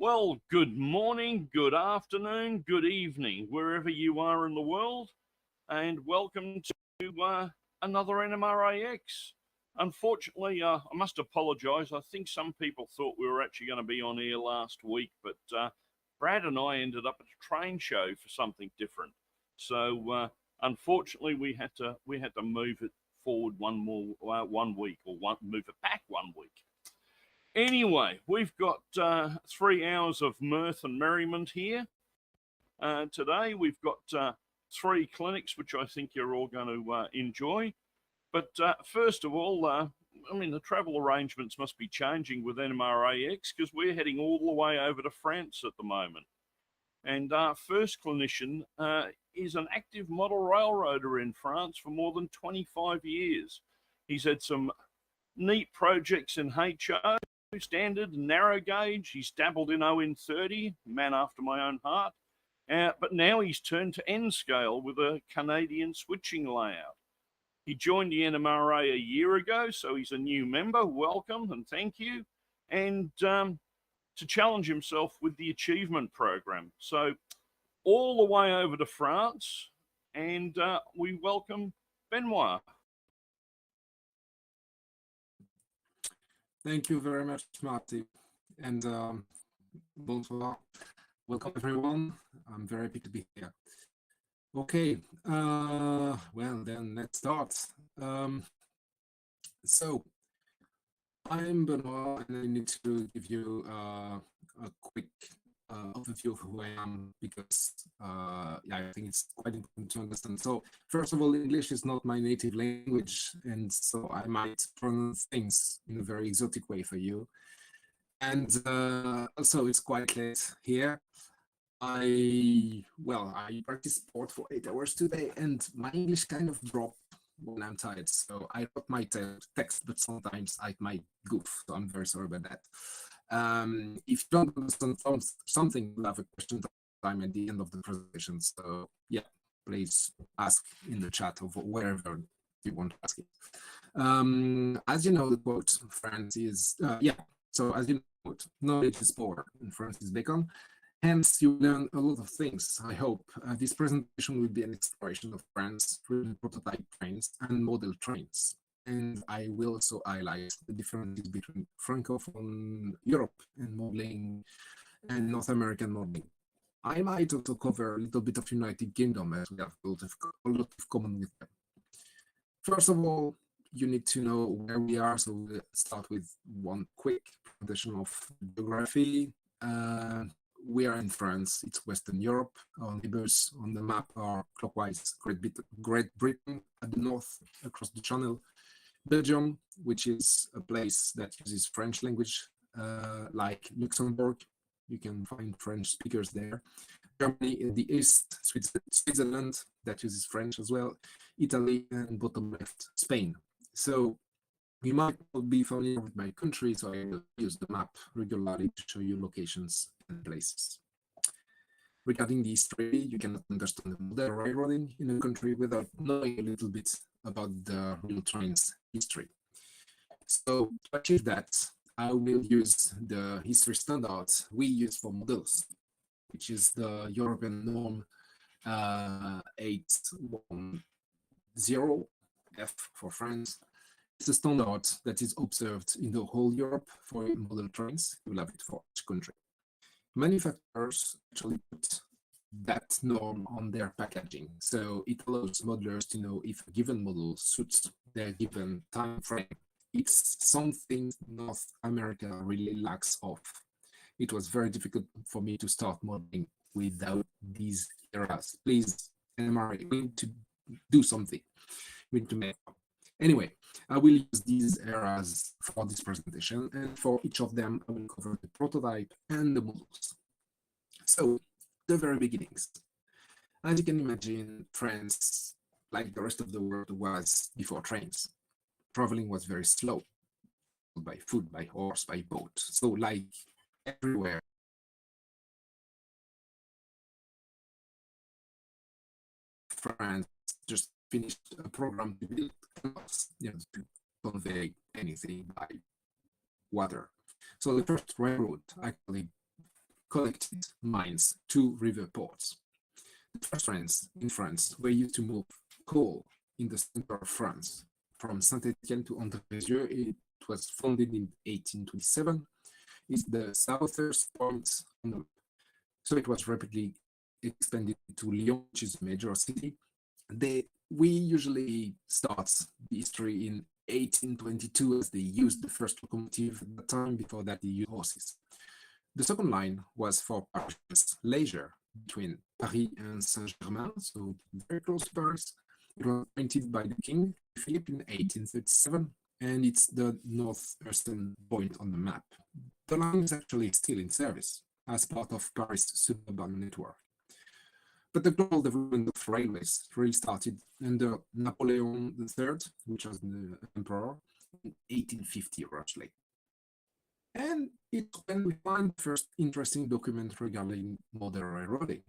Well, good morning, good afternoon, good evening, wherever you are in the world, and welcome to another NMRAx. Unfortunately, I must apologise. I think some people thought we were actually going to be on air last week, but Brad and I ended up at a train show for something different. So unfortunately, we had to move it forward one week, or move it back one week. Anyway, we've got 3 hours of mirth and merriment here. Today we've got three clinics, which I think you're all going to enjoy. But first of all, the travel arrangements must be changing with NMRAx because we're heading all the way over to France at the moment. And our first clinician is an active model railroader in France for more than 25 years. He's had some neat projects in HO, standard, narrow gauge. He's dabbled in ON30, man after my own heart. But now he's turned to N scale with a Canadian switching layout. He joined the NMRA a year ago, so he's a new member. Welcome and thank you. And to challenge himself with the achievement program. So all the way over to France, and we welcome Benoit. Thank you very much, Marty. And bonsoir. Welcome, everyone. I'm very happy to be here. Okay, well, then let's start. So, I'm Benoit, and I need to give you a quick overview of who I am because yeah, I think it's quite important to understand. So, first of all, English is not my native language, and so I might pronounce things in a very exotic way for you. And also, it's quite late here. I practice sport for 8 hours today, and my English kind of dropped when I'm tired. So I wrote my text, but sometimes I might goof. So I'm very sorry about that. If you don't understand something, we'll have a question time at the end of the presentation. So yeah, please ask in the chat of wherever you want to ask it. As you know, the quote, France is, so as you know, knowledge is power, and France is Bacon. Hence, you learn a lot of things, I hope. This presentation will be an exploration of France, prototype trains, and model trains. And I will also highlight the differences between Francophone Europe and modeling and North American modeling. I might also cover a little bit of United Kingdom, as we have a lot of common with them. First of all, you need to know where we are, so we'll start with one quick presentation of geography. We are in France, it's Western Europe. Our neighbors on the map are clockwise Great Britain at the north across the channel, Belgium, which is a place that uses French language, like Luxembourg. You can find French speakers there. Germany in the east, Switzerland, that uses French as well, Italy, and bottom left, Spain. So you might not be familiar with my country, so I will use the map regularly to show you locations and places. Regarding the history, you cannot understand the model railroading in a country without knowing a little bit about the real train's history. So to achieve that, I will use the history standards we use for models, which is the European norm 810 F for France. It's a standard that is observed in the whole Europe for model trains. You will have it for each country. Manufacturers actually put that norm on their packaging, so it allows modelers to know if a given model suits their given time frame. It's something North America really lacks of. It was very difficult for me to start modeling without these eras. Please, NMRA, we need to do something. We need to make one. Anyway, I will use these eras for this presentation, and for each of them, I will cover the prototype and the models. So, the very beginnings. As you can imagine, France, like the rest of the world, was before trains. Traveling was very slow, by foot, by horse, by boat. So, like everywhere, France just finished a program to build canals, to convey anything by water. So the first railroad actually connected mines to river ports. The first trains in France were used to move coal in the center of France. From Saint-Étienne to Andrézieux, it was founded in 1827. It's the southernmost point on the map. So it was rapidly expanded to Lyon, which is a major city. We usually start the history in 1822 as they used the first locomotive at the time. Before that, they used horses. The second line was for Parisians' leisure between Paris and Saint-Germain, so very close to Paris. It was painted by the King, Philip, in 1837, and it's the northeastern point on the map. The line is actually still in service as part of Paris' suburban network. But the global development of railways really started under Napoleon III, which was the emperor, in 1850 roughly. And it's when we find the first interesting document regarding modern railroading.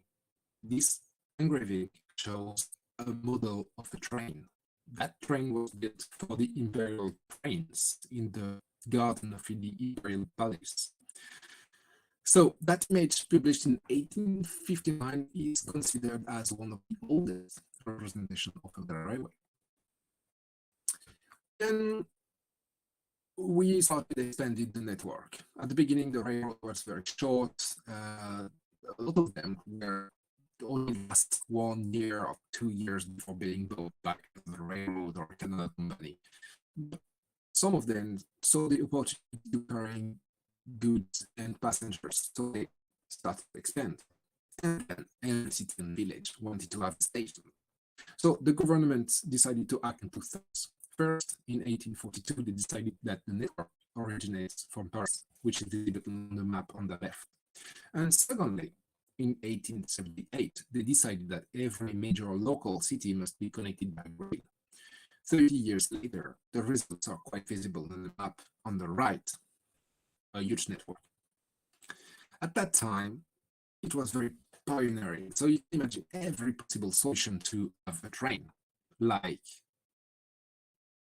This engraving shows a model of a train. That train was built for the imperial trains in the garden of the imperial palace. So that image, published in 1859, is considered as one of the oldest representations of the railway. Then we started expanding the network. At the beginning, the railroad was very short. A lot of them were only last 1 year or 2 years before being bought back as a railroad or a Canada company. But some of them saw the opportunity to carrying goods and passengers, so they started to expand. And then every city and village wanted to have a station. So the government decided to act in two things. First, in 1842, they decided that the network originates from Paris, which is visible on the map on the left. And secondly, in 1878, they decided that every major local city must be connected by rail. 30 years later, the results are quite visible on the map on the right, a huge network. At that time, it was very pioneering. So you can imagine every possible solution to have a train, like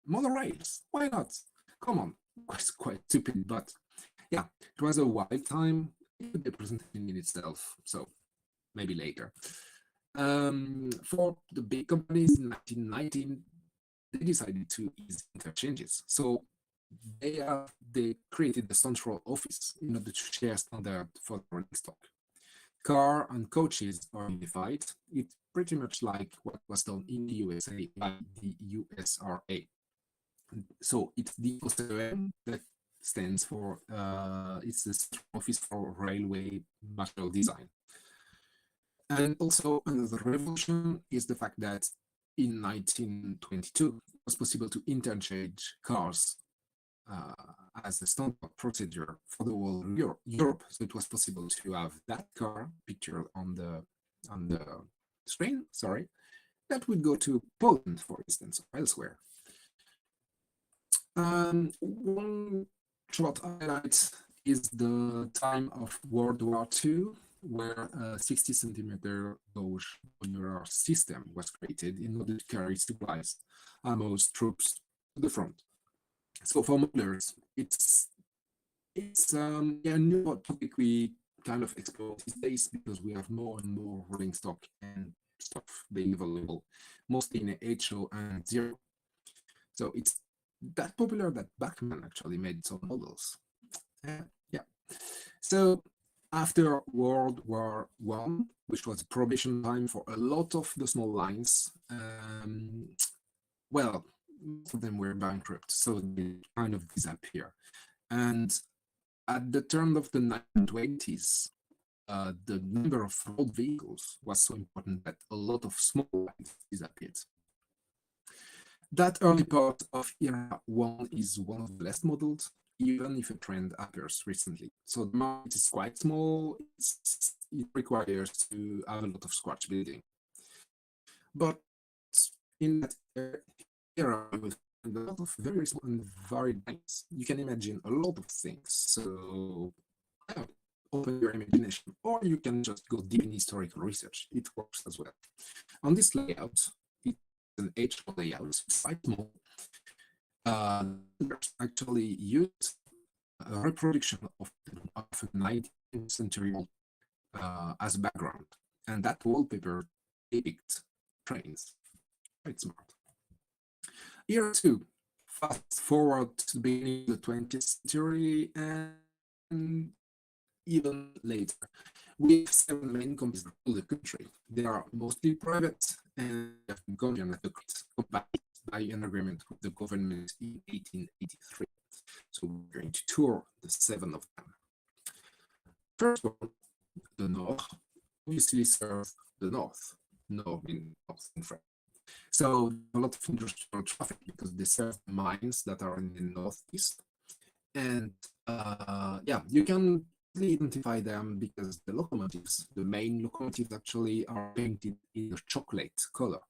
monorails. Why not? Come on, it's quite stupid, but yeah, it was a wild time. It could be presented in itself, so maybe later. For the big companies in 1919, they decided to ease interchanges. So they created the central office in order to share standard for the rolling stock. Car and coaches are unified. It's pretty much like what was done in the USA by the USRA. So it's the OCM that stands for, it's the Central Office for Railway Material Design. And also another revolution is the fact that in 1922, it was possible to interchange cars as a standard procedure for the whole Europe. So it was possible to have that car pictured on the screen, sorry, that would go to Poland, for instance, or elsewhere. One short highlight is the time of World War II, where a 60-centimeter gauge modular system was created in order to carry supplies, ammo, troops to the front. So for modelers, it's a new topic we kind of explore these days because we have more and more rolling stock and stuff being available, mostly in HO and 0. So it's that popular that Bachmann actually made some models. Yeah. So after World War I, which was a probation time for a lot of the small lines, well, most of them were bankrupt, so they kind of disappear. And at the turn of the 1920s, the number of road vehicles was so important that a lot of small lines disappeared. That early part of era 1 is one of the less modeled, even if a trend appears recently. So the market is quite small, it requires to have a lot of scratch building. But in that era, you will find a lot of very small and varied lines. You can imagine a lot of things. So open your imagination, or you can just go deep in historical research. It works as well. On this layout, it's an HO layout, it's quite small. Actually used a reproduction of a 19th century as a background. And that wallpaper depict trains. Quite smart. Here too, fast forward to the beginning of the 20th century and even later. We have 7 main companies throughout the country. They are mostly private and have been combined by an agreement with the government in 1883. So we're going to tour the 7 of them. First one, the North, obviously serves the North. North in France. So a lot of industrial traffic because they serve mines that are in the northeast. And yeah, you can identify them because the locomotives, the main locomotives actually are painted in a chocolate color.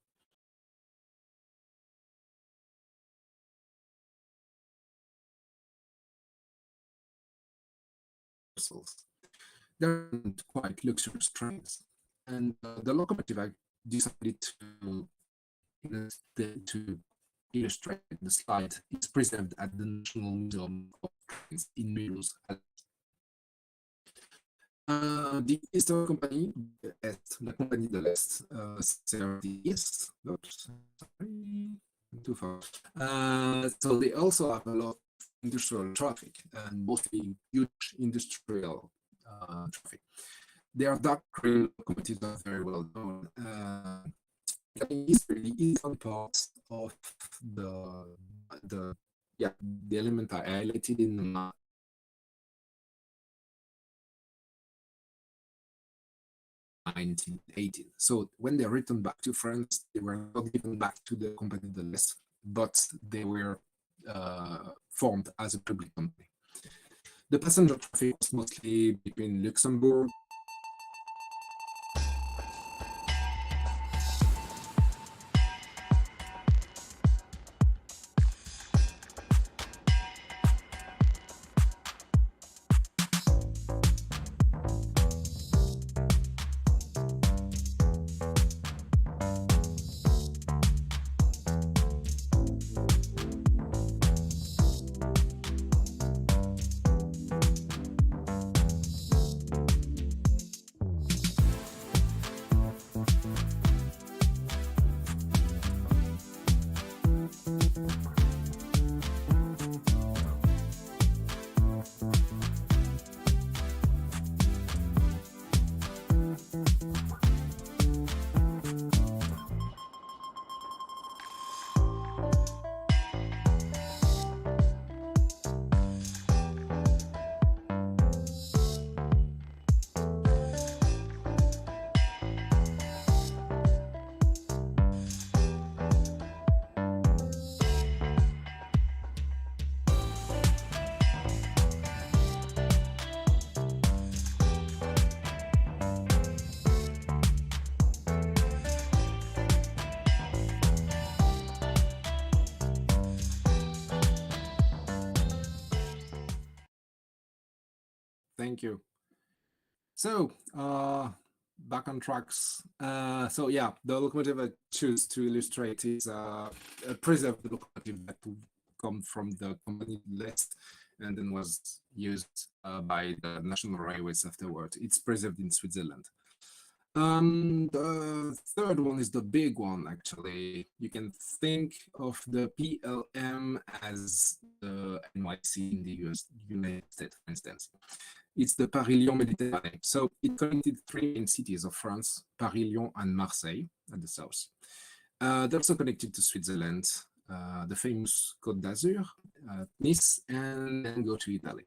They're quite luxurious trains. And the locomotive I decided to illustrate the slide is preserved at the National Museum of Trains in Mulhouse. The Eastern Company, la Compagnie de l'Est, served the East. Oops, sorry, too far. So they also have a lot of industrial traffic and mostly huge industrial traffic. Their dark green locomotives are very well known. The eastern part of the element I highlighted in the map. So when they returned back to France, they were not given back to the Compagnie de l'Est, but they were formed as a public company. The passenger traffic was mostly between Luxembourg. Thank you. So, back on tracks. So yeah, the locomotive I choose to illustrate is preserved locomotive that come from the Compagnie de l'Est and then was used by the National Railways afterward. It's preserved in Switzerland. The third one is the big one, actually. You can think of the PLM as the NYC in the United States, for instance. It's the Paris-Lyon Mediterranean. So it connected 3 main cities of France, Paris, Lyon, and Marseille at the south. They're also connected to Switzerland, the famous Côte d'Azur, Nice, and then go to Italy.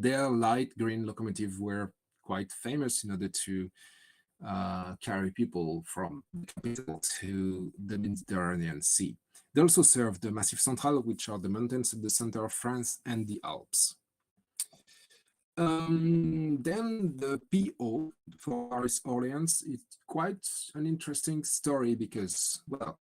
Their light green locomotives were quite famous in order to carry people from the capital to the Mediterranean Sea. They also serve the Massif Central, which are the mountains at the center of France, and the Alps. Then the PO for Paris Orleans, it's quite an interesting story because, well,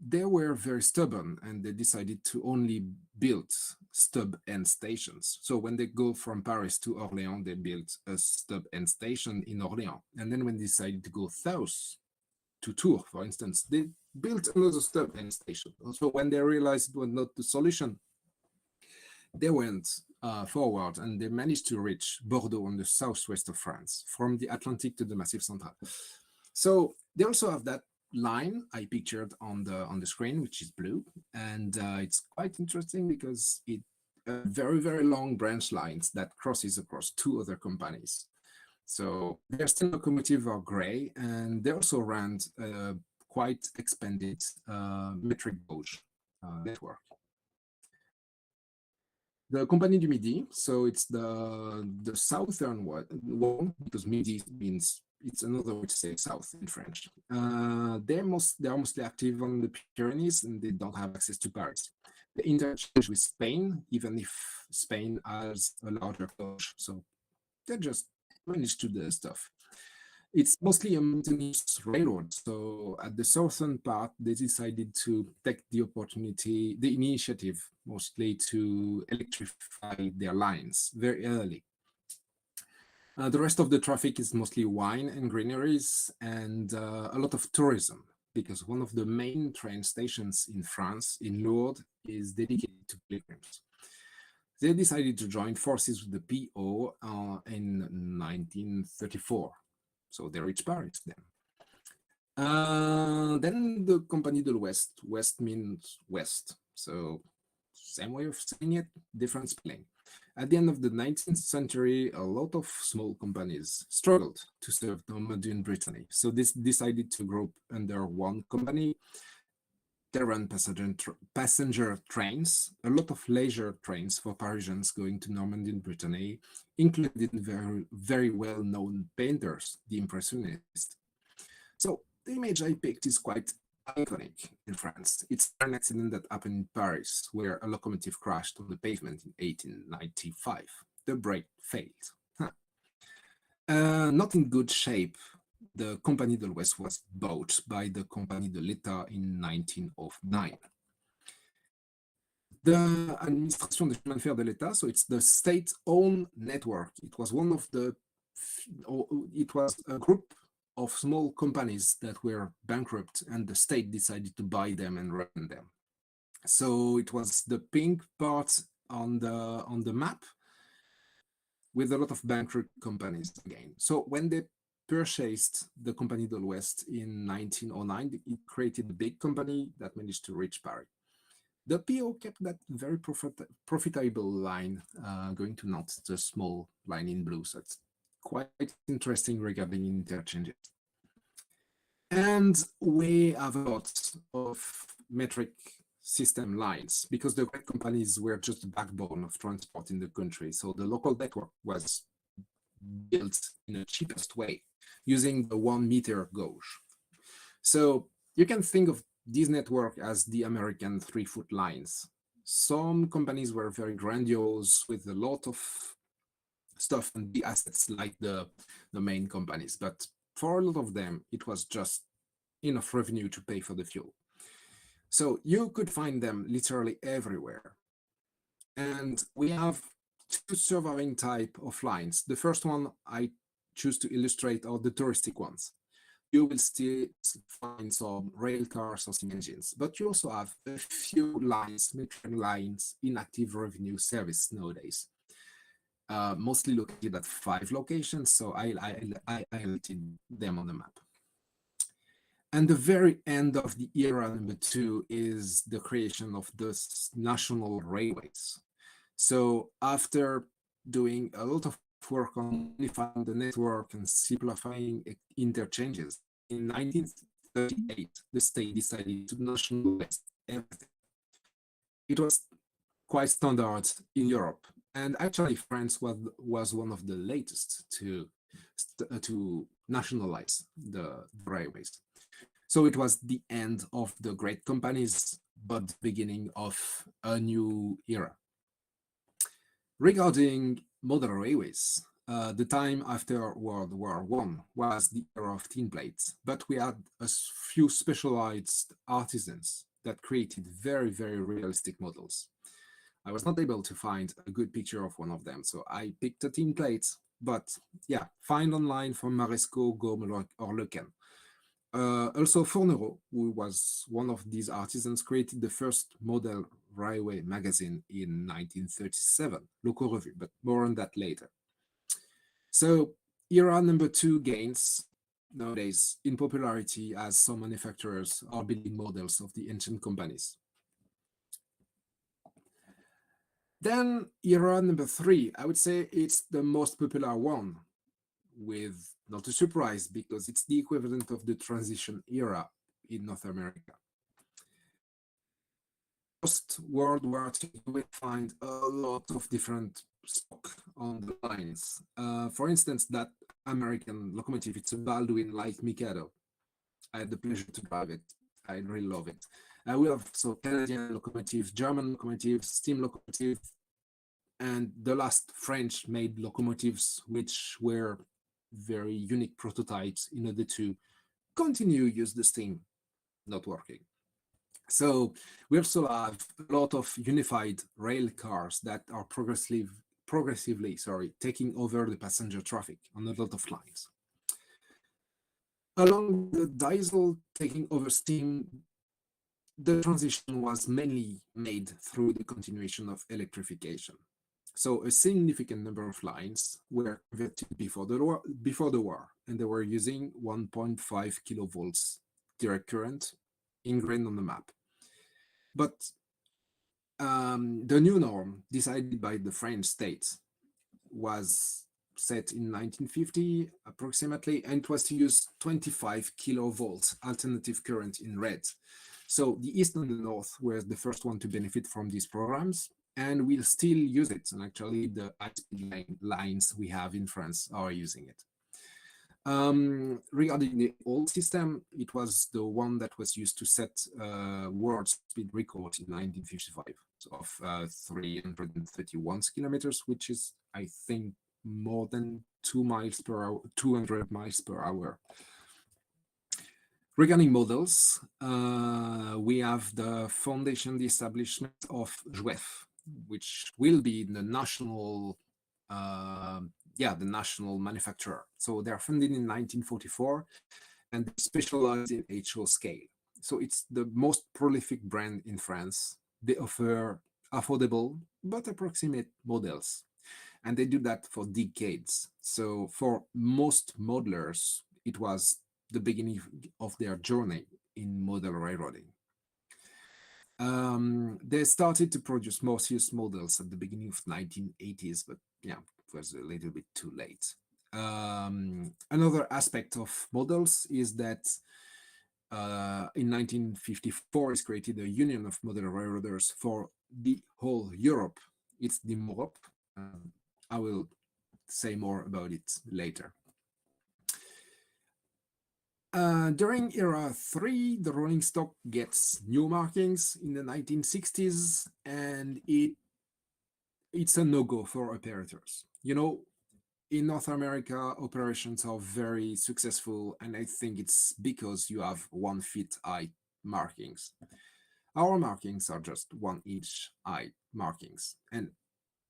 they were very stubborn and they decided to only build stub end stations. So when they go from Paris to Orléans, they built a stub end station in Orléans. And then when they decided to go south to Tours, for instance, they built another stub end station. Also, when they realized it was not the solution, they went forward, and they managed to reach Bordeaux on the southwest of France, from the Atlantic to the Massif Central. So they also have that line I pictured on the screen, which is blue, and it's quite interesting because it very long branch lines that crosses across two other companies. So their steam locomotives are gray, and they also ran quite expanded metric gauge network. The Compagnie du Midi, so it's the southern one, because Midi means it's another way to say south in French. They are mostly active on the Pyrenees, and they don't have access to Paris. They interchange with Spain, even if Spain has a larger gauge, so they just manage to do stuff. It's mostly a mountainous railroad, so at the southern part, they decided to take the initiative, mostly to electrify their lines very early. The rest of the traffic is mostly wine and greeneries, and a lot of tourism, because one of the main train stations in France, in Lourdes, is dedicated to pilgrims. They decided to join forces with the PO in 1934. So they reached Paris then. Then the Compagnie de l'Ouest. West means west. So same way of saying it, different spelling. At the end of the 19th century, a lot of small companies struggled to serve Normandy and Brittany. So this decided to group under one company. They run passenger trains, a lot of leisure trains for Parisians going to Normandy and Brittany, including very well-known painters, the Impressionists. So the image I picked is quite iconic in France. It's an accident that happened in Paris, where a locomotive crashed on the pavement in 1895. The brake failed. Not in good shape. The Compagnie de l'Ouest was bought by the Compagnie de l'État in 1909. The Administration des Chemins de Fer de l'État, so it's the state-owned network. It was a group of small companies that were bankrupt, and the state decided to buy them and run them. So it was the pink part on the map with a lot of bankrupt companies again. So when they purchased the Compagnie de l'Ouest in 1909, it created a big company that managed to reach Paris. The PO kept that very profitable line going to Nantes, the small line in blue. So it's quite interesting regarding interchanges. And we have a lot of metric system lines, because the great companies were just the backbone of transport in the country. So the local network was built in the cheapest way, using the 1 meter gauge. So you can think of this network as the American 3-foot lines. Some companies were very grandiose with a lot of stuff and big assets like the main companies, but for a lot of them, it was just enough revenue to pay for the fuel. So you could find them literally everywhere. And we have two surviving type of lines. The first one I choose to illustrate are the touristic ones. You will still find some rail cars or steam engines, but you also have a few lines, metro lines, in active revenue service nowadays. Mostly located at 5 locations, so I highlighted them on the map. And the very end of the era number 2 is the creation of the national railways. So after doing a lot of work on unifying the network and simplifying interchanges, in 1938, the state decided to nationalize everything. It was quite standard in Europe, and actually France was one of the latest to nationalize the railways. So it was the end of the great companies, but the beginning of a new era. Regarding modern railways, the time after World War I was the era of tin plates, but we had a few specialized artisans that created very realistic models. I was not able to find a good picture of one of them, so I picked a tin plate, but yeah, find online from Maresco, Gaume, or Lequen. Also Fournereau, who was one of these artisans, created the first model Railway magazine in 1937, Local Revue, but more on that later. So era number two gains nowadays in popularity as some manufacturers are building models of the ancient companies. Then era number three, I would say it's the most popular one, with not a surprise because it's the equivalent of the transition era in North America. Post World War II, you will find a lot of different stock on the lines. For instance, that American locomotive, it's a Baldwin Light Mikado. I had the pleasure to drive it. I really love it. We have so Canadian locomotives, German locomotives, steam locomotive, and the last French-made locomotives, which were very unique prototypes in order to continue use the steam not working. So we also have a lot of unified rail cars that are progressively taking over the passenger traffic on a lot of lines. Along the diesel taking over steam, the transition was mainly made through the continuation of electrification. So a significant number of lines were converted before the war, and they were using 1.5 kilovolts direct current ingrained on the map. But the new norm decided by the French state was set in 1950 approximately, and it was to use 25 kilovolts alternative current in red. So the East and the North were the first one to benefit from these programs, and we'll still use it. And actually the high-speed lines we have in France are using it. Regarding the old system, it was the one that was used to set world speed record in 1955 of 331 kilometers, which is, I think, more than 2 miles per hour, 200 miles per hour. Regarding models, we have the foundation, the establishment of JOEF, which will be the national the national manufacturer. So they're funded in 1944 and they specialize in HO scale. So it's the most prolific brand in France. They offer affordable but approximate models, and they do that for decades. So for most modelers, it was the beginning of their journey in model railroading. They started to produce more serious models at the beginning of 1980s, but yeah, it was a little bit too late. Another aspect of models is that in 1954 is created a union of model railroaders for the whole Europe. It's the MOROP. I will say more about it later. During era 3, the rolling stock gets new markings in the 1960s, and it's a no-go for operators. You know, in North America, operations are very successful, and I think it's because you have 1 feet high markings. Our markings are just 1 inch high markings. And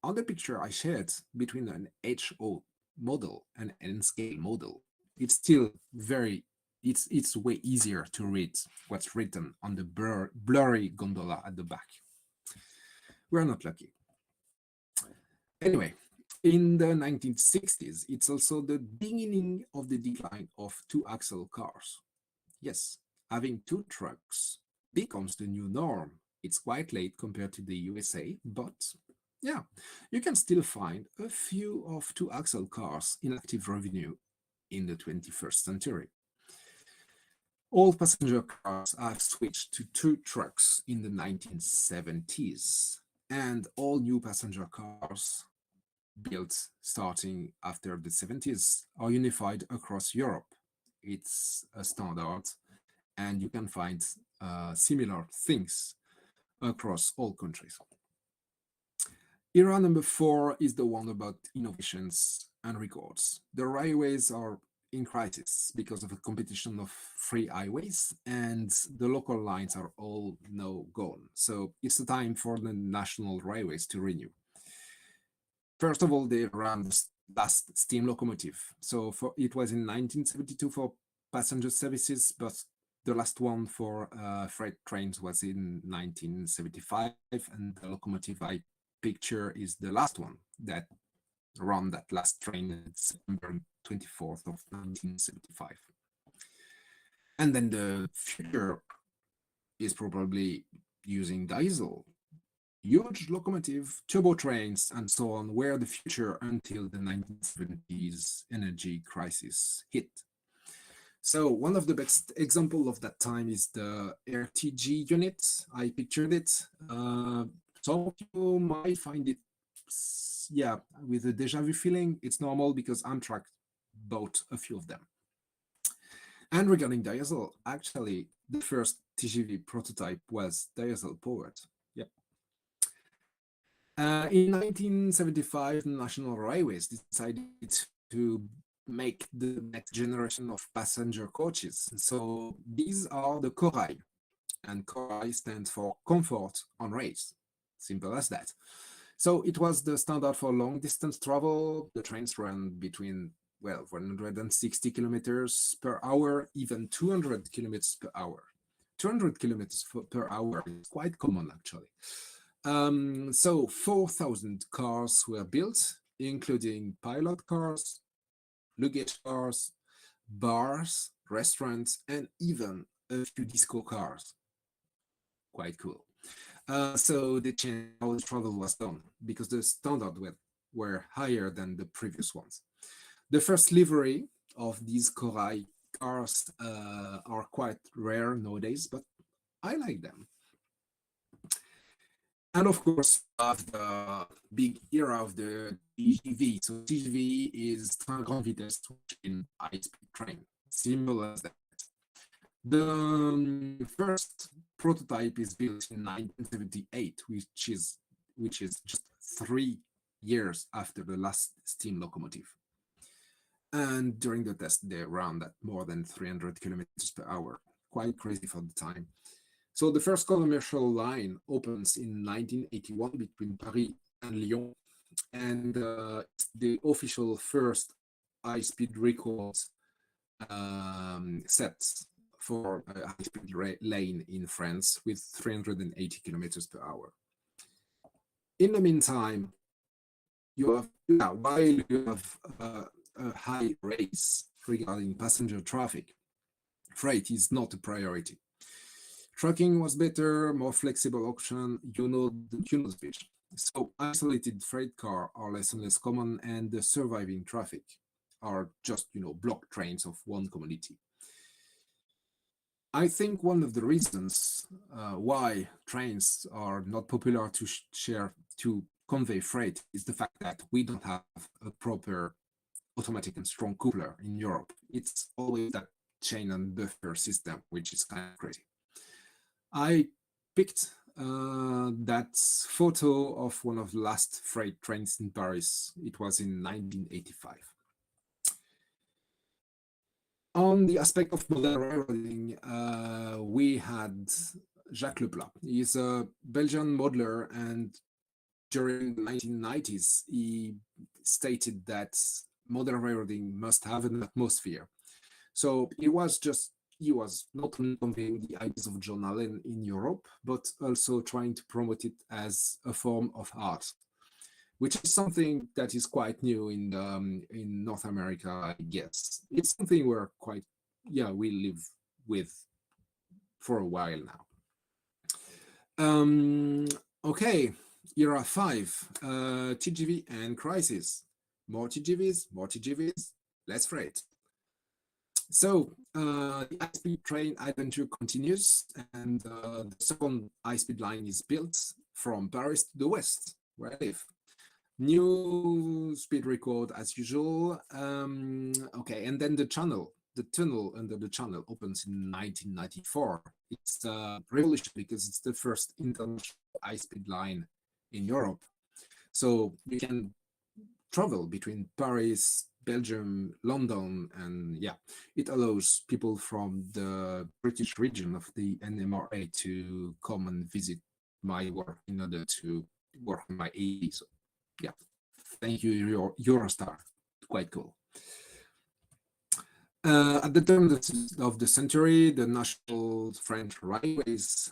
on the picture I shared between an HO model and an N-scale model, it's still it's way easier to read what's written on the blurry gondola at the back. We're not lucky. Anyway, in the 1960s, it's also the beginning of the decline of 2-axle cars. Yes, having 2 trucks becomes the new norm. It's quite late compared to the USA, but yeah, you can still find a few of 2-axle cars in active revenue in the 21st century. All passenger cars have switched to 2 trucks in the 1970s, and all new passenger cars built starting after the 70s are unified across Europe. It's a standard, and you can find similar things across all countries. Era number 4 is the one about innovations and records. The railways are in crisis because of a competition of free highways, and the local lines are all now gone. So it's the time for the national railways to renew. First of all, they ran the last steam locomotive. So it was in 1972 for passenger services, but The last one for freight trains was in 1975, and the locomotive I picture is the last one that ran that last train on September 24th of 1975. And then the future is probably using diesel, huge locomotive, turbo trains, and so on, were the future until the 1970s energy crisis hit. So one of the best example of that time is the RTG unit. I pictured it. Some of you might find it, yeah, with a deja vu feeling. It's normal because Amtrak bought a few of them. And regarding diesel, actually, the first TGV prototype was diesel powered. Yep. In 1975, the National Railways decided to make the next generation of passenger coaches. So these are the Korai, and Korai stands for Comfort on Rails. Simple as that. So it was the standard for long distance travel. The trains ran between, well, 160 kilometers per hour, even 200 kilometers per hour. 200 kilometers per hour is quite common, actually. So 4,000 cars were built, including pilot cars, luggage cars, bars, restaurants, and even a few disco cars. Quite cool. So they changed how the travel was done because the standards were higher than the previous ones. The first livery of these Korai cars are quite rare nowadays, but I like them. And of course, of the big era of the TGV. So TGV is train grande vitesse in high-speed train. Simple as that. The first prototype is built in 1978, which is just 3 years after the last steam locomotive. And during the test, they ran at more than 300 kilometers per hour. Quite crazy for the time. So the first commercial line opens in 1981 between Paris and Lyon, and it's the official first high-speed record set for a high-speed lane in France with 380 kilometers per hour. In the meantime, while you have a high rates regarding passenger traffic, freight is not a priority. Trucking was better, more flexible option, the speech. So isolated freight car are less and less common, and the surviving traffic are just, block trains of one commodity. I think one of the reasons why trains are not popular to convey freight is the fact that we don't have a proper automatic and strong coupler in Europe. It's always that chain and buffer system, which is kind of crazy. I picked that photo of one of the last freight trains in Paris. It was in 1985. On the aspect of modern railroading, we had Jacques Leplat. He's a Belgian modeler, and during the 1990s, he stated that modern railroading must have an atmosphere. So he was not only conveying the ideas of John Allen in Europe, but also trying to promote it as a form of art, which is something that is quite new in North America, I guess. It's something we live with for a while now. Okay, era 5, TGV and crisis. More TGVs, less freight. So the high-speed train adventure continues, and the second high-speed line is built from Paris to the west, where I live. New speed record as usual. Okay, and then the tunnel under the channel opens in 1994. It's a revolution because it's the first international high-speed line in Europe. So you can travel between Paris, Belgium, London, and it allows people from the British region of the NMRA to come and visit my work in order to work on my AE. So thank you, Eurostar. Quite cool. At the turn of the century, the National French Railways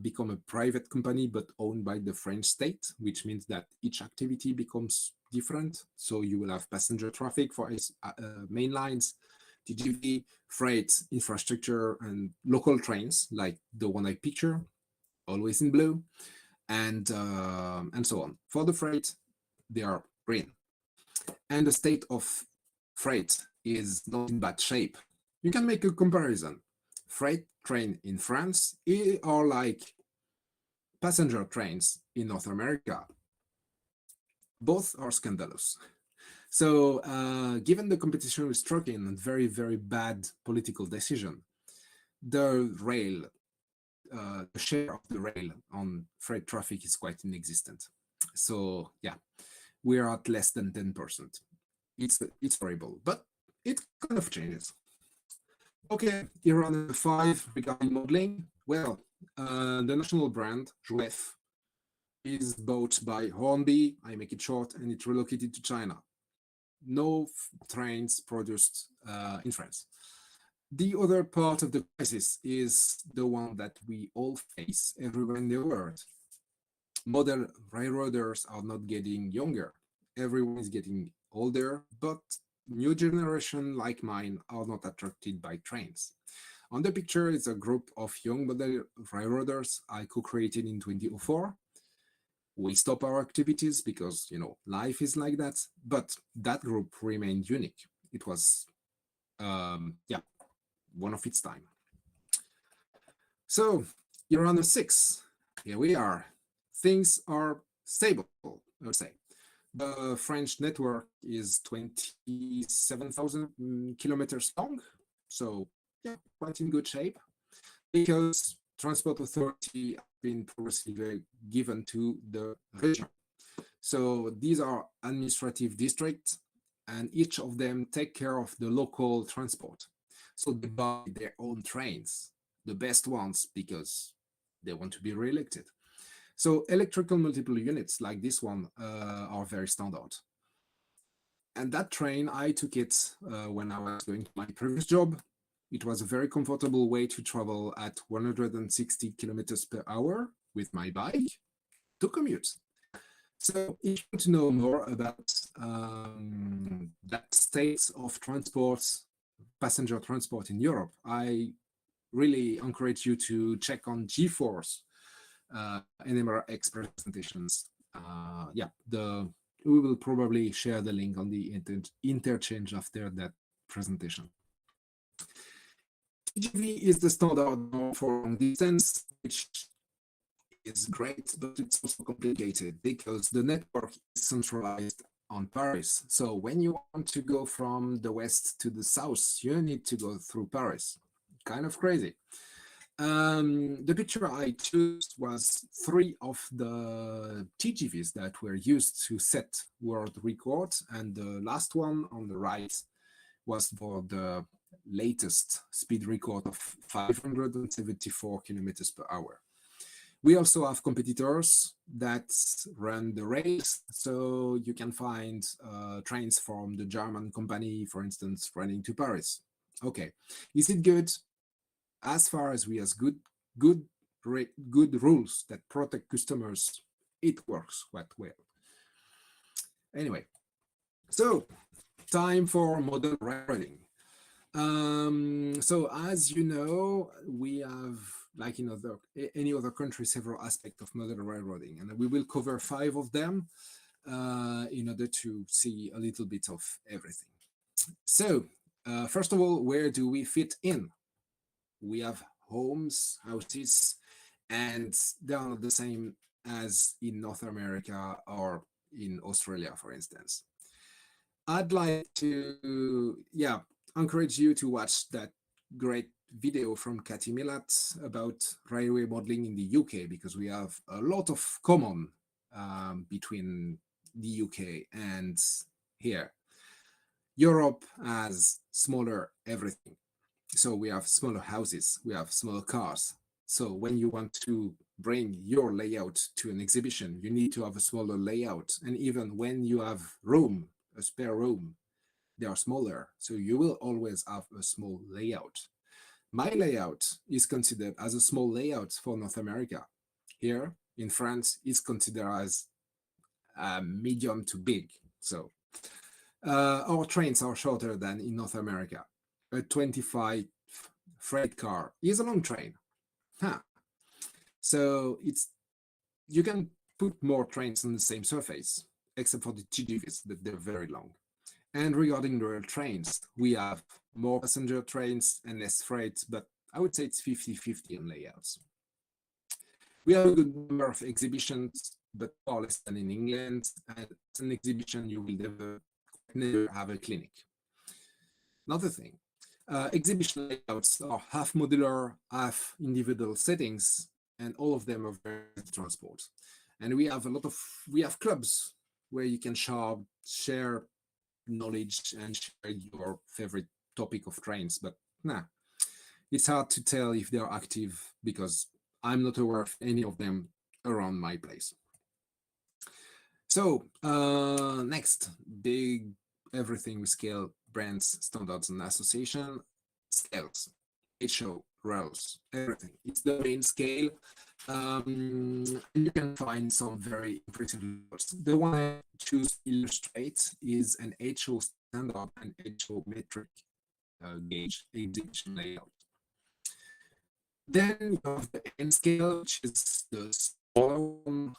become a private company but owned by the French state, which means that each activity becomes different. So you will have passenger traffic for main lines, TGV, freight, infrastructure, and local trains like the one I picture, always in blue, and so on. For the freight, they are green. And the state of freight is not in bad shape. You can make a comparison. Freight train in France are like passenger trains in North America. Both are scandalous. So given the competition with trucking and very, very bad political decision, the rail, the share of the rail on freight traffic is quite inexistent. So yeah, we are at less than 10%. It's horrible, but it kind of changes. Okay, here on the 5 regarding modeling. Well, the national brand, Jouef, is bought by Hornby, I make it short, and it relocated to China. No trains produced in France. The other part of the crisis is the one that we all face everywhere in the world. Model railroaders are not getting younger. Everyone is getting older, but new generation like mine are not attracted by trains. On the picture is a group of young model railroaders I co-created in 2004. We stop our activities because, you know, life is like that, but that group remained unique. It was, yeah, one of its time. So, year on the 6, here we are. Things are stable, I would say. The French network is 27,000 kilometers long, so yeah, quite in good shape, because transport authority have been progressively given to the region. So these are administrative districts, and each of them take care of the local transport. So they buy their own trains, the best ones, because they want to be re-elected. So electrical multiple units like this one are very standard. And that train, I took it when I was going to my previous job. It was a very comfortable way to travel at 160 kilometers per hour with my bike to commute. So if you want to know more about that state of transport, passenger transport in Europe, I really encourage you to check on G-Force NMRAx presentations. Yeah, we will probably share the link on the interchange after that presentation. TGV is the standard for long distance, which is great, but it's also complicated because the network is centralized on Paris. So when you want to go from the west to the south, you need to go through Paris. Kind of crazy. The picture I chose was 3 of the TGVs that were used to set world records, and the last one on the right was for the latest speed record of 574 kilometers per hour. We also have competitors that run the rails, so you can find trains from the German company, for instance, running to Paris. Okay, is it good? As far as we have good rules that protect customers, it works quite well. Anyway, so time for model railroading. So as you know, we have, like in any other country, several aspects of model railroading, and we will cover 5 of them in order to see a little bit of everything. So first of all, where do we fit in? We have homes, houses, and they are not the same as in North America or in Australia, for instance. I'd like to, yeah, encourage you to watch that great video from Cathy Millat about railway modeling in the UK, because we have a lot of common between the UK and here. Europe has smaller everything. So we have smaller houses, we have smaller cars. So when you want to bring your layout to an exhibition, you need to have a smaller layout. And even when you have room, a spare room, they are smaller, so you will always have a small layout. My layout is considered as a small layout for North America. Here in France, it's considered as medium to big. So our trains are shorter than in North America. A 25 freight car is a long train. Huh. So you can put more trains on the same surface, except for the TGVs, that they're very long. And regarding the rail trains, we have more passenger trains and less freight, but I would say it's 50-50 on layouts. We have a good number of exhibitions, but far less than in England. And as an exhibition, you will never have a clinic. Another thing, exhibition layouts are half modular, half individual settings, and all of them are very easy to transport. And we have clubs where you can share knowledge and share your favorite topic of trains, but it's hard to tell if they are active because I'm not aware of any of them around my place. So next, big everything with scale, brands, standards, and association, scales, HO, ROS, everything. It's the main scale. You can find some very impressive results. The one I choose to illustrate is an HO standard and HO metric gauge exhibition layout. Then you have the N scale, which is the smaller one,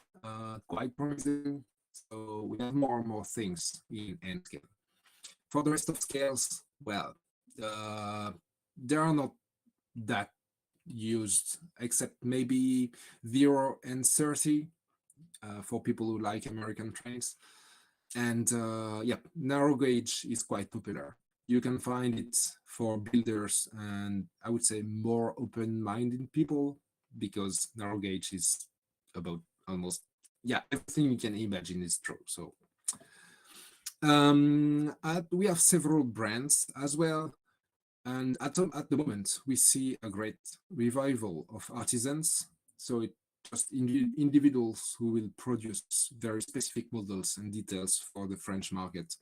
quite promising. So we have more and more things in N scale. For the rest of scales, well, they are not that used, except maybe 0 and 30 for people who like American trains. And narrow gauge is quite popular. You can find it for builders and I would say more open-minded people, because narrow gauge is about almost everything you can imagine is true. So we have several brands as well, and at the moment we see a great revival of artisans. So it just individuals who will produce very specific models and details for the French market,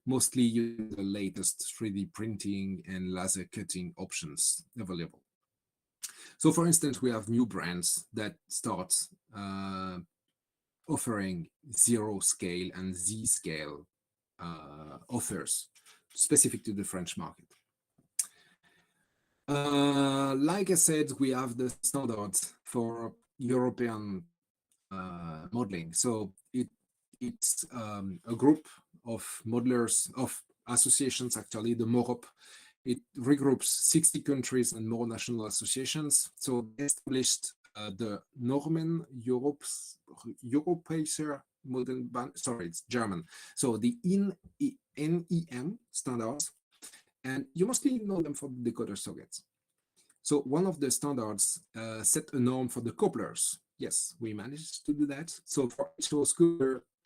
mostly using the latest 3D printing and laser cutting options available. So for instance, we have new brands that start offering 0 scale and Z scale offers specific to the French market. Like I said, we have the standards for European modeling. So it's a group of modelers, of associations, actually, the MOROP. It regroups 60 countries and more national associations. So they established the Normen Europäischer Modelbahn, sorry, it's German. So the NEM standards, and you mostly know them for the decoder sockets. So one of the standards set a norm for the couplers. Yes, we managed to do that. So for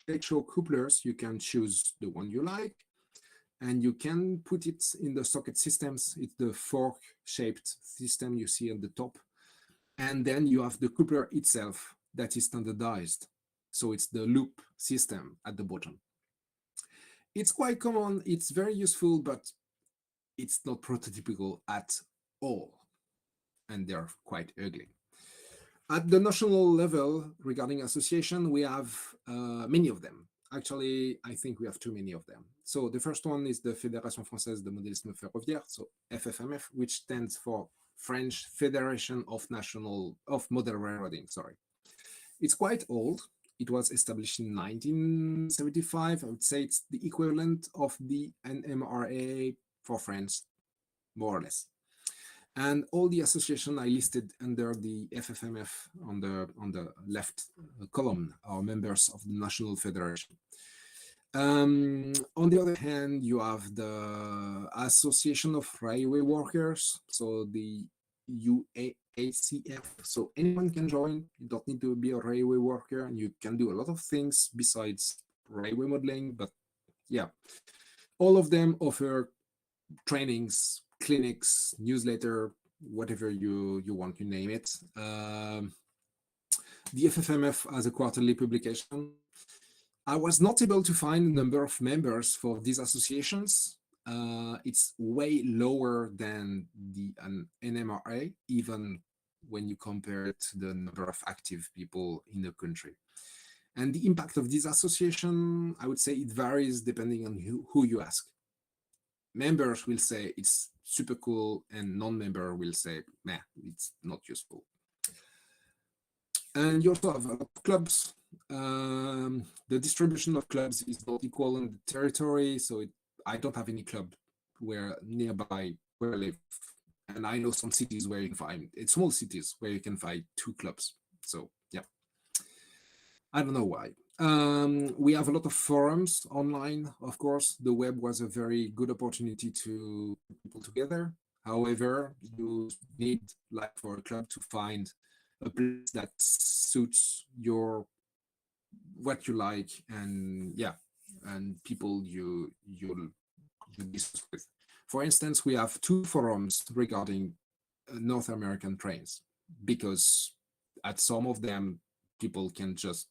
HO couplers, you can choose the one you like, and you can put it in the socket systems. It's the fork-shaped system you see at the top. And then you have the coupler itself that is standardized. So it's the loop system at the bottom. It's quite common, it's very useful, but it's not prototypical at all. And they're quite ugly. At the national level, regarding association, we have many of them. Actually, I think we have too many of them. So the first one is the Fédération Française de Modélisme Ferroviaire, so FFMF, which stands for French Federation of Model Railroading. Sorry, it's quite old. It was established in 1975. I would say it's the equivalent of the NMRA for France, more or less. And all the associations I listed under the FFMF on the left column are members of the National Federation. On the other hand, you have the Association of Railway Workers, so the UACF. So anyone can join. You don't need to be a railway worker, and you can do a lot of things besides railway modeling. But yeah, all of them offer trainings, clinics, newsletter, whatever you want to name it. The FFMF has a quarterly publication. I was not able to find a number of members for these associations. it's way lower than the NMRA, even when you compare it to the number of active people in the country. And the impact of this association, I would say it varies depending on who you ask. Members will say it's super cool, and non-member will say, nah, it's not useful. And you also have a lot of clubs. The distribution of clubs is not equal in the territory, so I don't have any club where nearby where I live. And I know some cities where you can find, it's small cities where you can find 2 clubs. So yeah, I don't know why. We have a lot of forums online, of course. The web was a very good opportunity to put people together. However, you need, like for a club, to find a place that suits what you like, and yeah, and people you'll discuss with. For instance, we have 2 forums regarding North American trains, because at some of them people can just,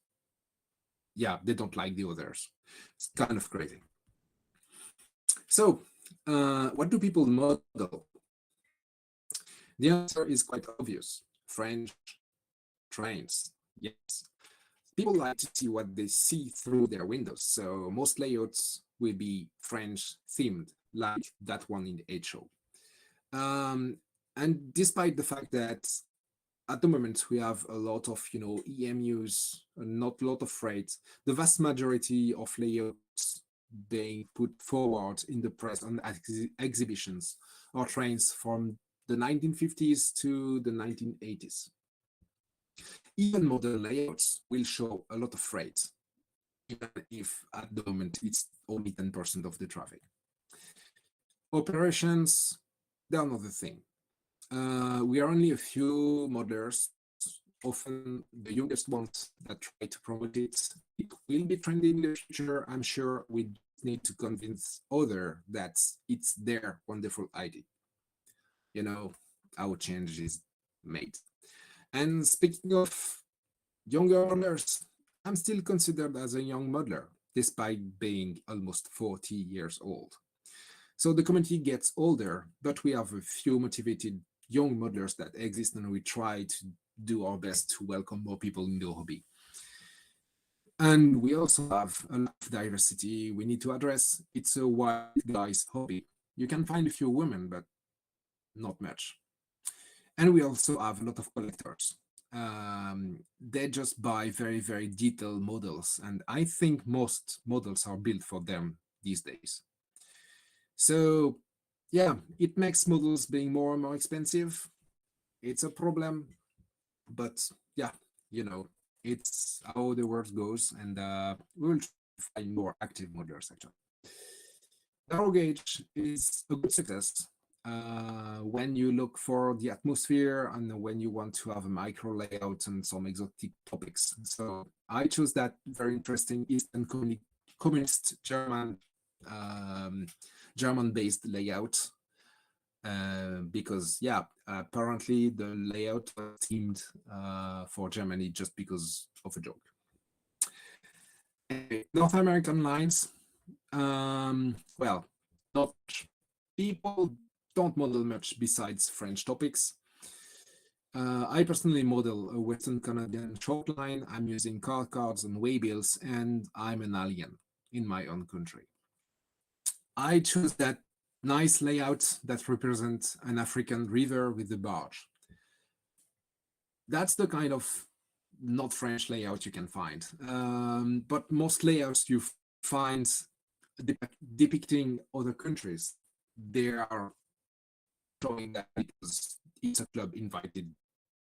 yeah, they don't like the others. It's kind of crazy. So what do people model? The answer is quite obvious. French trains, yes. People like to see what they see through their windows, so most layouts will be French themed, like that one in the HO. And despite the fact that at the moment we have a lot of EMUs, not a lot of freight, the vast majority of layouts being put forward in the press and exhibitions are trains from the 1950s to the 1980s. Even modern layouts will show a lot of freight, even if at the moment it's only 10% of the traffic. Operations, they're another thing. We are only a few modelers, often the youngest ones, that try to promote it. It will be trendy in the future, I'm sure. We need to convince others that it's their wonderful idea. How change is made. And speaking of younger modelers, I'm still considered as a young modeler, despite being almost 40 years old. So the community gets older, but we have a few motivated young modelers that exist, and we try to do our best to welcome more people in the hobby. And we also have a lot of diversity we need to address. It's a white guy's hobby. You can find a few women, but not much. And we also have a lot of collectors. They just buy very, very detailed models, and I think most models are built for them these days. So yeah, it makes models being more and more expensive. It's a problem, but yeah, it's how the world goes, and we will try to find more active modelers actually. Narrow gauge is a good success when you look for the atmosphere and when you want to have a micro layout and some exotic topics. So I chose that very interesting Eastern communist German-based layout because, yeah, apparently the layout was themed for Germany just because of a joke. Anyway, North American lines. Well, not much. People don't model much besides French topics. I personally model a Western Canadian short line. I'm using card cards and waybills, and I'm an alien in my own country. I choose that nice layout that represents an African river with a barge. That's the kind of not French layout you can find. But most layouts you find depicting other countries, they are showing that because it's a club invited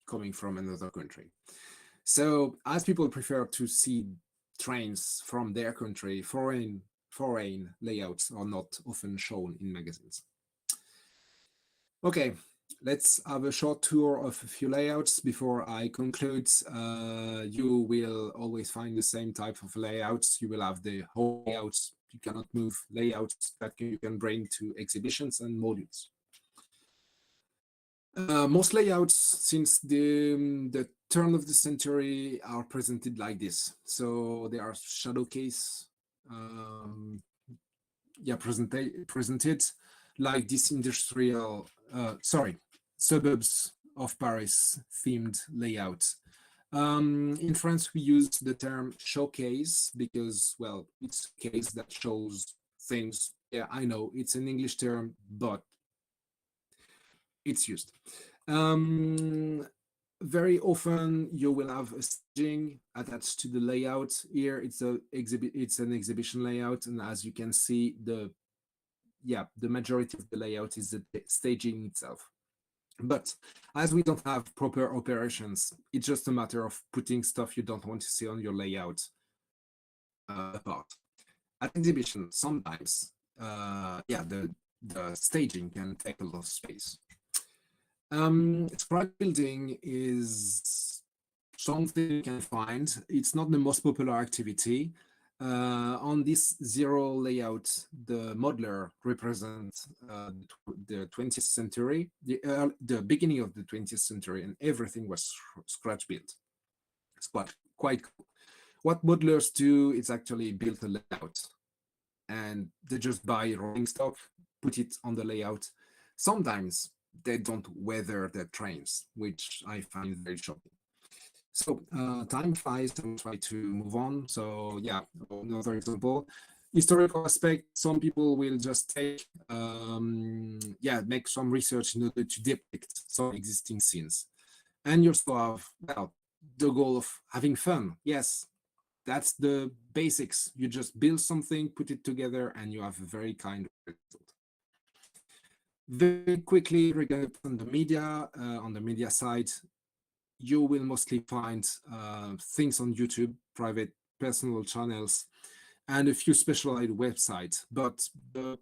coming from another country. So as people prefer to see trains from their country, foreign layouts are not often shown in magazines. Okay, let's have a short tour of a few layouts before I conclude. You will always find the same type of layouts. You will have the whole layouts, you cannot move layouts that you can bring to exhibitions and modules. Most layouts since the turn of the century are presented like this. So they are shadow case. presented like this industrial, suburbs of Paris themed layout. In France, we use the term showcase because, well, it's a case that shows things. Yeah, I know it's an English term, but it's used. Very often you will have a staging attached to the layout. Here it's an exhibition layout, and as you can see, the majority of the layout is the staging itself. But as we don't have proper operations, it's just a matter of putting stuff you don't want to see on your layout apart. At exhibition, sometimes, the staging can take a lot of space. Scratch building is something you can find. It's not the most popular activity. On this zero layout, the modeler represents the 20th century, the beginning of the 20th century, and everything was scratch built. It's quite cool. What modelers do is actually build a layout, and they just buy rolling stock, put it on the layout. Sometimes they don't weather their trains, which I find very shocking. So time flies, I'll try to move on. So yeah, another example. Historical aspect, some people will just take, make some research in order to depict some existing scenes. And you also have, well, the goal of having fun. Yes, that's the basics. You just build something, put it together, and you have a very kind of result. Very quickly, regarding on the media side, you will mostly find things on YouTube, private personal channels, and a few specialized websites. But the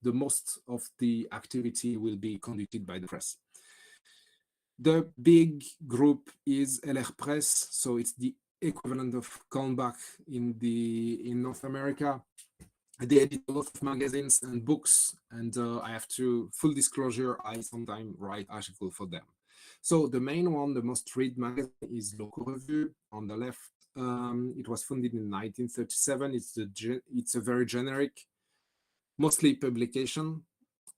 most of the activity will be conducted by the press. The big group is LR Press, so it's the equivalent of Kalmbach in North America. They edit a lot of magazines and books, and I have to, full disclosure, I sometimes write articles for them. So the main one, the most read magazine, is Local Review on the left. It was founded in 1937. It's a very generic, mostly publication,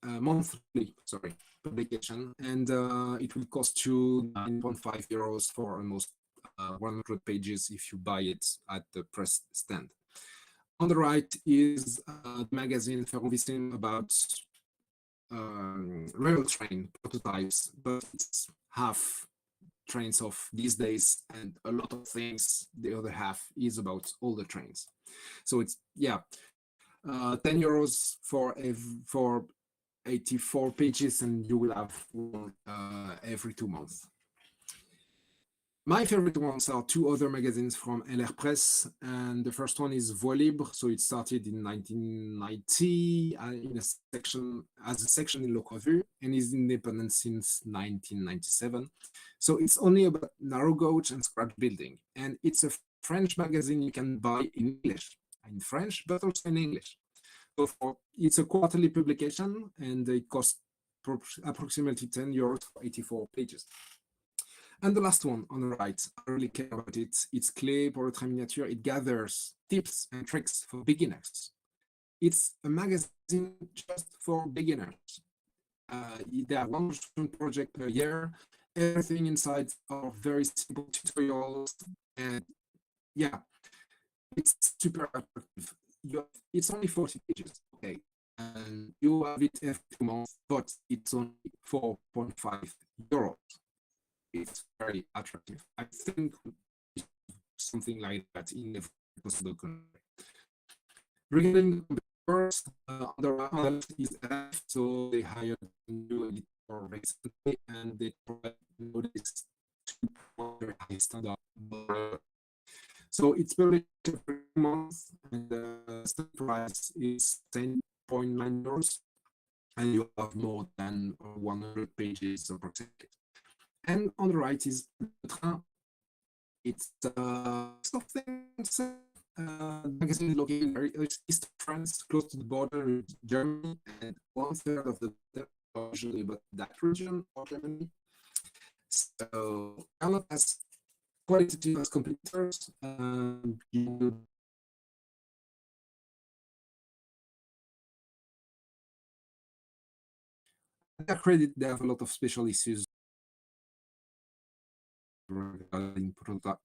monthly, publication, and it will cost you 9.5 euros for almost 100 pages if you buy it at the press stand. On the right is the magazine Ferrovision about rail train prototypes, but it's half trains of these days and a lot of things. The other half is about all the trains. So it's 10 euros for 84 pages, and you will have one every 2 months. My favorite ones are two other magazines from LR Press, and the first one is Voix Libre. So it started in 1990 as a section in Local Revue, and is independent since 1997. So it's only about narrow gauge and scratch building, and it's a French magazine you can buy in English, in French, but also in English. So it's a quarterly publication, and it costs approximately 10 euros for 84 pages. And the last one on the right, I really care about it. It's Clé pour le trait miniature. It gathers tips and tricks for beginners. It's a magazine just for beginners. They have one project per year. Everything inside are very simple tutorials, and it's super attractive. It's only 40 pages, okay, and you have it every 2 months, but it's only 4.5 euros. It's very attractive. I think something like that in every possible country. Regarding the competitors, on the left is F, so they hired a new editor recently, and they provide notice to very high standard. So it's published every month, and the stock price is 10.9 euros, and you have more than 100 pages approximately. And on the right is Le Train. It's something. The magazine is located in very east of France, close to the border with Germany, and 1/3 of the are usually about that region of Germany. So Carlot has qualitative as competitors. their credit, they have a lot of special issues regarding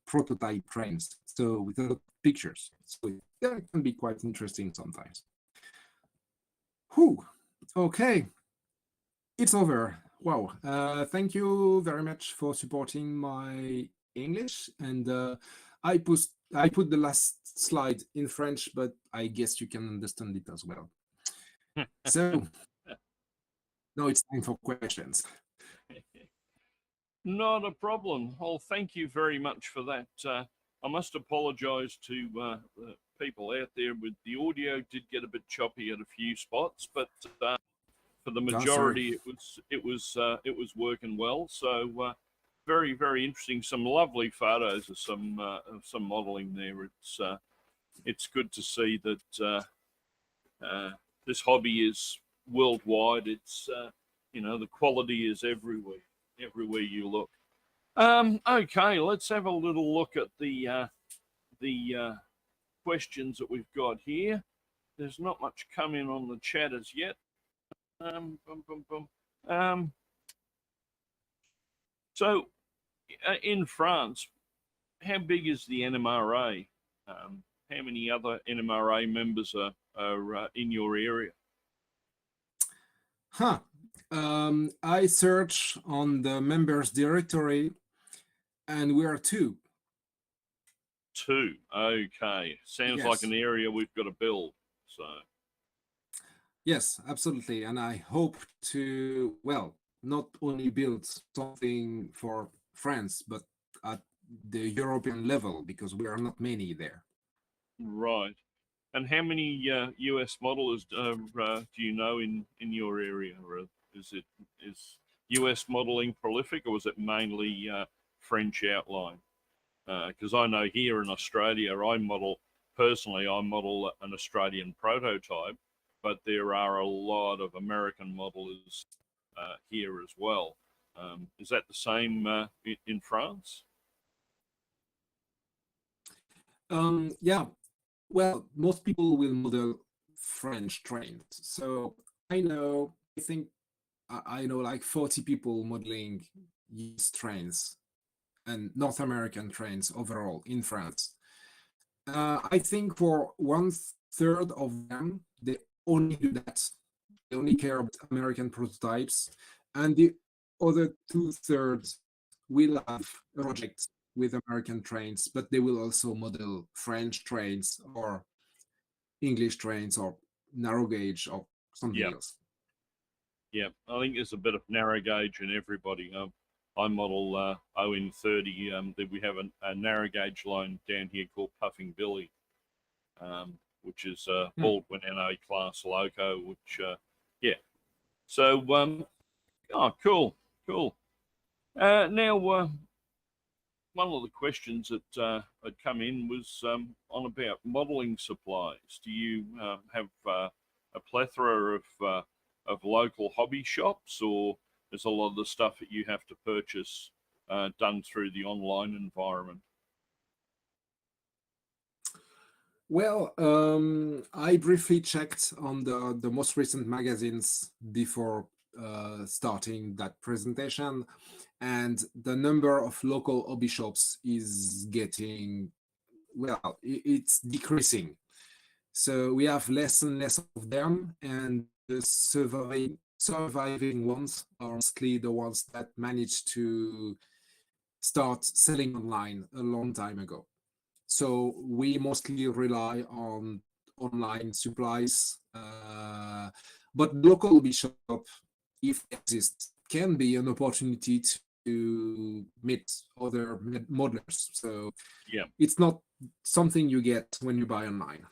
prototype trains, so with a lot of pictures. So yeah, it can be quite interesting sometimes. Whew. Okay, it's over. Wow. Thank you very much for supporting my English, and I put the last slide in French, but I guess you can understand it as well. So now it's time for questions. Not a problem. Well, thank you very much for that. I must apologise to the people out there with the audio. Did get a bit choppy at a few spots, but for the majority, it was working well. So very, very interesting. Some lovely photos of some modelling there. It's good to see that this hobby is worldwide. It's the quality is everywhere you look. Okay, let's have a little look at the questions that we've got here. There's not much coming on the chat as yet. So, in France, how big is the NMRA? How many other NMRA members are in your area? I search on the members directory, and we are two. Two. Okay. Sounds like an area we've got to build. So. Yes, absolutely. And I hope to, well, not only build something for France, but at the European level, because we are not many there. Right. And how many US modelers do you know in your area? Or is US modeling prolific, or is it mainly French outline? Because I know here in Australia, I model an Australian prototype, but there are a lot of American modelers here as well. Is that the same in France? Yeah. Well, most people will model French trains. So I think I know like 40 people modeling US trains and North American trains overall in France. I think for 1/3 of them, they only do that. They only care about American prototypes, and the other 2/3 will have projects with American trains, but they will also model French trains or English trains or narrow gauge or something else. Yeah, I think there's a bit of narrow gauge in everybody. I model ON30. We have a narrow gauge line down here called Puffing Billy, which is Baldwin NA class loco. Which, So, cool. Now, one of the questions that had come in was on about modelling supplies. Do you have a plethora of local hobby shops, or is a lot of the stuff that you have to purchase done through the online environment? Well, I briefly checked on the most recent magazines before starting that presentation, and the number of local hobby shops is getting, well, it's decreasing. So we have less and less of them, and the surviving ones are mostly the ones that managed to start selling online a long time ago. So we mostly rely on online supplies, but local hobby shop, if it exists, can be an opportunity to meet other modelers. So it's not something you get when you buy online.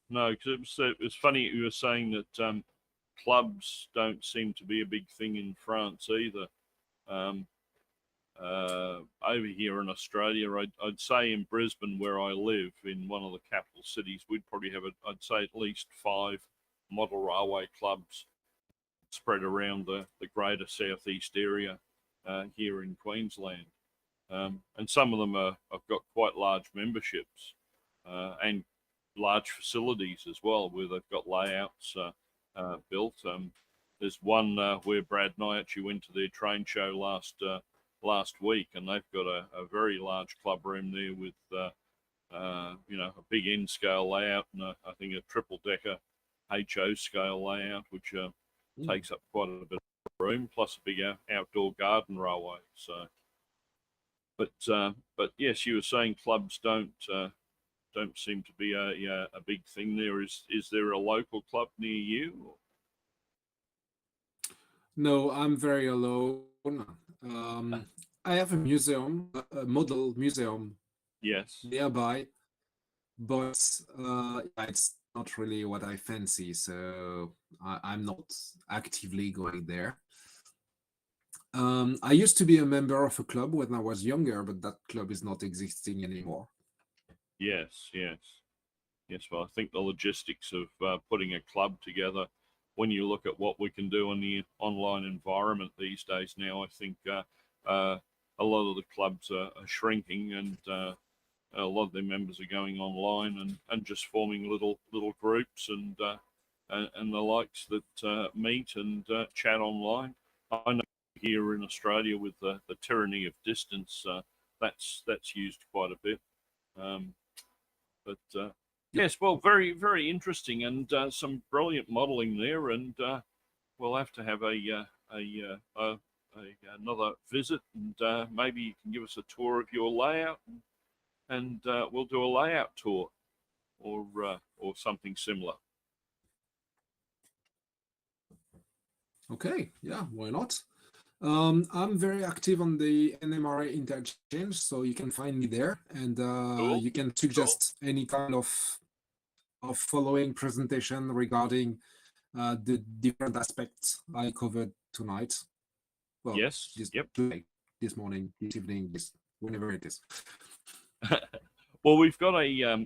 No, because it was funny you were saying that clubs don't seem to be a big thing in France either. Over here in Australia, I'd say in Brisbane, where I live, in one of the capital cities, we'd probably have, I'd say, at least 5 model railway clubs spread around the greater southeast area here in Queensland. And some of them have got quite large memberships and large facilities as well, where they've got layouts built. There's one where Brad and I actually went to their train show last week, and they've got a very large club room there with a big N scale layout and I think a triple decker HO scale layout, which takes up quite a bit of room, plus a big outdoor garden railway. So, but yes, you were saying clubs don't seem to be a big thing there. Is there a local club near you? No, I'm very alone. I have a museum, a model museum Yes. nearby, but yeah, it's not really what I fancy, so I'm not actively going there. I used to be a member of a club when I was younger, but that club is not existing anymore. Yes. Yes. Yes. Well, I think the logistics of putting a club together, when you look at what we can do in the online environment these days now, I think a lot of the clubs are shrinking, and a lot of their members are going online and just forming little groups and the likes that meet and chat online. I know here in Australia with the tyranny of distance, that's used quite a bit. Um, but Yep. yes, well, very very interesting, and some brilliant modelling there, and we'll have to have another visit, and maybe you can give us a tour of your layout, and we'll do a layout tour or something similar. Okay, yeah, why not? I'm very active on the NMRA interchange, so you can find me there, and Cool. you can Cool. suggest any kind of following presentation regarding the different aspects I covered tonight. Well, Yes. this Yep. today, this morning, this evening, this whenever it is. Well, we've got a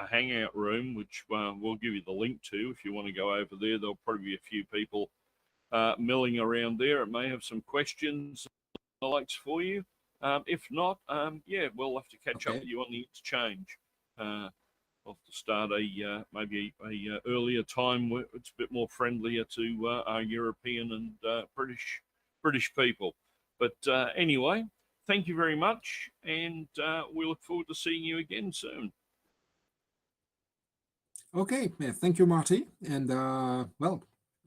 hangout room which we'll give you the link to if you want to go over there. There'll probably be a few people milling around there. It may have some questions and the likes for you. If not, yeah, we'll have to catch up Okay. with you on the exchange. We'll have to start maybe a earlier time where it's a bit more friendlier to our European and British people. But anyway, thank you very much, and we look forward to seeing you again soon. Okay, yeah, thank you, Marty, and well,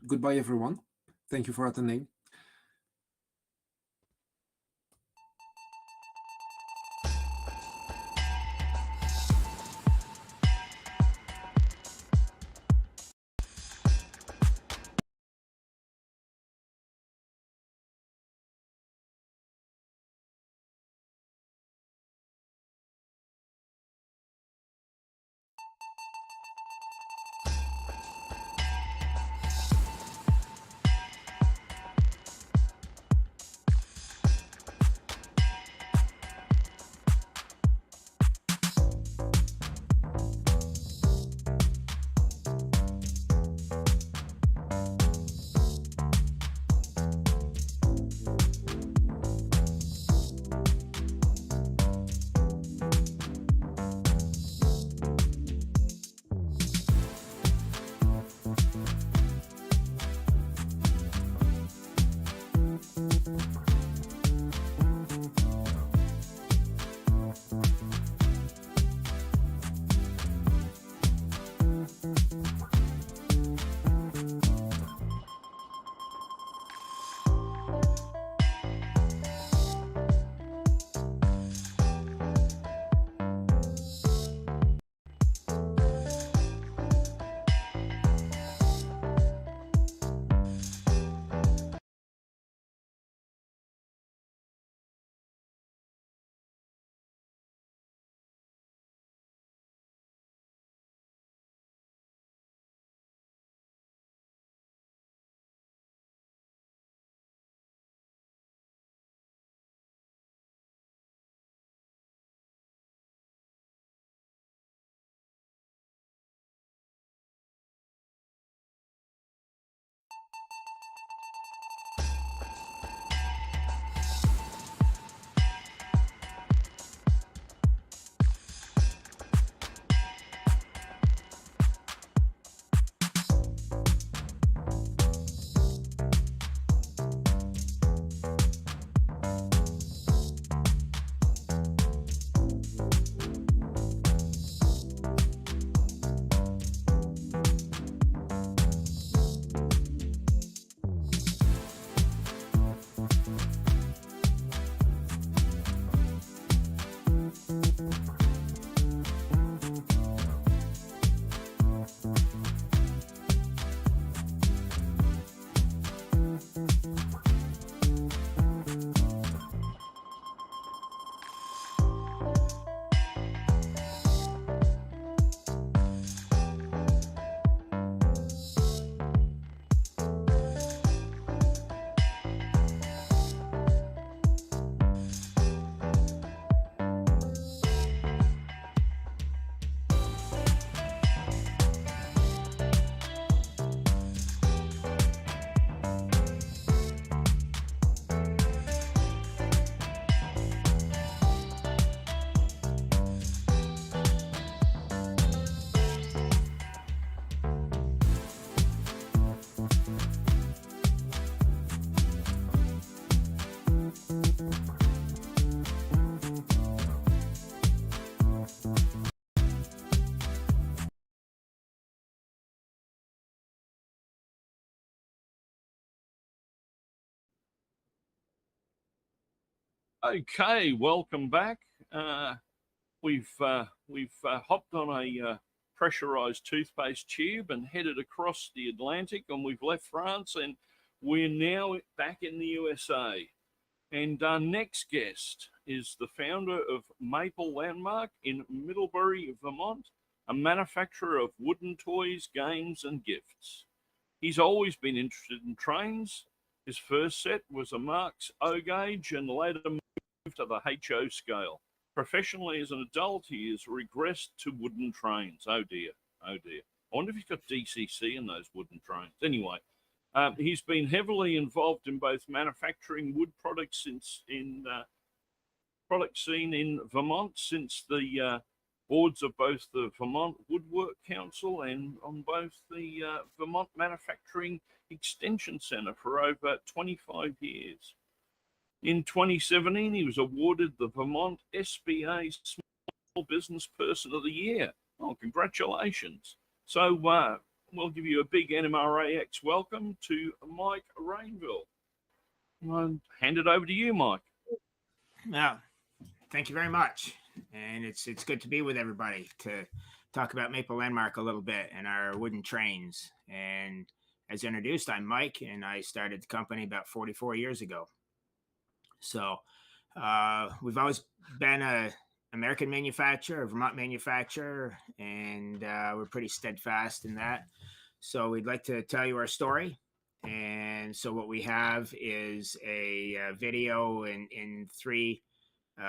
goodbye, everyone. Thank you for attending. Okay, welcome back. We've hopped on a pressurized toothpaste tube and headed across the Atlantic, and we've left France, and we're now back in the USA. And our next guest is the founder of Maple Landmark in Middlebury, Vermont, a manufacturer of wooden toys, games, and gifts. He's always been interested in trains. His first set was a Marx O gauge and later moved to the HO scale. Professionally, as an adult, he has regressed to wooden trains. Oh dear, oh dear. I wonder if he's got DCC in those wooden trains. Anyway, he's been heavily involved in both manufacturing wood products product scene in Vermont since the boards of both the Vermont Woodwork Council and on both the Vermont Manufacturing Extension Center for over 25 years. In 2017, he was awarded the Vermont SBA Small Business Person of the Year. Oh, congratulations. So we'll give you a big NMRAx welcome to Mike Rainville. I'll hand it over to you, Mike. Well, thank you very much. And it's good to be with everybody to talk about Maple Landmark a little bit and our wooden trains. And as introduced, I'm Mike, and I started the company about 44 years ago. So we've always been an American manufacturer, a Vermont manufacturer, and we're pretty steadfast in that. So we'd like to tell you our story. And so what we have is a video in three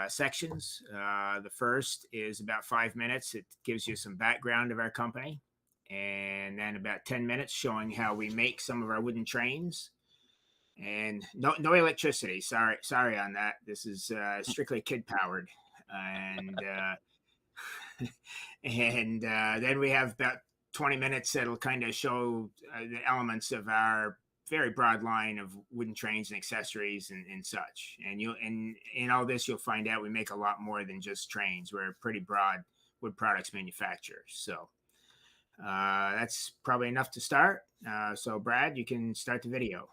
sections. The first is about 5 minutes. It gives you some background of our company. And then about 10 minutes showing how we make some of our wooden trains. And no electricity. Sorry on that. This is strictly kid powered. And then we have about 20 minutes that'll kind of show the elements of our very broad line of wooden trains and accessories and such. And in all this, you'll find out we make a lot more than just trains. We're a pretty broad wood products manufacturer. So that's probably enough to start. So Brad, you can start the video.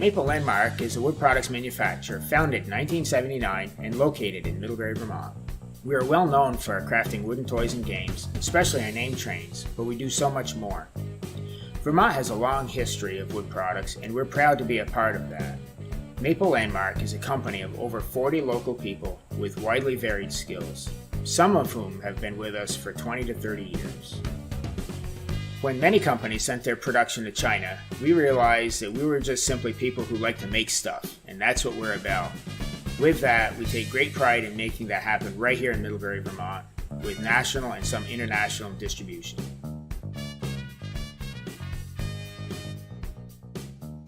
Maple Landmark is a wood products manufacturer founded in 1979 and located in Middlebury, Vermont. We are well known for crafting wooden toys and games, especially our name trains, but we do so much more. Vermont has a long history of wood products, and we're proud to be a part of that. Maple Landmark is a company of over 40 local people with widely varied skills, some of whom have been with us for 20 to 30 years. When many companies sent their production to China, we realized that we were just simply people who like to make stuff, and that's what we're about. With that, we take great pride in making that happen right here in Middlebury, Vermont, with national and some international distribution.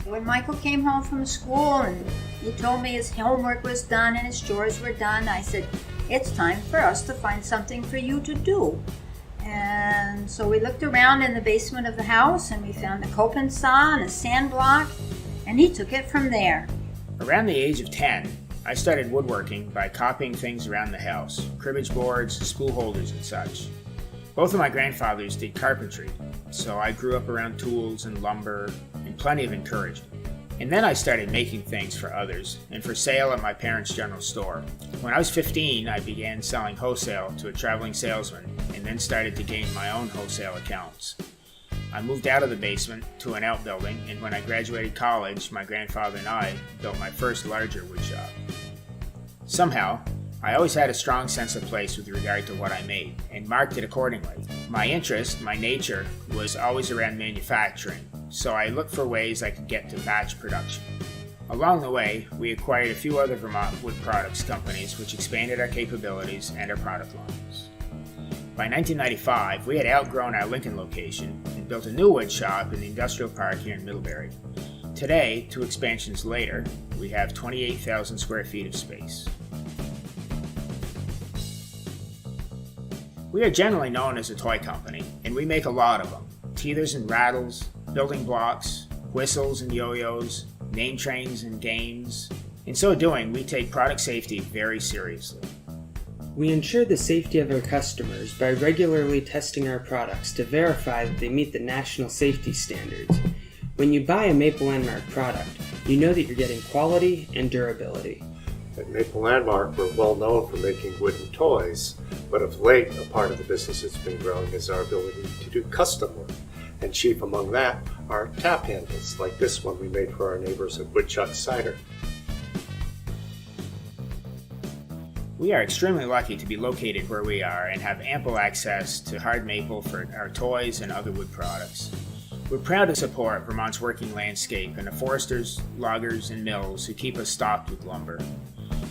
When Michael came home from school and he told me his homework was done and his chores were done, I said, it's time for us to find something for you to do. And so we looked around in the basement of the house and we found a coping saw and a sand block, and he took it from there. Around the age of 10, I started woodworking by copying things around the house, cribbage boards, spool holders, and such. Both of my grandfathers did carpentry, so I grew up around tools and lumber and plenty of encouragement. And then I started making things for others and for sale at my parents' general store. When I was 15, I began selling wholesale to a traveling salesman and then started to gain my own wholesale accounts. I moved out of the basement to an outbuilding, and when I graduated college, my grandfather and I built my first larger wood shop. Somehow, I always had a strong sense of place with regard to what I made and marked it accordingly. My interest, my nature, was always around manufacturing, so I looked for ways I could get to batch production. Along the way, we acquired a few other Vermont wood products companies which expanded our capabilities and our product lines. By 1995, we had outgrown our Lincoln location and built a new wood shop in the industrial park here in Middlebury. Today, 2 expansions later, we have 28,000 square feet of space. We are generally known as a toy company, and we make a lot of them. Teethers and rattles, building blocks, whistles and yo-yos, name trains and games. In so doing, we take product safety very seriously. We ensure the safety of our customers by regularly testing our products to verify that they meet the national safety standards. When you buy a Maple Landmark product, you know that you're getting quality and durability. At Maple Landmark, we're well known for making wooden toys, but of late, a part of the business that's been growing is our ability to do custom work. And chief among that are tap handles, like this one we made for our neighbors at Woodchuck Cider. We are extremely lucky to be located where we are and have ample access to hard maple for our toys and other wood products. We're proud to support Vermont's working landscape and the foresters, loggers, and mills who keep us stocked with lumber.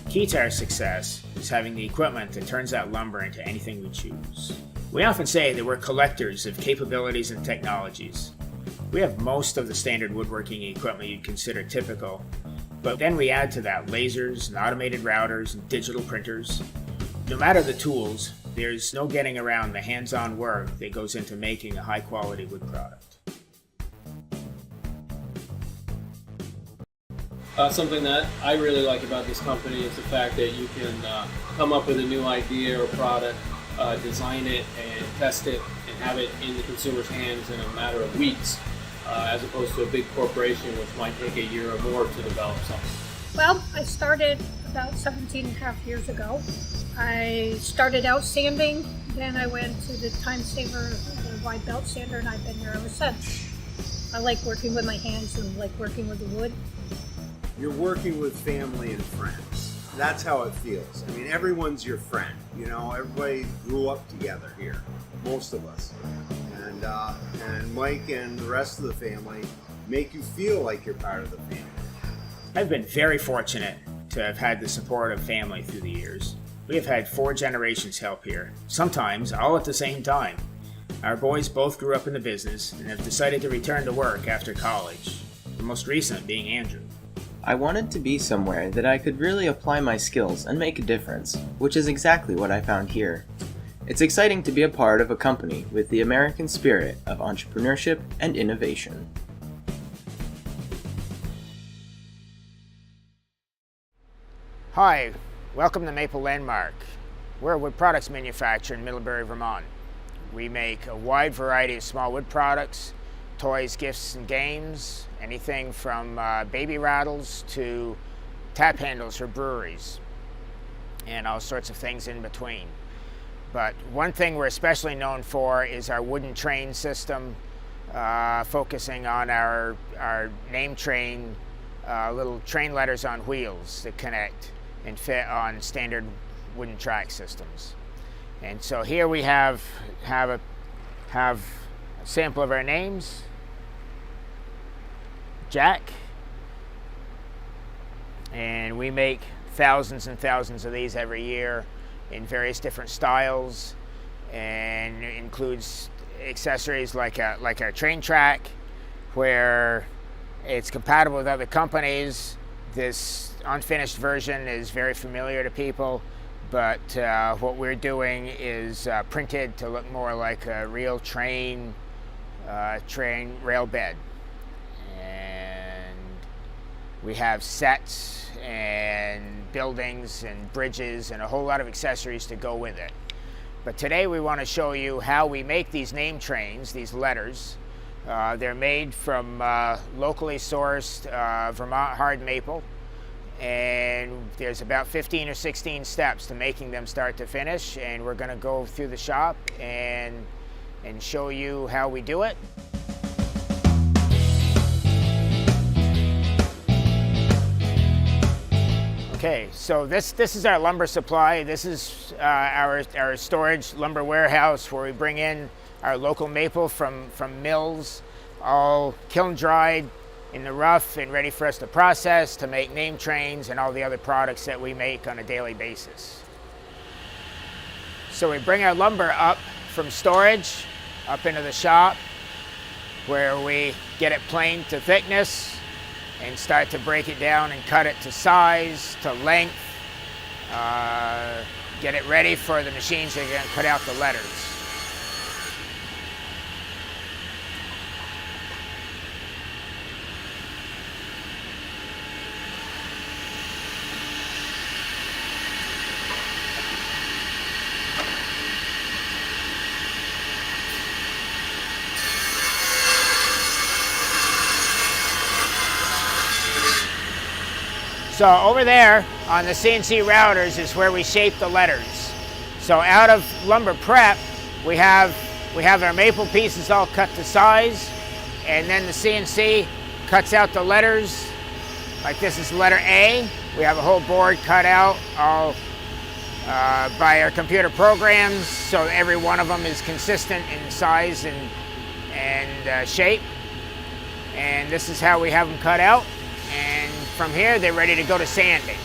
Key to our success is having the equipment that turns that lumber into anything we choose. We often say that we're collectors of capabilities and technologies. We have most of the standard woodworking equipment you'd consider typical, but then we add to that lasers and automated routers and digital printers. No matter the tools, there's no getting around the hands-on work that goes into making a high-quality wood product. Something that I really like about this company is the fact that you can come up with a new idea or product, design it and test it and have it in the consumer's hands in a matter of weeks, as opposed to a big corporation which might take a year or more to develop something. Well, I started about 17 and a half years ago. I started out sanding, then I went to the time saver, the wide belt sander, and I've been there ever since. I like working with my hands and like working with the wood. You're working with family and friends. That's how it feels. I mean, everyone's your friend. You know, everybody grew up together here, most of us. And Mike and the rest of the family make you feel like you're part of the family. I've been very fortunate to have had the support of family through the years. We have had 4 generations help here, sometimes all at the same time. Our boys both grew up in the business and have decided to return to work after college, the most recent being Andrew. I wanted to be somewhere that I could really apply my skills and make a difference, which is exactly what I found here. It's exciting to be a part of a company with the American spirit of entrepreneurship and innovation. Hi, welcome to Maple Landmark. We're a wood products manufacturer in Middlebury, Vermont. We make a wide variety of small wood products, toys, gifts, and games, anything from baby rattles to tap handles for breweries, and all sorts of things in between. But one thing we're especially known for is our wooden train system, focusing on our name train, little train letters on wheels that connect and fit on standard wooden track systems. And so here we have a sample of our names. Jack, and we make thousands and thousands of these every year in various different styles, and it includes accessories like a train track where it's compatible with other companies. This unfinished version is very familiar to people, but what we're doing is printed to look more like a real train rail bed. And we have sets and buildings and bridges and a whole lot of accessories to go with it. But today we want to show you how we make these name trains, these letters. They're made from locally sourced Vermont hard maple, and there's about 15 or 16 steps to making them start to finish, and we're going to go through the shop and show you how we do it. Okay, so this is our lumber supply. This is our storage lumber warehouse where we bring in our local maple from mills, all kiln dried in the rough and ready for us to process to make name trains and all the other products that we make on a daily basis. So we bring our lumber up from storage up into the shop where we get it planed to thickness and start to break it down and cut it to size, to length, get it ready for the machines that are going to cut out the letters. So over there on the CNC routers is where we shape the letters. So out of lumber prep, we have our maple pieces all cut to size, and then the CNC cuts out the letters. Like this is letter A. We have a whole board cut out all by our computer programs, so every one of them is consistent in size and shape. And this is how we have them cut out. And from here, they're ready to go to sanding.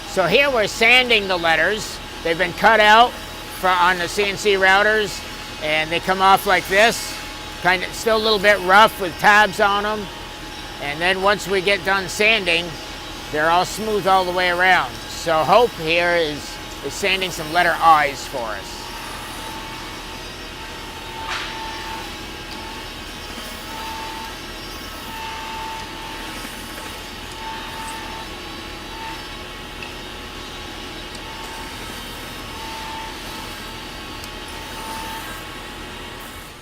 So here we're sanding the letters. They've been cut out on the CNC routers, and they come off like this, kind of still a little bit rough with tabs on them. And then once we get done sanding, they're all smooth all the way around. So Hope here is sanding some letter I's for us.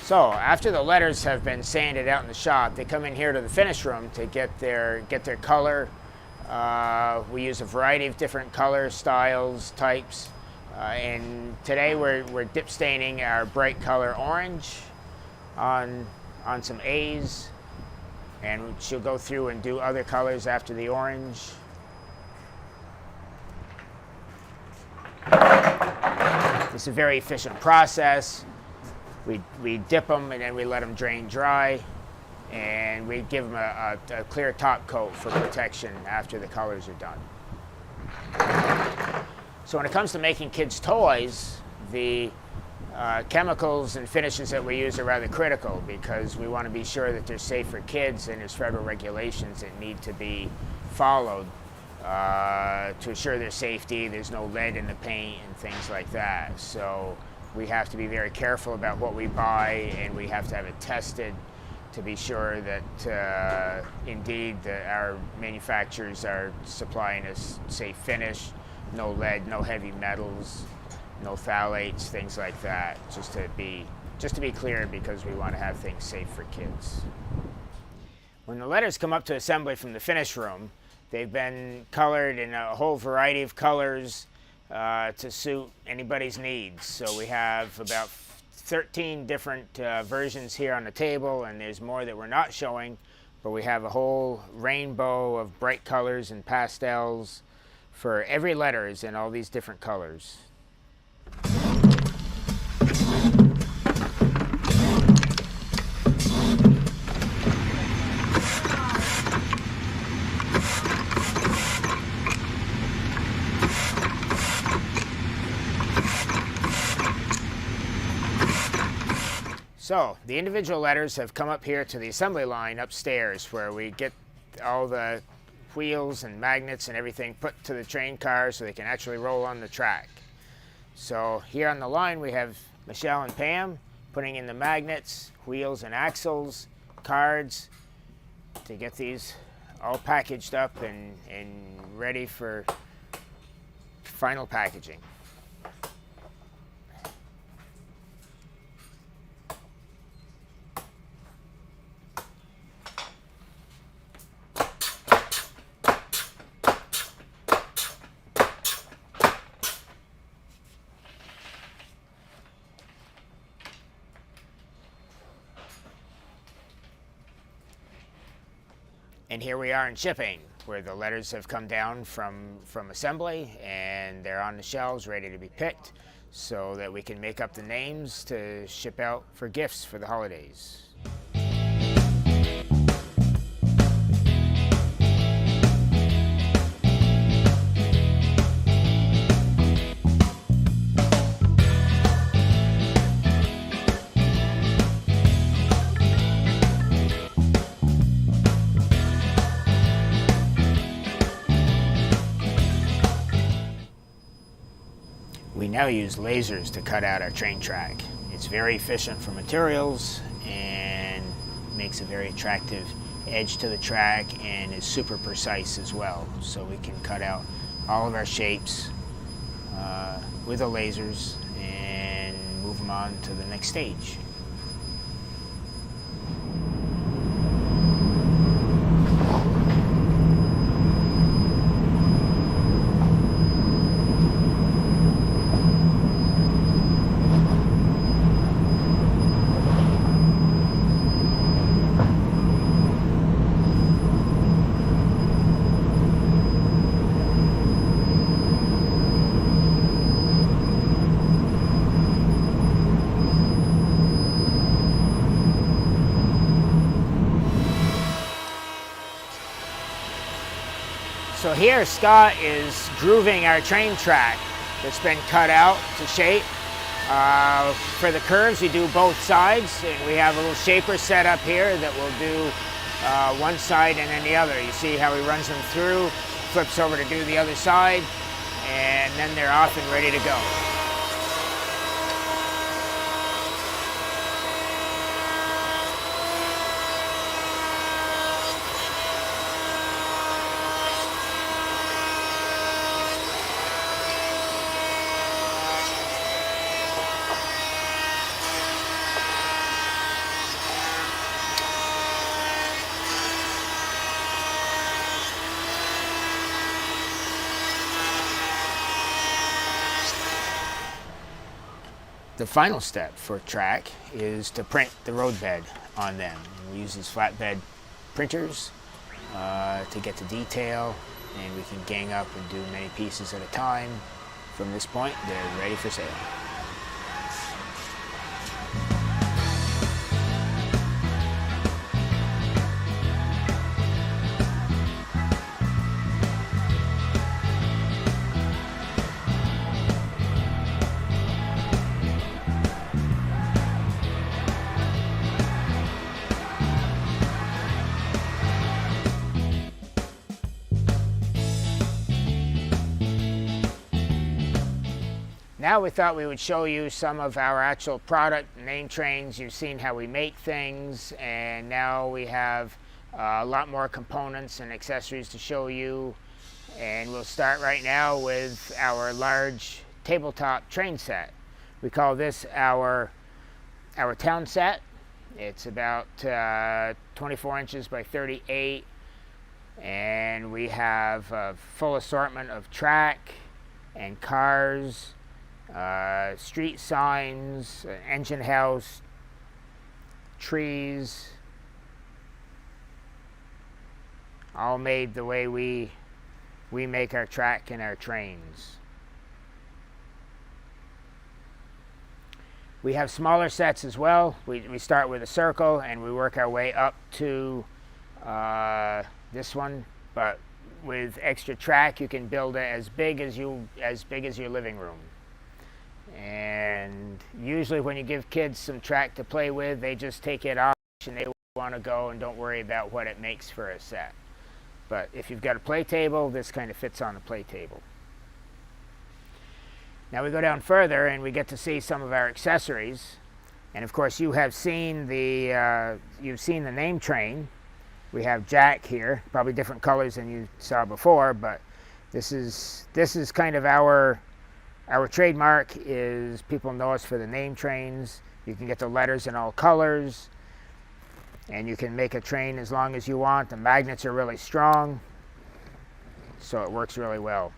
So after the letters have been sanded out in the shop, they come in here to the finish room to get their color. We use a variety of different color styles, types, and today we're dip staining our bright color orange on some A's, and she'll go through and do other colors after the orange. It's a very efficient process. We dip them and then we let them drain dry, and we give them a clear top coat for protection after the colors are done. So when it comes to making kids' toys, the chemicals and finishes that we use are rather critical, because we want to be sure that they're safe for kids, and there's federal regulations that need to be followed to assure their safety. There's no lead in the paint and things like that. So we have to be very careful about what we buy, and we have to have it tested to be sure that indeed our manufacturers are supplying us safe finish, no lead, no heavy metals, no phthalates, things like that, just to be clear, because we want to have things safe for kids. When the letters come up to assembly from the finish room, they've been colored in a whole variety of colors to suit anybody's needs. So we have about 13 different versions here on the table, and there's more that we're not showing, but we have a whole rainbow of bright colors and pastels for every letters in all these different colors. So the individual letters have come up here to the assembly line upstairs, where we get all the wheels and magnets and everything put to the train car so they can actually roll on the track. So here on the line we have Michelle and Pam putting in the magnets, wheels and axles, cards, to get these all packaged up and ready for final packaging. And here we are in shipping, where the letters have come down from assembly, and they're on the shelves ready to be picked so that we can make up the names to ship out for gifts for the holidays. We now use lasers to cut out our train track. It's very efficient for materials and makes a very attractive edge to the track and is super precise as well. So we can cut out all of our shapes with the lasers and move them on to the next stage. So here Scott is grooving our train track that's been cut out to shape. For the curves you do both sides, and we have a little shaper set up here that will do one side and then the other. You see how he runs them through, flips over to do the other side, and then they're off and ready to go. The final step for track is to print the roadbed on them. We use these flatbed printers to get the detail, and we can gang up and do many pieces at a time. From this point, they're ready for sale. Now we thought we would show you some of our actual product name trains. You've seen how we make things, and now we have a lot more components and accessories to show you. And we'll start right now with our large tabletop train set. We call this our town set. It's about 24 inches by 38, and we have a full assortment of track and cars, street signs, engine house, trees, all made the way we make our track and our trains. We have smaller sets as well. We start with a circle and we work our way up to this one, but with extra track you can build it as big as your living room. And usually when you give kids some track to play with, they just take it off and they want to go and don't worry about what it makes for a set. But if you've got a play table, this kind of fits on the play table. Now we go down further and we get to see some of our accessories. And of course you have seen the name train. We have Jack here, probably different colors than you saw before, but this is kind of our trademark. Is people know us for the name trains. You can get the letters in all colors, and you can make a train as long as you want. The magnets are really strong, so it works really well.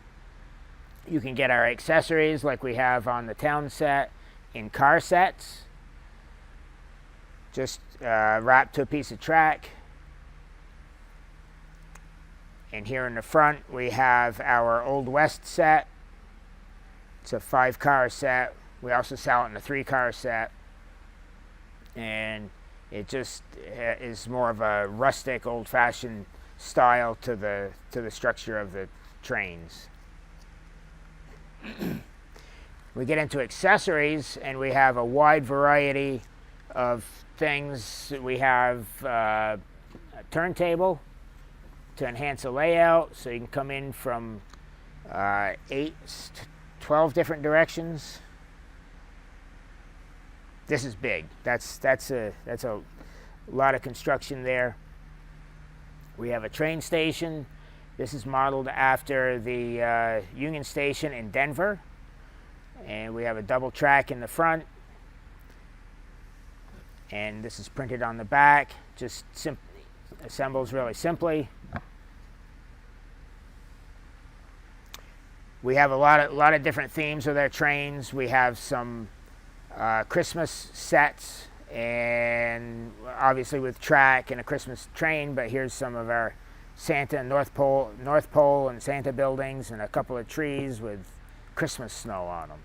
You can get our accessories like we have on the town set in car sets, just wrapped to a piece of track. And here in the front we have our Old West set. It's a 5-car set. We also sell it in a 3-car set, and it just is more of a rustic, old-fashioned style to the structure of the trains. We get into accessories, and we have a wide variety of things. We have a turntable to enhance the layout, so you can come in from 8 12 different directions. This is big. That's a lot of construction there. We have a train station. This is modeled after the Union Station in Denver. And we have a double track in the front. And this is printed on the back. Just assembles really simply. We have a lot of different themes with our trains. We have some Christmas sets, and obviously with track and a Christmas train, but here's some of our Santa and North Pole and Santa buildings, and a couple of trees with Christmas snow on them.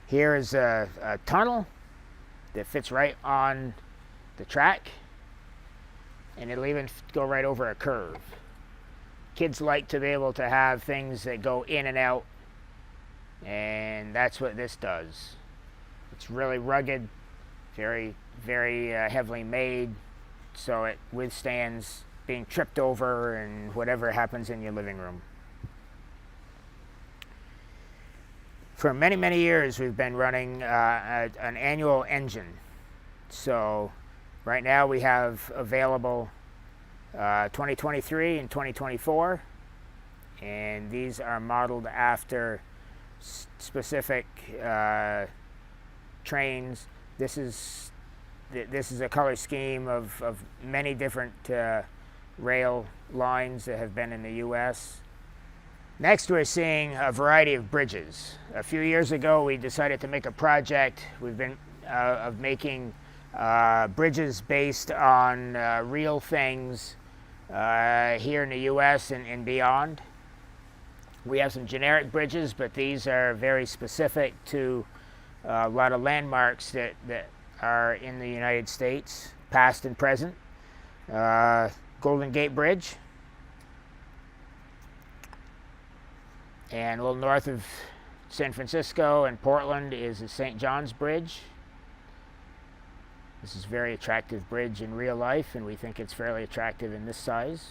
Here is a tunnel that fits right on the track, and it'll even go right over a curve. Kids like to be able to have things that go in and out, and that's what this does. It's really rugged, very heavily made, so it withstands being tripped over and whatever happens in your living room. For many years we've been running an annual engine. So right now we have available 2023 and 2024, and these are modeled after specific trains. This is a color scheme of many different rail lines that have been in the U.S. Next, we're seeing a variety of bridges. A few years ago, we decided to make a project of making bridges based on real things here in the U.S. and beyond. We have some generic bridges, but these are very specific to a lot of landmarks that are in the United States, past and present. Golden Gate Bridge. And a little north of San Francisco and Portland is the St. John's Bridge. This is a very attractive bridge in real life, and we think it's fairly attractive in this size.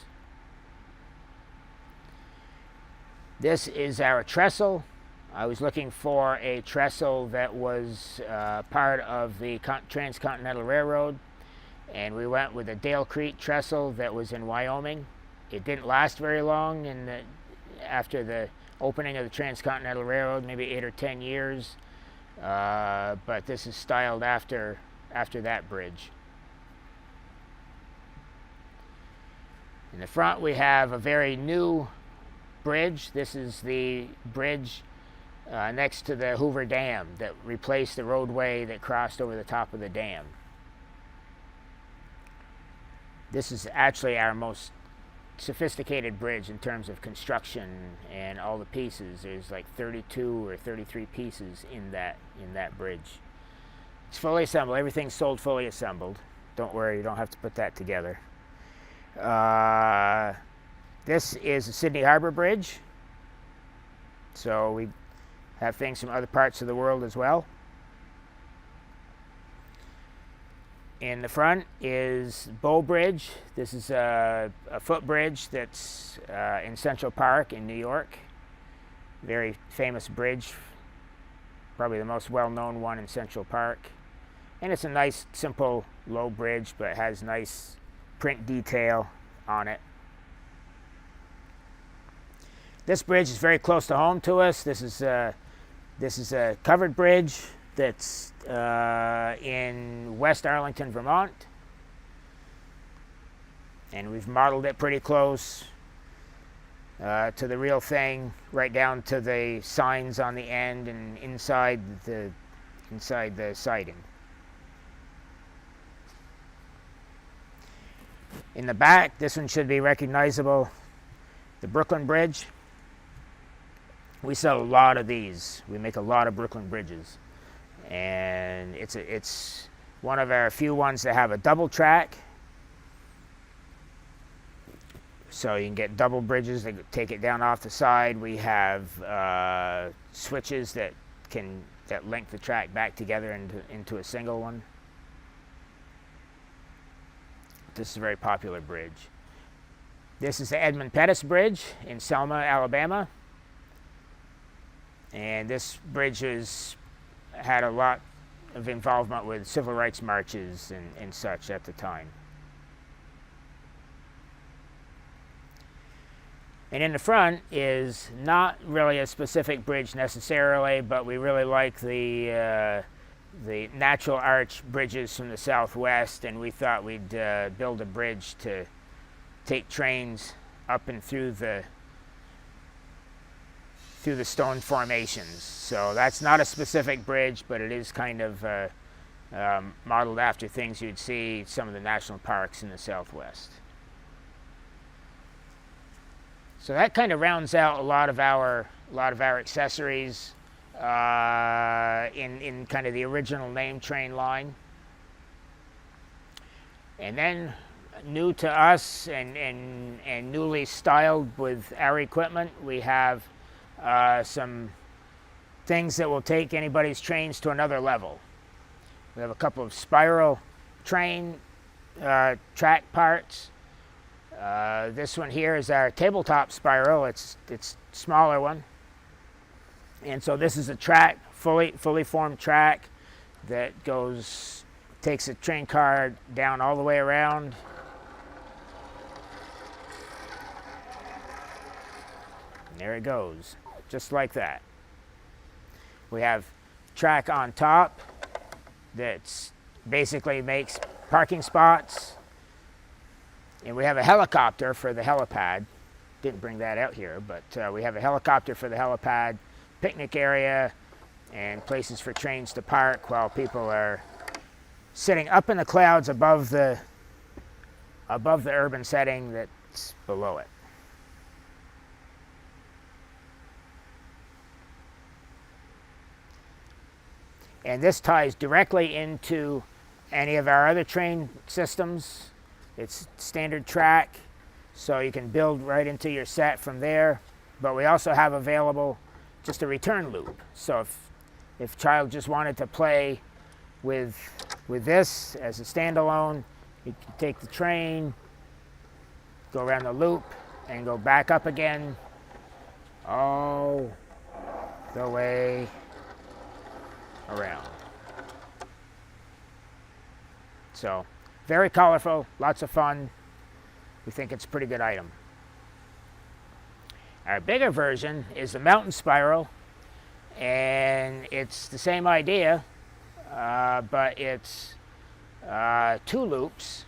This is our trestle. I was looking for a trestle that was part of the Transcontinental Railroad, and we went with a Dale Creek trestle that was in Wyoming. It didn't last very long after the opening of the Transcontinental Railroad, maybe 8 or 10 years, but this is styled after that bridge. In the front we have a very new bridge. This is the bridge next to the Hoover Dam that replaced the roadway that crossed over the top of the dam. This is actually our most sophisticated bridge in terms of construction and all the pieces. There's like 32 or 33 pieces in that bridge. It's fully assembled. Everything's sold fully assembled. Don't worry, you don't have to put that together. This is the Sydney Harbor Bridge. So we have things from other parts of the world as well. In the front is Bow Bridge. This is a footbridge that's in Central Park in New York. Very famous bridge, probably the most well-known one in Central Park. And it's a nice, simple, low bridge, but it has nice print detail on it. This bridge is very close to home to us. This is a covered bridge that's in West Arlington, Vermont. And we've modeled it pretty close to the real thing, right down to the signs on the end and inside the siding. In the back, this one should be recognizable, the Brooklyn Bridge. We sell a lot of these. We make a lot of Brooklyn bridges. And it's one of our few ones that have a double track. So you can get double bridges that take it down off the side. We have switches that link the track back together into a single one. This is a very popular bridge. This is the Edmund Pettus Bridge in Selma, Alabama. And this bridge has had a lot of involvement with civil rights marches and such at the time. And in the front is not really a specific bridge necessarily, but we really like the natural arch bridges from the Southwest, and we thought we'd build a bridge to take trains up and through the stone formations. So that's not a specific bridge, but it is kind of modeled after things you'd see some of the national parks in the Southwest. So that kind of rounds out a lot of our accessories in kind of the original name train line. And then new to us and newly styled with our equipment, we have some things that will take anybody's trains to another level. We have a couple of spiral train track parts. This one here is our tabletop spiral. It's a smaller one. And so this is a track, fully formed track that takes a train car down all the way around. And there it goes, just like that. We have track on top that basically makes parking spots. And we have a helicopter for the helipad. Didn't bring that out here, but we have a helicopter for the helipad, picnic area, and places for trains to park while people are sitting up in the clouds above the urban setting that's below it. And this ties directly into any of our other train systems. It's standard track, so you can build right into your set from there. But we also have available just a return loop. So if a child just wanted to play with this as a standalone, you can take the train, go around the loop, and go back up again all the way around. So very colorful, lots of fun. We think it's a pretty good item. Our bigger version is the mountain spiral, and it's the same idea, but it's 2 loops.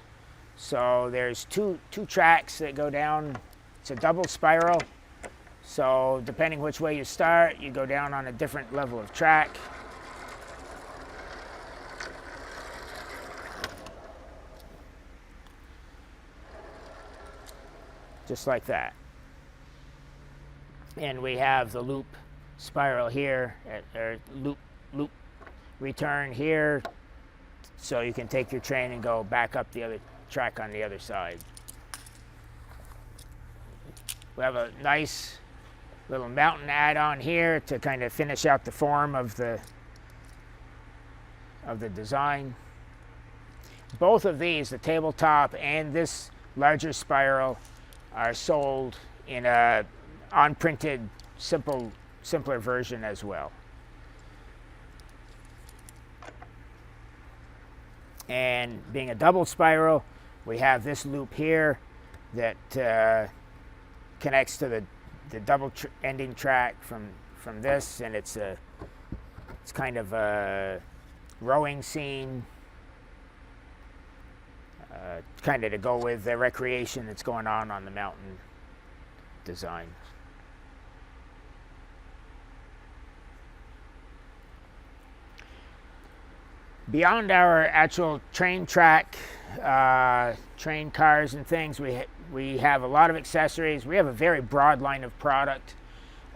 So there's two tracks that go down. It's a double spiral. So depending which way you start, you go down on a different level of track. Just like that. And we have the loop spiral here, or loop return here, so you can take your train and go back up the other track on the other side. We have a nice little mountain add-on here to kind of finish out the form of the design. Both of these, the tabletop and this larger spiral, are sold in a unprinted, simpler version as well. And being a double spiral, we have this loop here that connects to the double ending track from this, and it's kind of a rowing scene, kind of to go with the recreation that's going on the mountain design. Beyond our actual train track, train cars and things, we have a lot of accessories. We have a very broad line of product,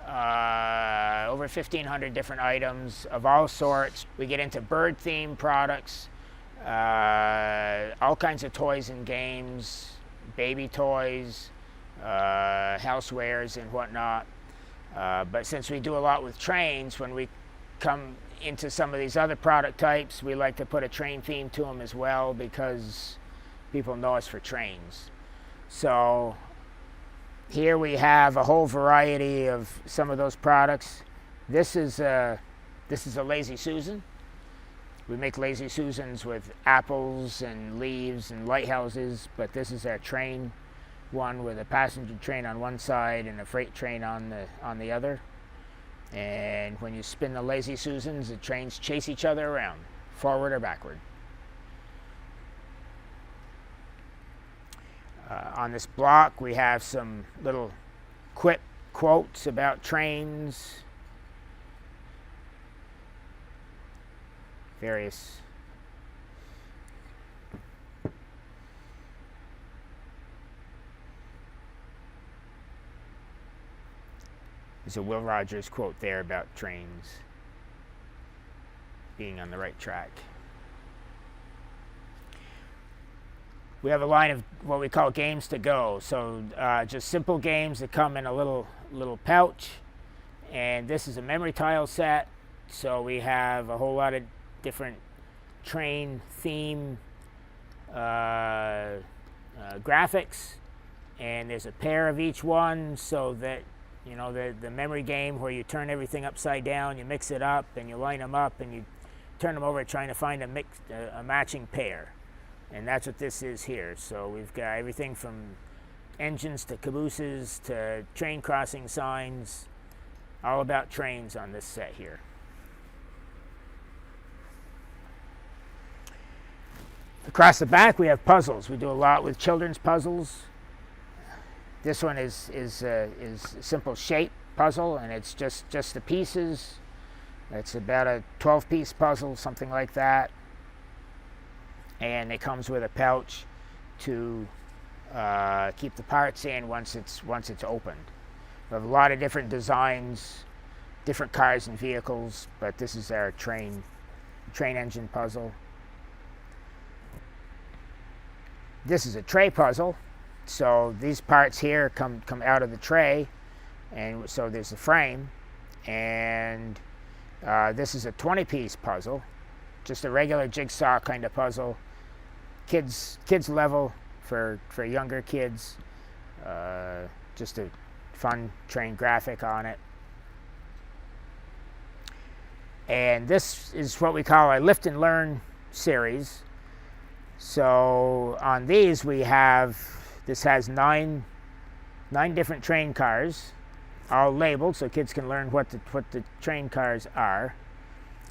over 1,500 different items of all sorts. We get into bird-themed products, all kinds of toys and games, baby toys, housewares and whatnot. But since we do a lot with trains, when we come into some of these other product types, we like to put a train theme to them as well, because people know us for trains. So Here we have a whole variety of some of those products. This is a Lazy Susan. We make Lazy Susans with apples and leaves and lighthouses, but this is our train one with a passenger train on one side and a freight train on the other. And when you spin the Lazy Susans, the trains chase each other around, forward or backward. On this block, we have some little quotes about trains, various there's a Will Rogers quote there about trains being on the right track. We have a line of what we call games to go. So just simple games that come in a little pouch. And this is a memory tile set. So we have a whole lot of different train theme graphics. And there's a pair of each one so that, you know, the memory game where you turn everything upside down, you mix it up, and you line them up, and you turn them over trying to find a matching pair. And that's what this is here. So we've got everything from engines to cabooses to train crossing signs, all about trains on this set here. Across the back we have puzzles. We do a lot with children's puzzles. This one is a simple shape puzzle, and it's just the pieces. It's about a 12-piece puzzle, something like that. And it comes with a pouch to keep the parts in once it's opened. We have a lot of different designs, different cars and vehicles, but this is our train engine puzzle. This is a tray puzzle. So these parts here come out of the tray, and so there's the frame. And this is a 20-piece puzzle, just a regular jigsaw kind of puzzle. Kids level for younger kids. Just a fun train graphic on it. And this is what we call our Lift and Learn series. So on these this has nine different train cars, all labeled so kids can learn what the train cars are.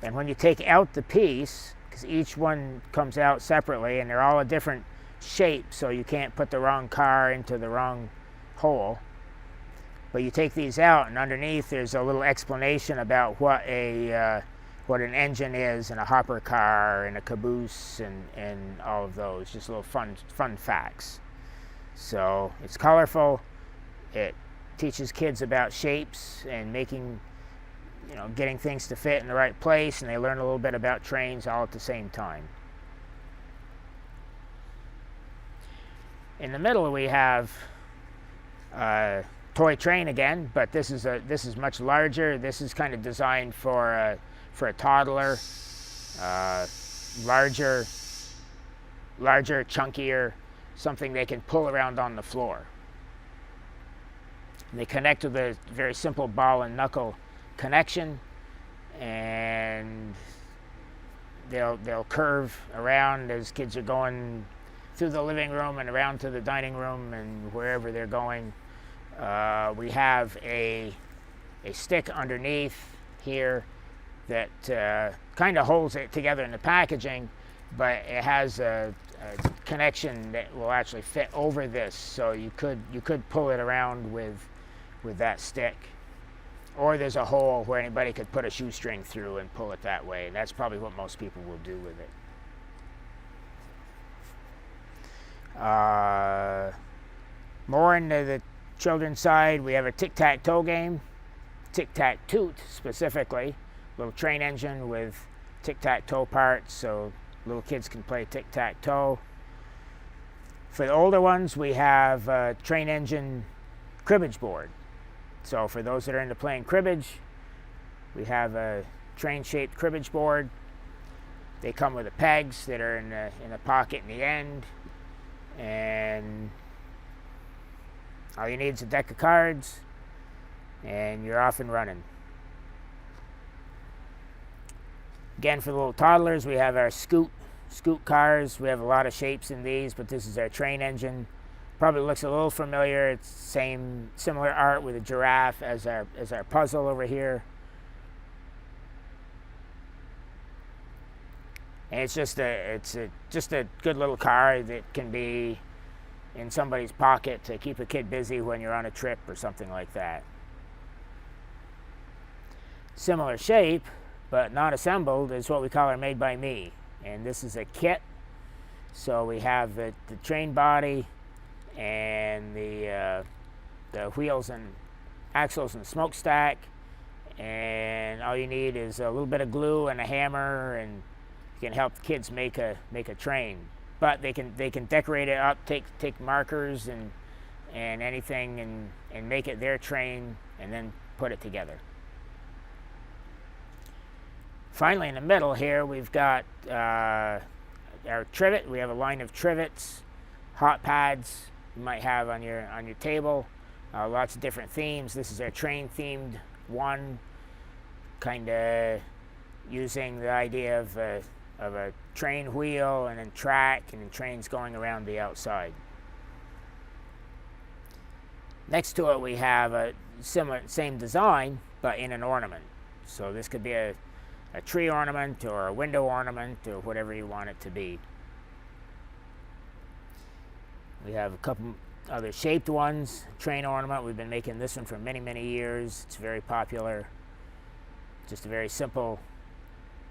And when you take out the piece, because each one comes out separately and they're all a different shape, so you can't put the wrong car into the wrong hole. But you take these out, and underneath there's a little explanation about what an engine is, and a hopper car, and a caboose, and all of those. Just little fun facts. So it's colorful. It teaches kids about shapes and getting things to fit in the right place, and they learn a little bit about trains all at the same time. In the middle we have a toy train again, but this is much larger. This is kind of designed for a toddler. Larger, chunkier, something they can pull around on the floor. And they connect with a very simple ball and knuckle connection, and they'll curve around as kids are going through the living room and around to the dining room and wherever they're going. We have a stick underneath here that kind of holds it together in the packaging, but it has a connection that will actually fit over this, so you could pull it around with that stick. Or there's a hole where anybody could put a shoestring through and pull it that way. That's probably what most people will do with it. More into the children's side, we have a tic-tac-toe game, tic-tac-toot specifically, little train engine with tic-tac-toe parts, so little kids can play tic-tac-toe. For the older ones, we have a train engine cribbage board. So for those that are into playing cribbage, we have a train-shaped cribbage board. They come with the pegs that are in a pocket in the end, and All you need is a deck of cards, and you're off and running. Again, for the little toddlers, we have our scoot cars. We have a lot of shapes in these, but this is our train engine. Probably looks a little familiar. It's similar art with a giraffe as our puzzle over here. And it's just a good little car that can be in somebody's pocket to keep a kid busy when you're on a trip or something like that. Similar shape, but not assembled, is what we call our Made by Me. And this is a kit. So we have the train body and the wheels and axles and smokestack. And all you need is a little bit of glue and a hammer, and you can help the kids make a train. But they can decorate it up, take markers and anything and make it their train, and then put it together. Finally, in the middle here, we've got our trivet. We have a line of trivets, hot pads you might have on your table. Lots of different themes. This is our train themed one, kind of using the idea of a train wheel and then track and then trains going around the outside. Next to it, we have a same design, but in an ornament. So this could be a tree ornament or a window ornament or whatever you want it to be. We have a couple other shaped ones. Train ornament, we've been making this one for many, many years. It's very popular. Just a very simple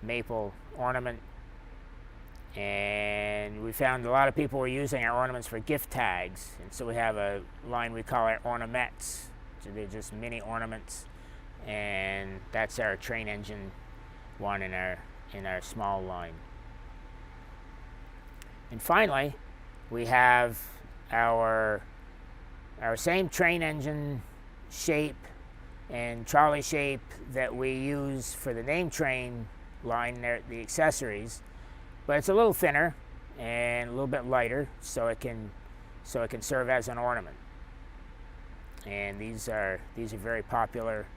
maple ornament. And we found a lot of people were using our ornaments for gift tags. And so we have a line we call our ornaments. So they're just mini ornaments. And that's our train engine one in our small line. And finally, we have our same train engine shape and trolley shape that we use for the name train line, the accessories, but it's a little thinner and a little bit lighter, so it can serve as an ornament. And these are very popular.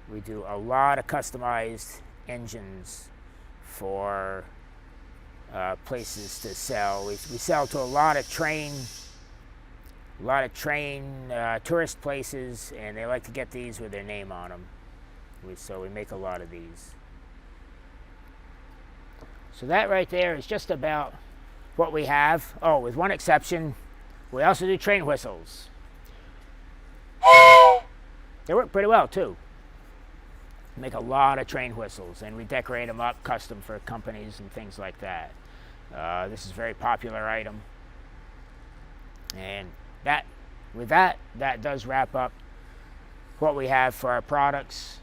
We do a lot of customized engines for places to sell. We sell to a lot of train tourist places, and they like to get these with their name on them. So we make a lot of these. So that right there is just about what we have. Oh, with one exception, we also do train whistles. They work pretty well too. Make a lot of train whistles, and we decorate them up custom for companies and things like that. This is a very popular item. And that does wrap up what we have for our products.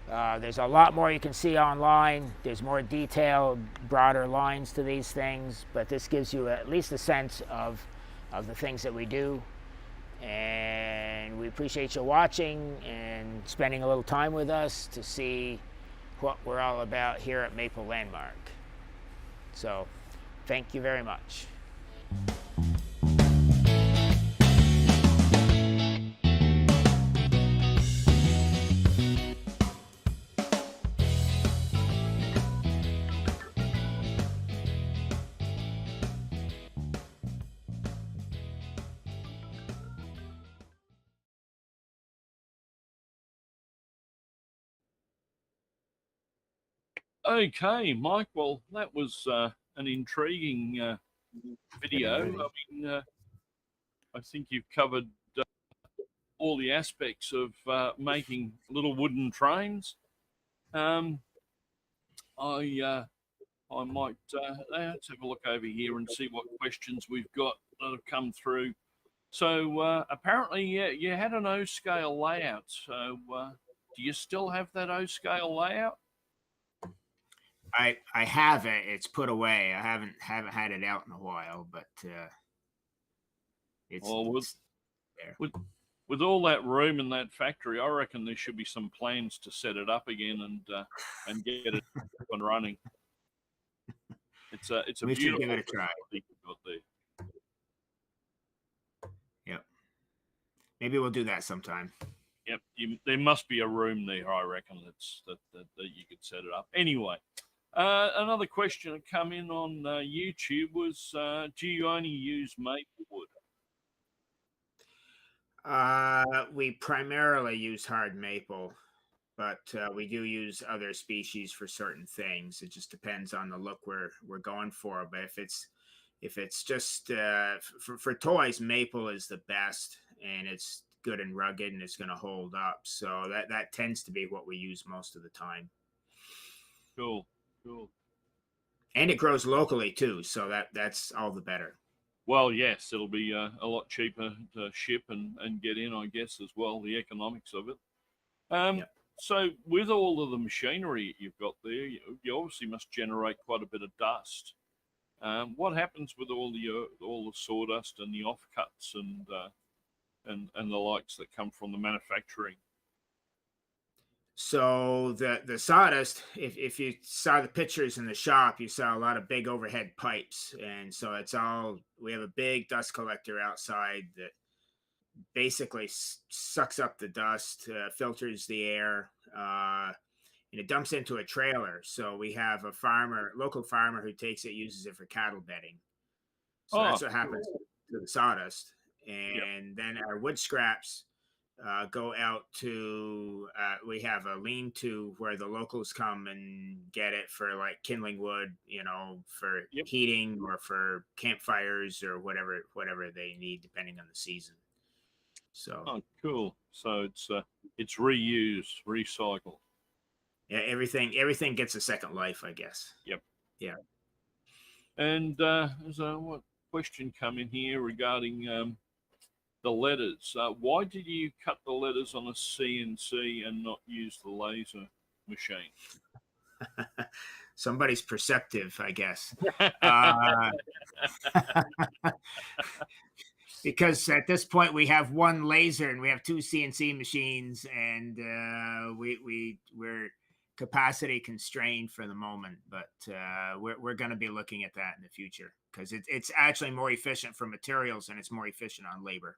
There's a lot more you can see online. There's more detailed, broader lines to these things, but this gives you at least a sense of the things that we do. And we appreciate you watching and spending a little time with us to see what we're all about here at Maple Landmark. So, thank you very much. Okay, Mike. Well, that was an intriguing video. I mean, I think you've covered all the aspects of making little wooden trains. I might let's have a look over here and see what questions we've got that have come through. So apparently, you had an O-scale layout. So do you still have that O-scale layout? I have it. It's put away. I haven't had it out in a while, but it's there. With all that room in that factory, I reckon there should be some plans to set it up again and get it up and running. It's a We should beautiful give it a try. facility you've got there. Yep. Maybe we'll do that sometime. Yep, there must be a room there, I reckon, that you could set it up. Anyway, another question that come in on YouTube was, do you only use maple wood? We primarily use hard maple, but we do use other species for certain things. It just depends on the look we're going for. But if it's just for toys, maple is the best, and it's good and rugged, and it's going to hold up. So that tends to be what we use most of the time. Cool. And it grows locally too, so that's all the better. Well, yes, it'll be a lot cheaper to ship and get in, I guess, as well, the economics of it. Yep. So with all of the machinery you've got there, you obviously must generate quite a bit of dust. What happens with all the sawdust and the offcuts and the likes that come from the manufacturing? So the sawdust, if you saw the pictures in the shop, you saw a lot of big overhead pipes, and so we have a big dust collector outside that basically sucks up the dust, filters the air, and it dumps into a trailer. So we have a local farmer who takes it, uses it for cattle bedding. So that's what happens to the sawdust. And then our wood scraps go out to, we have a lean-to where the locals come and get it for like kindling wood, for heating or for campfires or whatever they need depending on the season. So cool. So it's reused, recycled. Yeah, everything gets a second life, I guess. Yep. Yeah. And there's a question coming here regarding the letters. Why did you cut the letters on a CNC and not use the laser machine? Somebody's perceptive, I guess. Because at this point we have one laser and we have two CNC machines, and we're capacity constrained for the moment, but we're going to be looking at that in the future because it's actually more efficient for materials and it's more efficient on labor.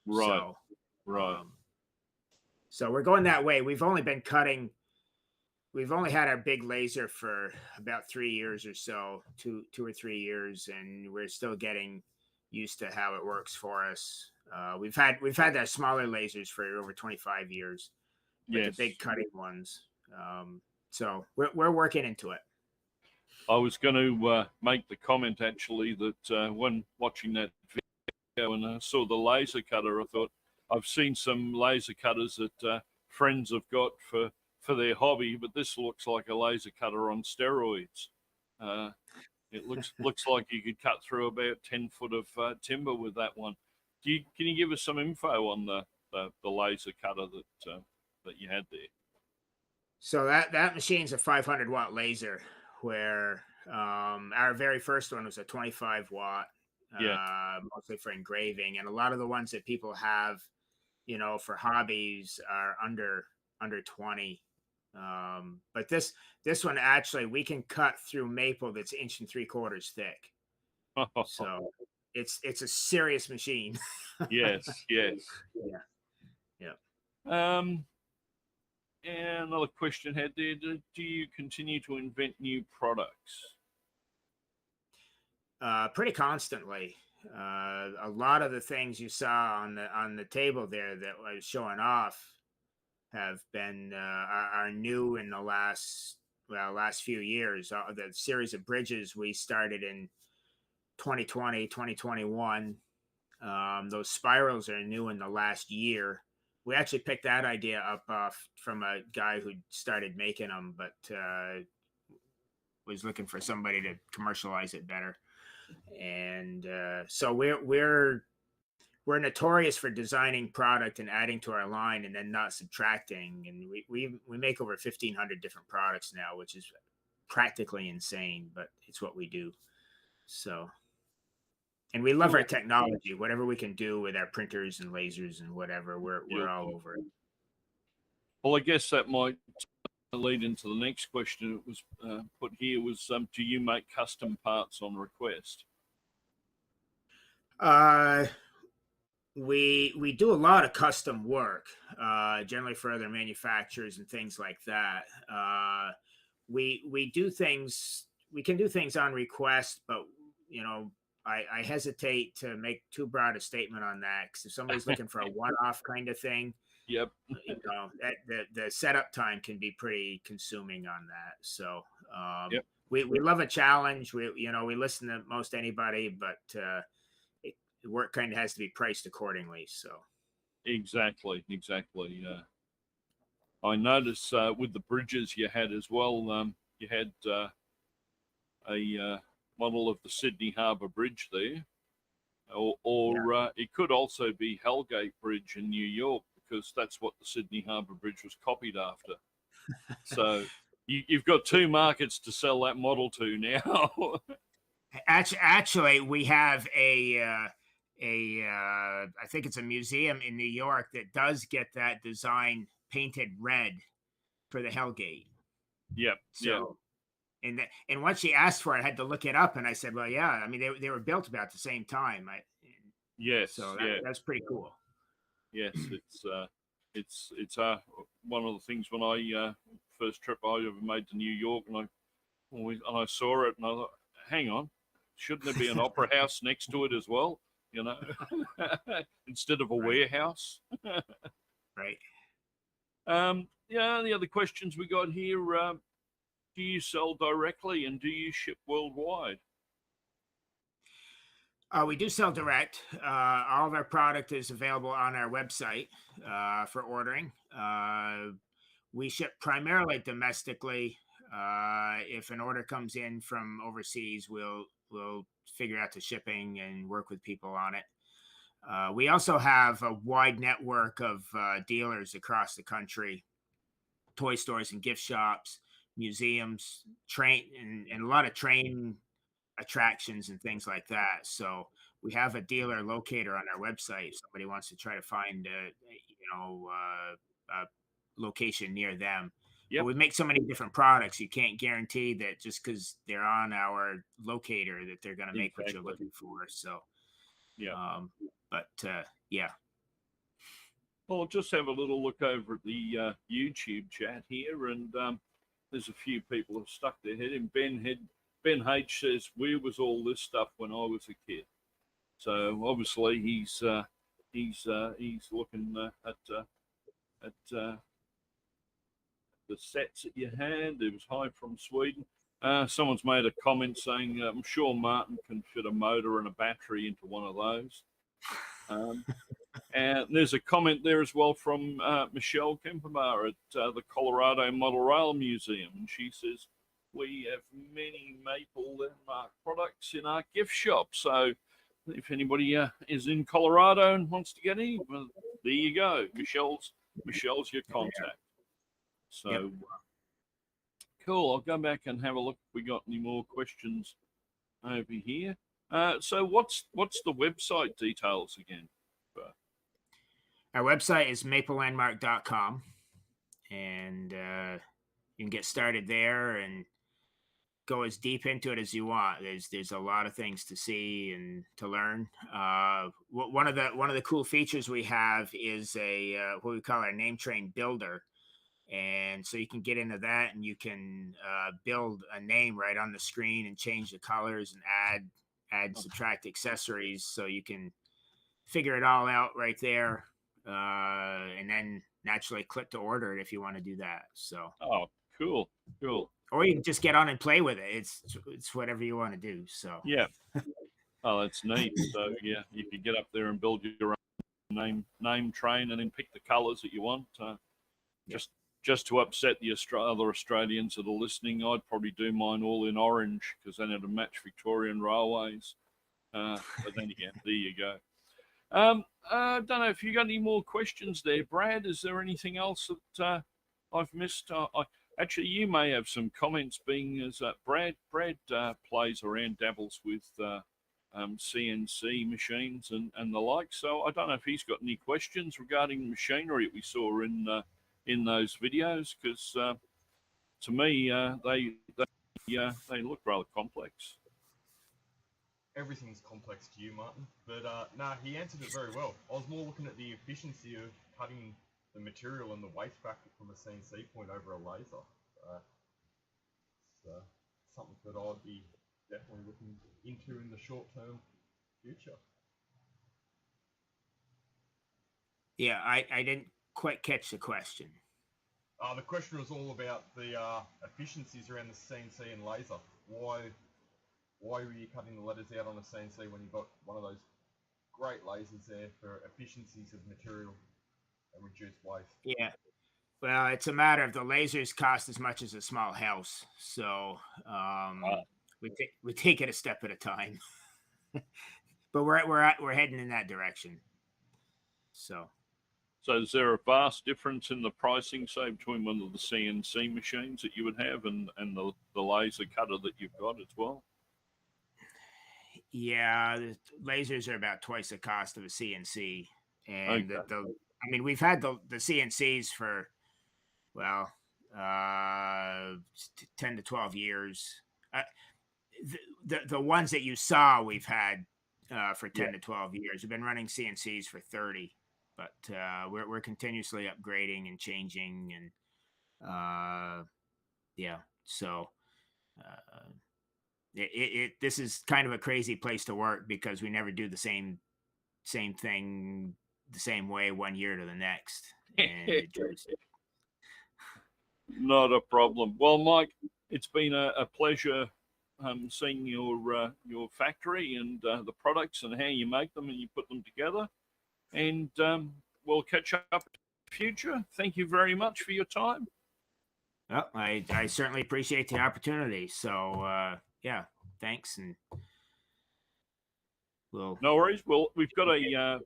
Right. So, right. So we're going that way. We've only had our big laser for about 3 years or so, two or 3 years, and we're still getting used to how it works for us. We've had our smaller lasers for over 25 years, but the big cutting ones. So we're working into it. I was going to make the comment actually that when watching that video and I saw the laser cutter, I thought I've seen some laser cutters that friends have got for their hobby, but this looks like a laser cutter on steroids. It looks like you could cut through about 10 foot of timber with that one. Can you give us some info on the laser cutter that you had there? So that machine's a 500 watt laser, where our very first one was a 25 watt, mostly for engraving, and a lot of the ones that people have, for hobbies are under 20. But this one actually we can cut through maple that's 1 3/4 thick. So it's a serious machine. Yes. Yeah. And another question had there: do you continue to invent new products? Pretty constantly. A lot of the things you saw on the table there that I was showing off have been are new in the last few years. The series of bridges we started in 2020, 2021. Those spirals are new in the last year. We actually picked that idea up from a guy who started making them, but was looking for somebody to commercialize it better. And so we're notorious for designing product and adding to our line and then not subtracting. And we make over 1,500 different products now, which is practically insane, but it's what we do. So, and we love our technology. Whatever we can do with our printers and lasers and whatever, we're all over it. Well, I guess that might lead into the next question that was put here was, do you make custom parts on request? we do a lot of custom work, generally for other manufacturers and things like that. We do things. We can do things on request, but you know, I hesitate to make too broad a statement on that, because if somebody's looking for a one-off kind of thing, Yep. you know, the setup time can be pretty consuming on that. So Yep. we love a challenge. We listen to most anybody, but the work kind of has to be priced accordingly. So Exactly. I noticed with the bridges you had as well. You had a model of the Sydney Harbour Bridge there, or it could also be Hellgate Bridge in New York, because that's what the Sydney Harbour Bridge was copied after. So you've got two markets to sell that model to now. actually, we have I think it's a museum in New York that does get that design painted red for the Hellgate. Yep. So, and once she asked for it, I had to look it up, and I said, well, yeah, I mean, they were built about the same time. Yes. So that's pretty cool. Yes, it's one of the things when I first trip I ever made to New York, and I saw it, and I thought, hang on, shouldn't there be an opera house next to it as well? You know, instead of a warehouse. Right. Yeah. The other questions we got here: do you sell directly, and do you ship worldwide? We do sell direct. All of our product is available on our website for ordering. We ship primarily domestically. If an order comes in from overseas, we'll figure out the shipping and work with people on it. We also have a wide network of dealers across the country, toy stores and gift shops, museums, and a lot of train attractions and things like that. So we have a dealer locator on our website if somebody wants to try to find a location near them. Yep. But we make so many different products, you can't guarantee that just because they're on our locator that they're going to make what you're looking for. So yeah. Yeah. Well, I'll just have a little look over at the YouTube chat here, and there's a few people who have stuck their head in. Ben H says, "Where was all this stuff when I was a kid?" So obviously he's looking at the sets that you had. It was Hi from Sweden. Someone's made a comment saying, "I'm sure Martyn can fit a motor and a battery into one of those." And there's a comment there as well from Michelle Kempermar at the Colorado Model Rail Museum, and she says, "We have many Maple Landmark products in our gift shop. So if anybody is in Colorado and wants to get any, well, there you go. Michelle's your contact." So Yep. Cool. I'll go back and have a look if we got any more questions over here. So what's the website details again? Our website is maplelandmark.com, and you can get started there and go as deep into it as you want. There's a lot of things to see and to learn. One of the cool features we have is what we call our name train builder, and so you can get into that and you can build a name right on the screen and change the colors and add subtract accessories, so you can figure it all out right there, and then naturally click to order it if you want to do that. So Cool. Or you can just get on and play with it. It's whatever you want to do. So Yeah. Oh, that's neat. So yeah, you could get up there and build your own name train and then pick the colours that you want. Just to upset the other Australians that are listening, I'd probably do mine all in orange, because then it'd match Victorian Railways. But then again, there you go. I don't know if you got any more questions there, Brad. Is there anything else that I've missed? Actually, you may have some comments, being as Brad plays around, dabbles with CNC machines and the like. So I don't know if he's got any questions regarding machinery that we saw in those videos, because to me they look rather complex. everything's complex to you, Martyn. But nah, he answered it very well. I was more looking at the efficiency of cutting the material and the waste factor from a CNC point over a laser. It's something that I'd be definitely looking into in the short-term future. Yeah, I didn't quite catch the question. The question was all about the efficiencies around the CNC and laser. Why were you cutting the letters out on a CNC when you got one of those great lasers there for efficiencies of material and reduced waste? Yeah. Well, it's a matter of the lasers cost as much as a small house, so we take it a step at a time. But we're heading in that direction. So is there a vast difference in the pricing, say, between one of the CNC machines that you would have and the laser cutter that you've got as well? yeah, the lasers are about twice the cost of a CNC, and Okay. I mean, we've had the CNCs for 10 to 12 years. The ones that you saw we've had for 10 to 12 years. We've been running CNCs for 30, but we're continuously upgrading and changing, and so this is kind of a crazy place to work because we never do the same thing the same way one year to the next. And Not a problem. Well, Mike, it's been a pleasure seeing your factory and the products and how you make them and you put them together. And we'll catch up in the future. Thank you very much for your time. Well, I certainly appreciate the opportunity. So yeah, thanks, and no worries. Well, we've got a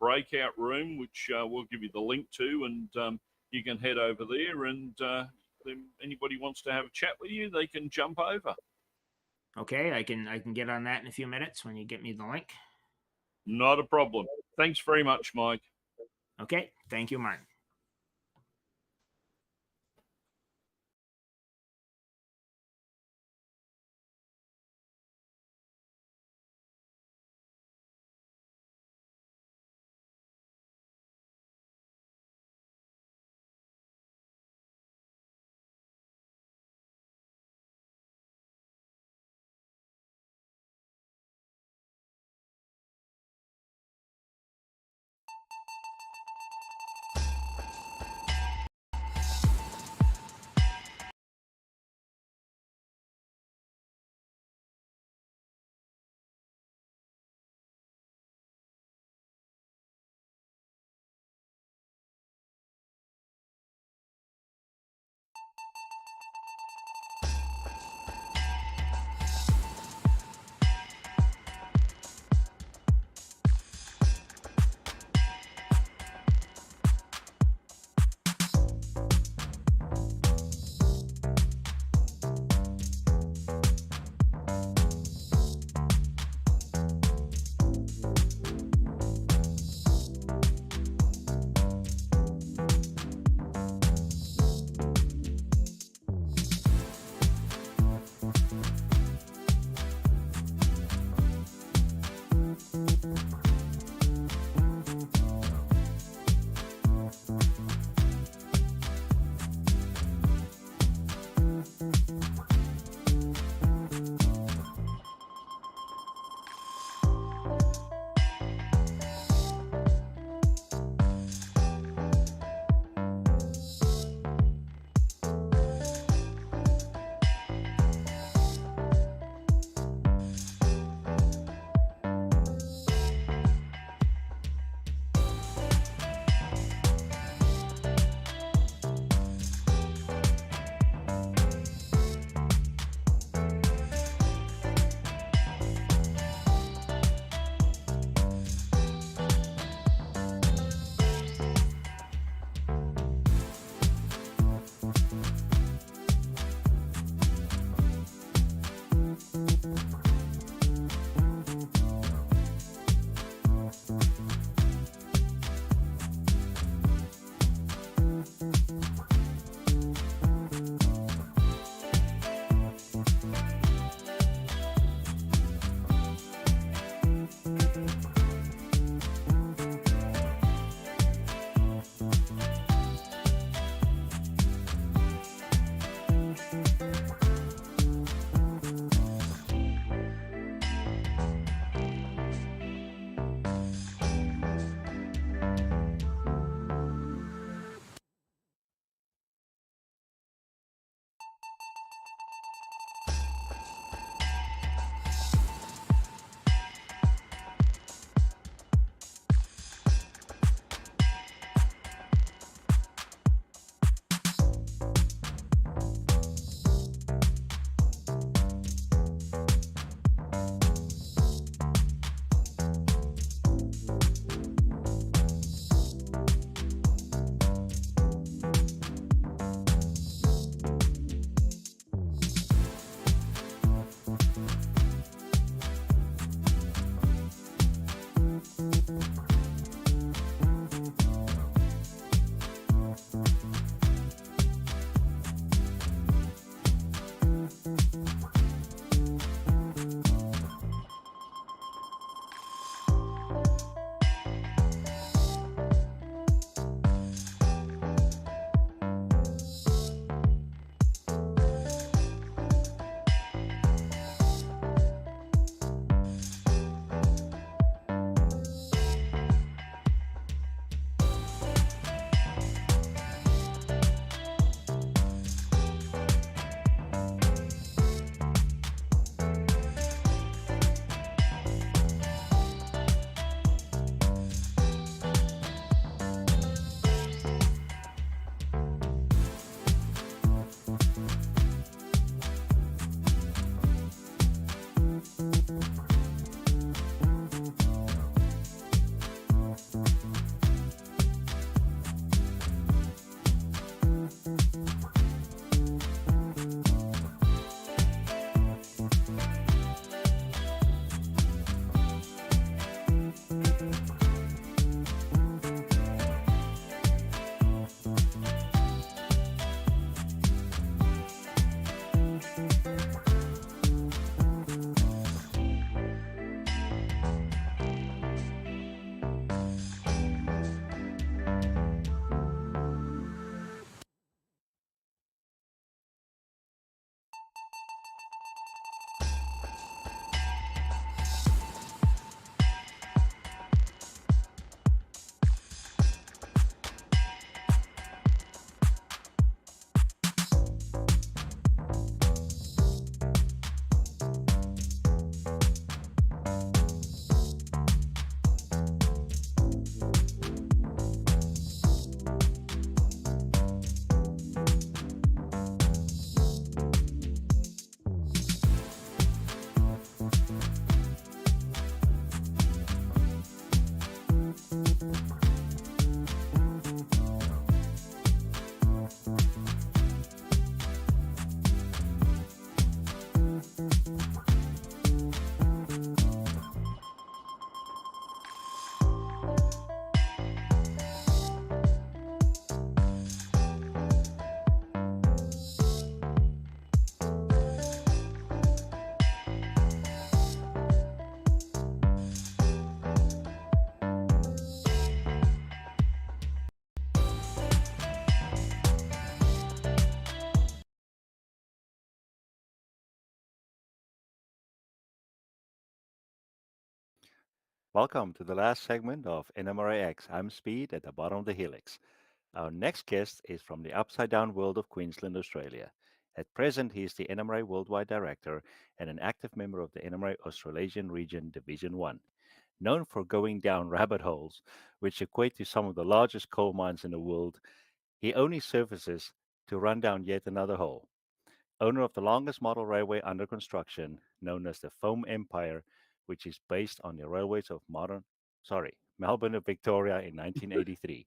breakout room which we'll give you the link to, and you can head over there. And if anybody wants to have a chat with you, they can jump over. Okay, I can get on that in a few minutes when you get me the link. Not a problem. Thanks very much, Mike. Okay, thank you, Martyn. Welcome to the last segment of NMRAx. I'm Speed at the bottom of the helix. Our next guest is from the upside down world of Queensland, Australia. At present, he is the NMRA Worldwide Director and an active member of the NMRA Australasian Region Division 1. Known for going down rabbit holes, which equate to some of the largest coal mines in the world, he only surfaces to run down yet another hole. Owner of the longest model railway under construction, known as the Foam Empire, which is based on the railways of Melbourne and Victoria in 1983.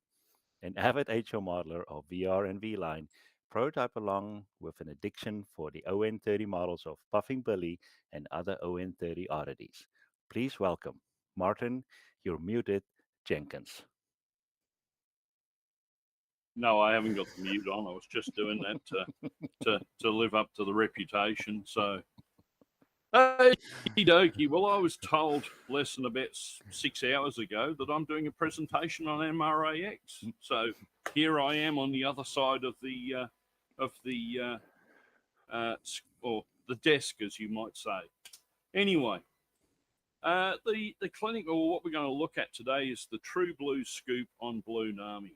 An avid HO modeler of VR and V-Line, prototype along with an addiction for the ON30 models of Puffing Billy and other ON30 oddities. Please welcome Martyn, you're muted, Jenkins. No, I haven't got the mute on. I was just doing that to live up to the reputation. So, okie dokie. Well, I was told less than about 6 hours ago that I'm doing a presentation on NMRAx. So here I am on the other side of the desk, as you might say. Anyway, the clinic, or what we're going to look at today, is the True Blue scoop on Blunami.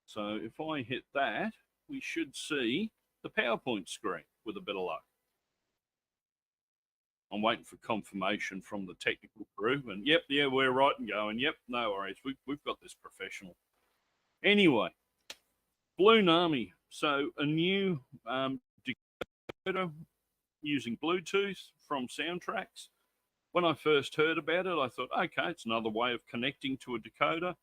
So if I hit that, we should see the PowerPoint screen with a bit of luck. I'm waiting for confirmation from the technical crew, and yep, yeah, we're right and going. Yep, no worries, we've got this professional. Anyway, Blunami, so a new decoder using Bluetooth from Soundtrax. When I first heard about it, I thought, okay, it's another way of connecting to a decoder.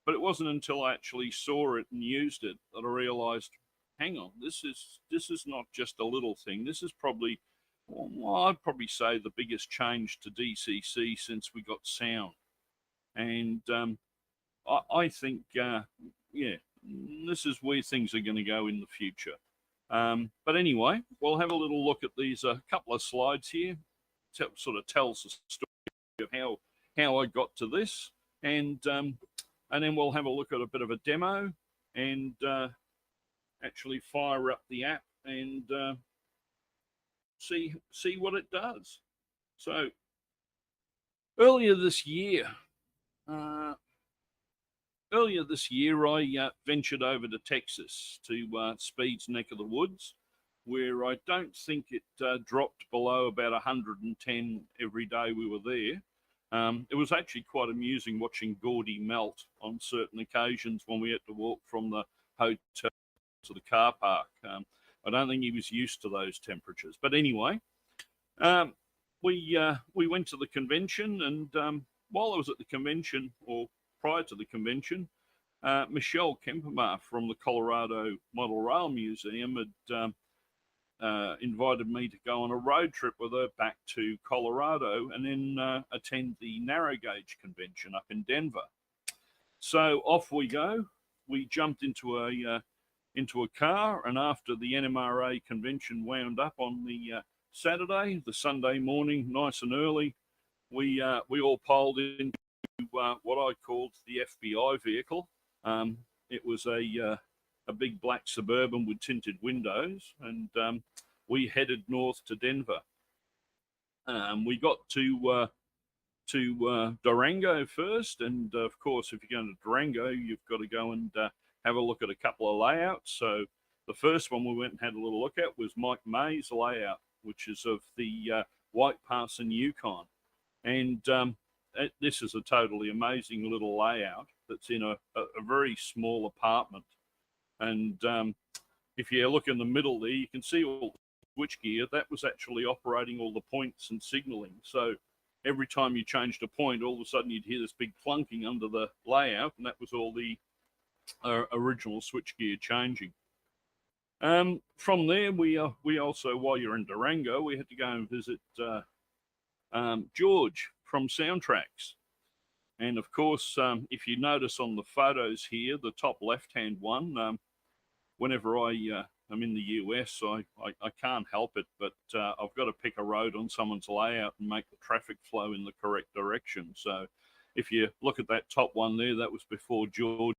But it wasn't until I actually saw it and used it that I realized, hang on, this is not just a little thing. This is probably, well, I'd probably say, the biggest change to DCC since we got sound. And I think, yeah, this is where things are going to go in the future. But anyway, we'll have a little look at these couple of slides here. Sort of tells the story of how I got to this. And then we'll have a look at a bit of a demo and actually fire up the app and see what it does. So earlier this year, I ventured over to Texas to Speed's neck of the woods, where I don't think it dropped below about 110 every day we were there. It was actually quite amusing watching Gordy melt on certain occasions when we had to walk from the hotel to the car park. I don't think he was used to those temperatures. But anyway, we went to the convention, and while I was at the convention, or prior to the convention, Michelle Kempermar from the Colorado Model Rail Museum had invited me to go on a road trip with her back to Colorado and then attend the narrow gauge convention up in Denver. So off we go. We jumped into a car, and after the NMRA convention wound up on the Saturday, the Sunday morning, nice and early, we all piled into what I called the FBI vehicle. It was a big black Suburban with tinted windows, and we headed north to Denver. We got to Durango first, and of course, if you're going to Durango, you've got to go and have a look at a couple of layouts. So the first one we went and had a little look at was Mike May's layout, which is of the White Pass and Yukon. And this is a totally amazing little layout that's in a very small apartment. And if you look in the middle there, you can see all the switchgear. That was actually operating all the points and signaling. So every time you changed a point, all of a sudden you'd hear this big clunking under the layout, and that was all the original switchgear changing. From there, we also, while you're in Durango, we had to go and visit George from Soundtrax. And of course, if you notice on the photos here, the top left-hand one, whenever I am in the US, I can't help it, but I've got to pick a road on someone's layout and make the traffic flow in the correct direction. So if you look at that top one there, that was before George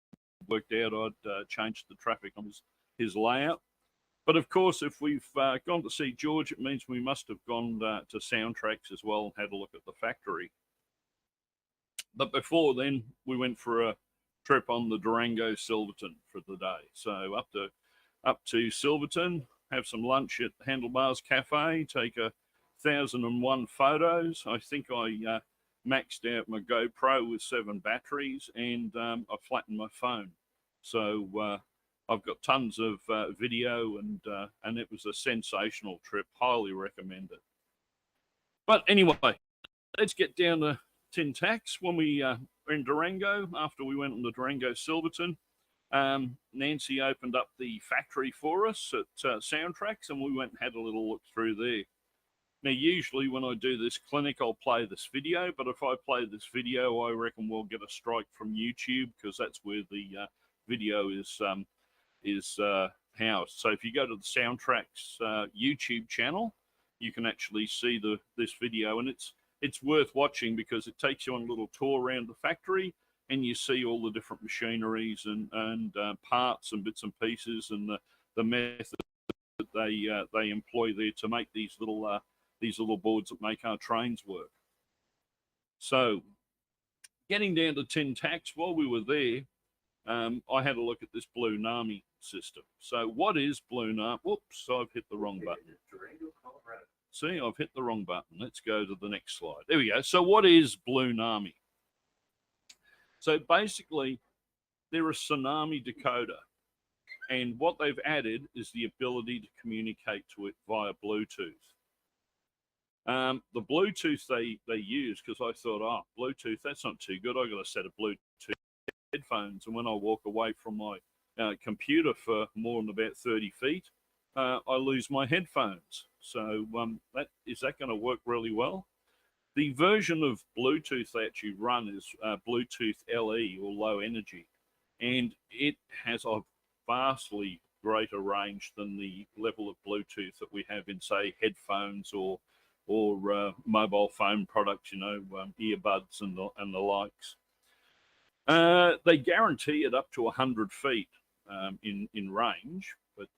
worked out I'd changed the traffic on his layout. But of course, if we've gone to see George, it means we must have gone to Soundtrax as well and had a look at the factory. But before then, we went for a trip on the Durango Silverton for the day. So up to Silverton, have some lunch at Handlebars Cafe, take 1,001 photos. I think I maxed out my GoPro with 7 batteries, and I flattened my phone. So I've got tons of video, and it was a sensational trip. Highly recommend it. But anyway, let's get down to tin tacks. When we were in Durango, after we went on the Durango Silverton, Nancy opened up the factory for us at Soundtracks, and we went and had a little look through there. Now, usually when I do this clinic, I'll play this video, but if I play this video, I reckon we'll get a strike from YouTube, because that's where the video is housed. So if you go to the Soundtracks YouTube channel, you can actually see this video, and it's worth watching because it takes you on a little tour around the factory, and you see all the different machineries and parts and bits and pieces, and the method that they employ there to make these little boards that make our trains work. So, getting down to tin tacks, while we were there, I had a look at this Blunami system. So, what is Blunami? Whoops, I've hit the wrong button. See, I've hit the wrong button. Let's go to the next slide. There we go. So, what is Blunami? So, basically, they're a tsunami decoder. And what they've added is the ability to communicate to it via Bluetooth. The Bluetooth they use, because I thought, Bluetooth, that's not too good. I got a set of Bluetooth headphones, and when I walk away from my computer for more than about 30 feet, I lose my headphones. So is that going to work really well? The version of Bluetooth they actually run is Bluetooth LE, or low energy, and it has a vastly greater range than the level of Bluetooth that we have in, say, headphones or mobile phone products, earbuds and the likes. They guarantee it up to 100 feet in range, but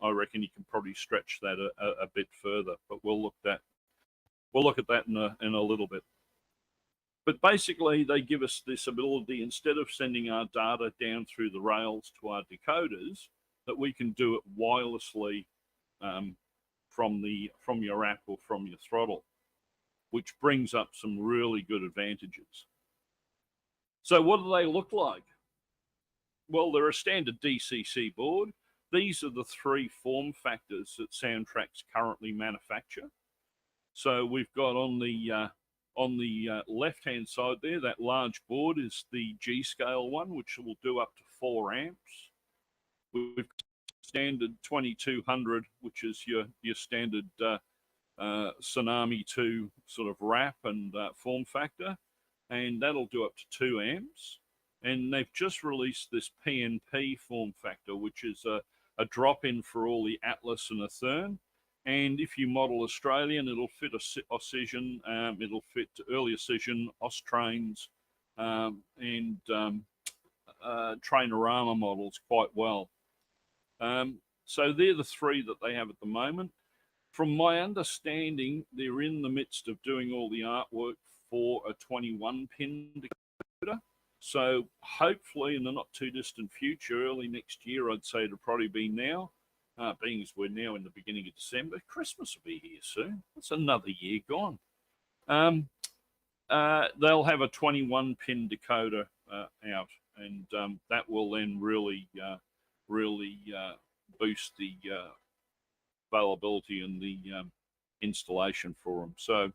I reckon you can probably stretch that a bit further. But we'll look at that in a little bit. But basically, they give us this ability, instead of sending our data down through the rails to our decoders, that we can do it wirelessly from your app or from your throttle, which brings up some really good advantages. So what do they look like? Well, they're a standard DCC board. These are the 3 form factors that Soundtracks currently manufacture. So we've got on the left-hand side there, that large board is the G-scale one, which will do up to 4 amps. We've got standard 2200, which is your standard Tsunami 2 sort of wrap and form factor, and that'll do up to 2 amps. And they've just released this PNP form factor, which is a drop-in for all the Atlas and Athern. And if you model Australian, it'll fit Ossision, it'll fit early Ossision, Austrains, and Trainorama models quite well. So they're the 3 that they have at the moment. From my understanding, they're in the midst of doing all the artwork for a 21-pin decoder. So hopefully in the not too distant future, early next year, I'd say it'll probably be now, being as we're now in the beginning of December. Christmas will be here soon. That's another year gone. They'll have a 21-pin decoder out, and that will then really boost the availability and the installation for them. So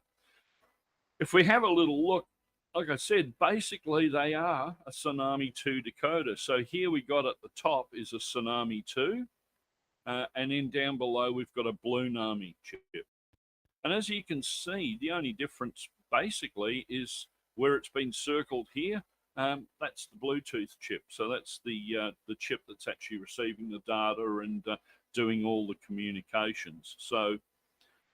if we have a little look, like I said, basically they are a Tsunami 2 decoder. So here we got at the top is a Tsunami 2, and then down below we've got a Blunami chip. And as you can see, the only difference basically is where it's been circled here. That's the Bluetooth chip. So that's the chip that's actually receiving the data and doing all the communications. So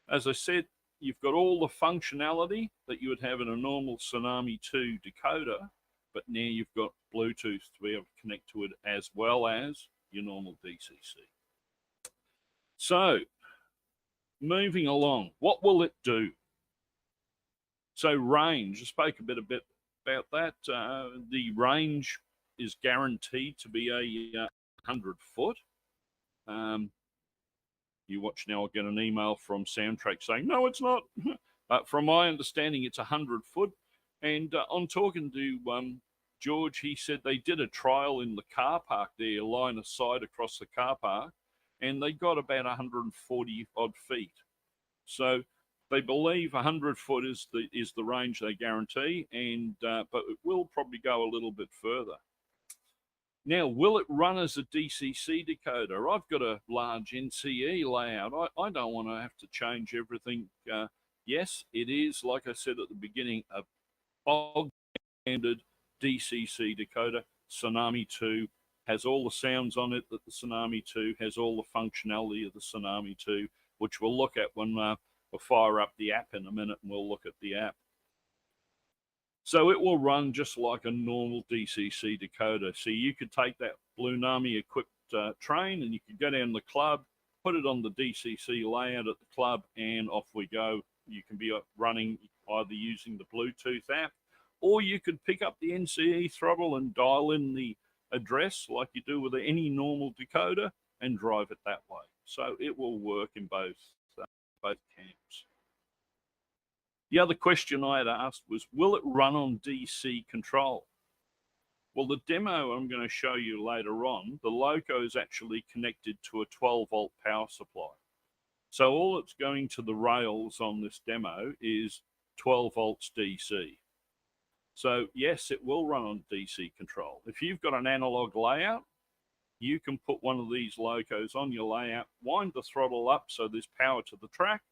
as I said, you've got all the functionality that you would have in a normal Tsunami 2 decoder, but now you've got Bluetooth to be able to connect to it as well as your normal DCC. So moving along, what will it do? So range, I spoke a bit about that. The range is guaranteed to be a 100 foot. You watch now, I'll get an email from Soundtrack saying, no, it's not. From my understanding, it's 100 foot. And on talking to George, he said they did a trial in the car park there, line of sight across the car park, and they got about 140 odd feet. So they believe 100 foot is the range they guarantee, and but it will probably go a little bit further. Now, will it run as a DCC decoder? I've got a large NCE layout. I don't want to have to change everything. Yes, it is, like I said at the beginning, a bog standard DCC decoder. Tsunami 2 has all the sounds on it that the Tsunami 2 has, all the functionality of the Tsunami 2, which we'll look at when we'll fire up the app in a minute, and we'll look at the app. So it will run just like a normal DCC decoder. So you could take that Blunami equipped train and you could go down the club, put it on the DCC layout at the club, and off we go. You can be running either using the Bluetooth app, or you could pick up the NCE throttle and dial in the address like you do with any normal decoder and drive it that way. So it will work in both camps. The other question I had asked was, will it run on DC control? Well, the demo I'm going to show you later on, the loco is actually connected to a 12-volt power supply. So all that's going to the rails on this demo is 12 volts DC. So yes, it will run on DC control. If you've got an analog layout, you can put one of these locos on your layout, wind the throttle up so there's power to the track,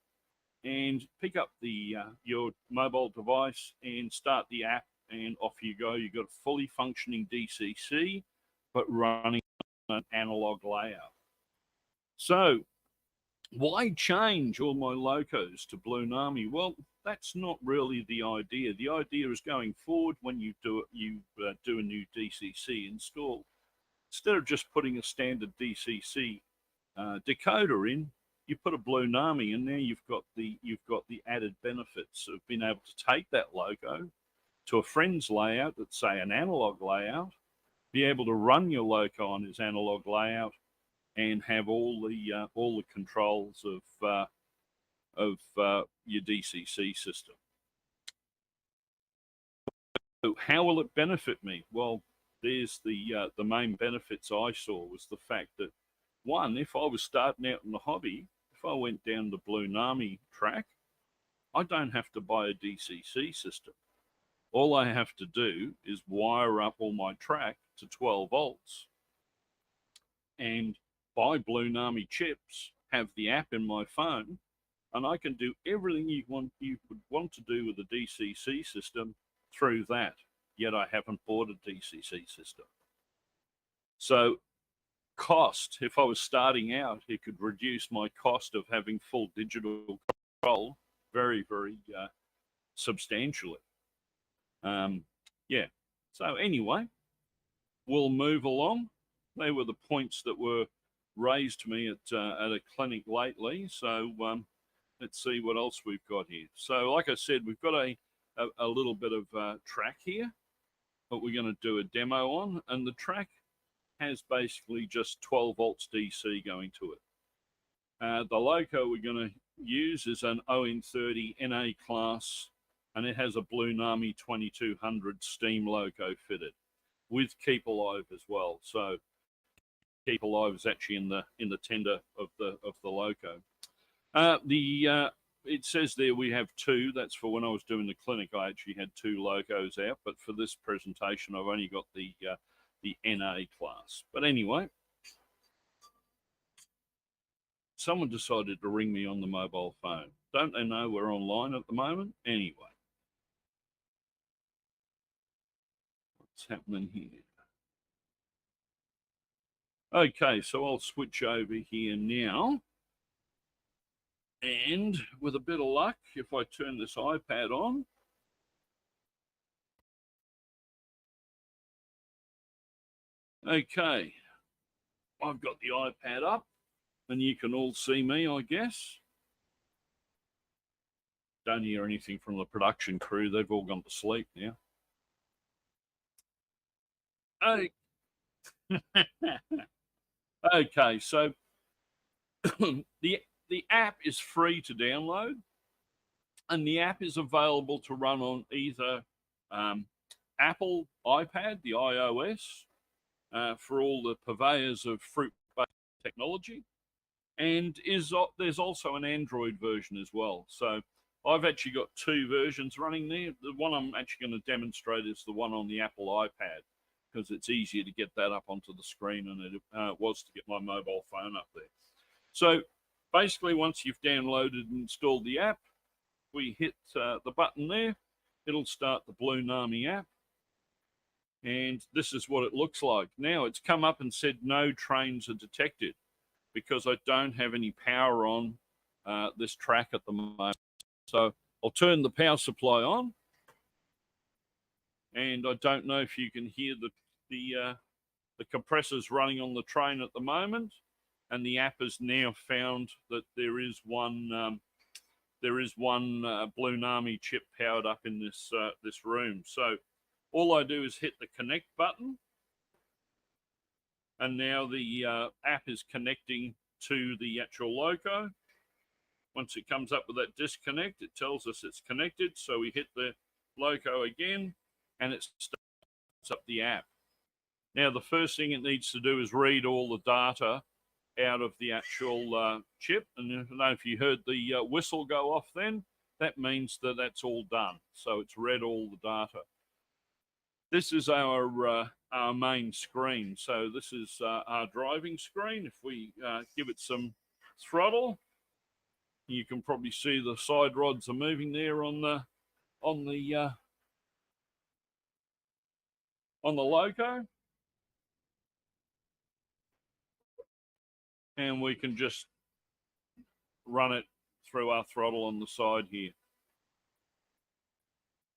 and pick up the your mobile device and start the app, and off you go. You've got a fully functioning DCC, but running on an analog layout. So why change all my locos to Blunami? Well, that's not really the idea. The idea is going forward when you do a new DCC install. Instead of just putting a standard DCC decoder in, you put a Blunami in there. You've got the added benefits of being able to take that logo to a friend's layout, that's say an analog layout, be able to run your loco on his analog layout, and have all the controls of your DCC system. So how will it benefit me? Well, there's the main benefits I saw was the fact that, one, if I was starting out in the hobby, if I went down the Blunami track, I don't have to buy a DCC system. All I have to do is wire up all my track to 12 volts and buy Blunami chips, have the app in my phone, and I can do everything you would want to do with a DCC system through that. Yet I haven't bought a DCC system. So cost, if I was starting out, it could reduce my cost of having full digital control very, very substantially. Yeah. So anyway, we'll move along. They were the points that were raised to me at a clinic lately. So let's see what else we've got here. So like I said, we've got a little bit of track here that we're going to do a demo on, and the track has basically just 12 volts DC going to it. The loco we're going to use is an ON30 NA class, and it has a Blunami 2200 steam loco fitted with Keep Alive as well. So Keep Alive is actually in the tender of the loco. It says there we have two. That's for when I was doing the clinic. I actually had two locos out, but for this presentation, I've only got the NA class. But anyway, someone decided to ring me on the mobile phone. Don't they know we're online at the moment? Anyway, what's happening here? Okay, so I'll switch over here now. And with a bit of luck, if I turn this iPad on, okay, I've got the iPad up and you can all see me, I guess. Don't hear anything from the production crew. They've all gone to sleep now. Oh, okay, so the app is free to download, and the app is available to run on either Apple iPad, the iOS, for all the purveyors of fruit-based technology, and there's also an Android version as well. So I've actually got two versions running there. The one I'm actually going to demonstrate is the one on the Apple iPad, because it's easier to get that up onto the screen than it was to get my mobile phone up there. So basically, once you've downloaded and installed the app, we hit the button there. It'll start the Blunami app. And this is what it looks like. Now it's come up and said no trains are detected because I don't have any power on this track at the moment. So I'll turn the power supply on. And I don't know if you can hear the compressors running on the train at the moment. And the app has now found that there is one Blunami chip powered up in this room. So all I do is hit the connect button, and now the app is connecting to the actual loco. Once it comes up with that disconnect, it tells us it's connected. So we hit the loco again, and it starts up the app. Now the first thing it needs to do is read all the data out of the actual chip. And I don't know if you heard the whistle go off then, that means that that's all done. So it's read all the data. This is our main screen. So this is our driving screen. If we give it some throttle, you can probably see the side rods are moving there on the loco. And we can just run it through our throttle on the side here.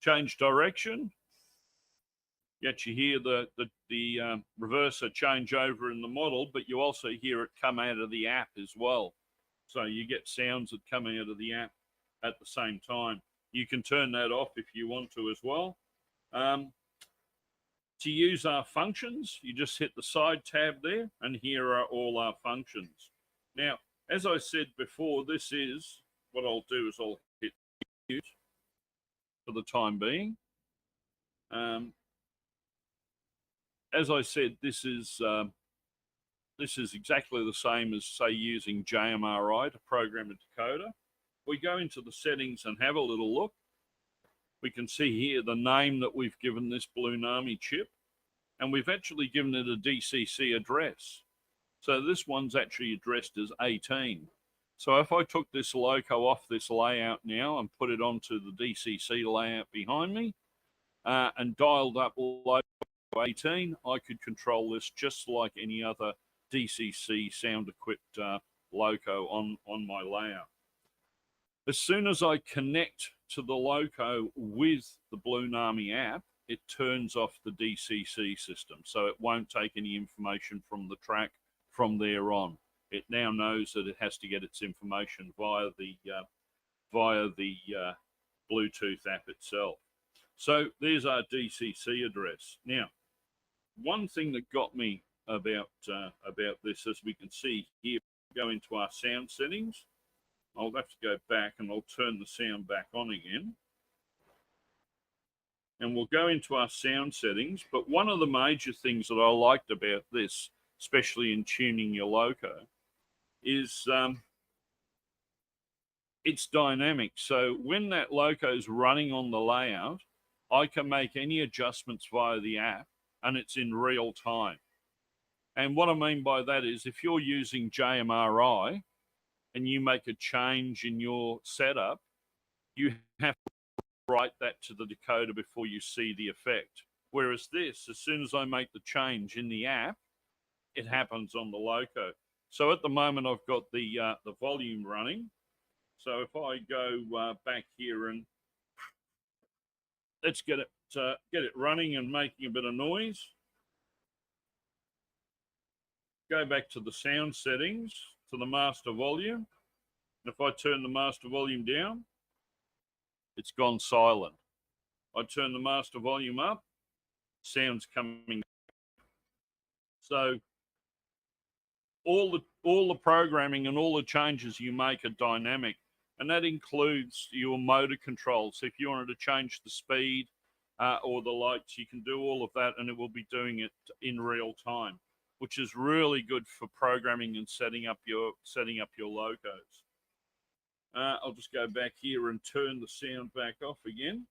Change direction. You actually hear the reverser change over in the model, but you also hear it come out of the app as well. So you get sounds that come out of the app at the same time. You can turn that off if you want to as well. To use our functions, you just hit the side tab there, and here are all our functions. Now, as I said before, this is what I'll do is I'll hit use for the time being. As I said, this is exactly the same as, say, using JMRI to program a decoder. We go into the settings and have a little look. We can see here the name that we've given this Blunami chip, and we've actually given it a DCC address. So this one's actually addressed as 18. So if I took this loco off this layout now and put it onto the DCC layout behind me and dialed up loco 18, I could control this just like any other DCC sound-equipped loco on my layout. As soon as I connect to the loco with the Blunami app, it turns off the DCC system, so it won't take any information from the track from there on. It now knows that it has to get its information via the Bluetooth app itself. So there's our DCC address. Now, one thing that got me about this, as we can see here, go into our sound settings. I'll have to go back and I'll turn the sound back on again. And we'll go into our sound settings. But one of the major things that I liked about this, especially in tuning your loco, is it's dynamic. So when that loco is running on the layout, I can make any adjustments via the app, and it's in real time. And what I mean by that is if you're using JMRI and you make a change in your setup, you have to write that to the decoder before you see the effect. Whereas this, as soon as I make the change in the app, it happens on the loco. So at the moment, I've got the volume running. So if I go back here and let's get it running and making a bit of noise. Go back to the sound settings, to the master volume. And if I turn the master volume down, it's gone silent. I turn the master volume up, sound's coming So all the programming and all the changes you make are dynamic, and that includes your motor controls. So if you wanted to change the speed or the lights, you can do all of that, and it will be doing it in real time, which is really good for programming and setting up your locos. I'll just go back here and turn the sound back off again.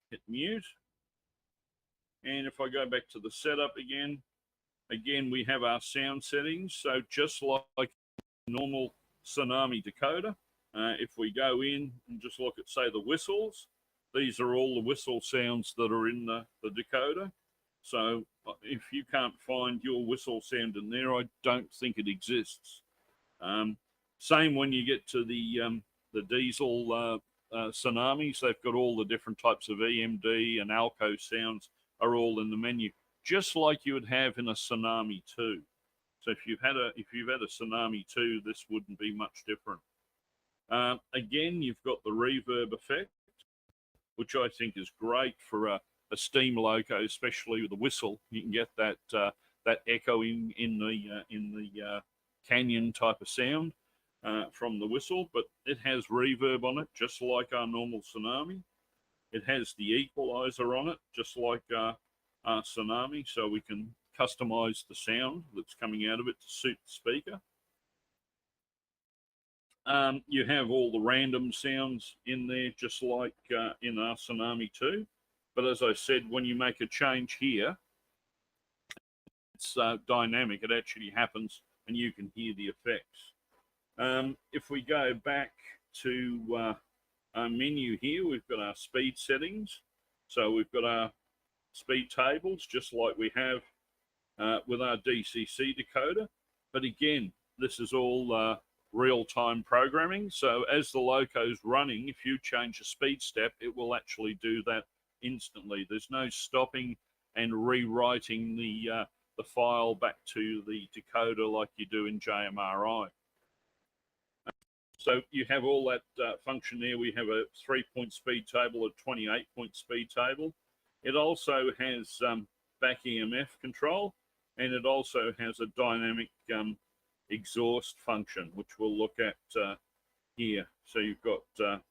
Hit mute. And if I go back to the setup again, we have our sound settings. So just like normal Tsunami decoder, if we go in and just look at, say, the whistles, these are all the whistle sounds that are in the decoder. So if you can't find your whistle sound in there, I don't think it exists. Same when you get to the diesel Tsunamis, they've got all the different types of EMD and Alco sounds are all in the menu, just like you would have in a Tsunami 2. So if you've had a Tsunami 2, this wouldn't be much different. Again, you've got the reverb effect, which I think is great for a steam loco, especially with the whistle. You can get that echo in the canyon type of sound from the whistle, but it has reverb on it, just like our normal Tsunami. It has the equalizer on it, just like our Tsunami, so we can customize the sound that's coming out of it to suit the speaker. You have all the random sounds in there, just like in our Tsunami 2. But as I said, when you make a change here, it's dynamic. It actually happens, and you can hear the effects. If we go back to our menu here, we've got our speed settings. So we've got our speed tables, just like we have with our DCC decoder. But again, this is all real-time programming. So as the loco's running, if you change a speed step, it will actually do that instantly. There's no stopping and rewriting the file back to the decoder like you do in JMRI. So you have all that function there. We have a 3-point speed table, a 28-point speed table. It also has back EMF control, and it also has a dynamic exhaust function, which we'll look at here. So you've got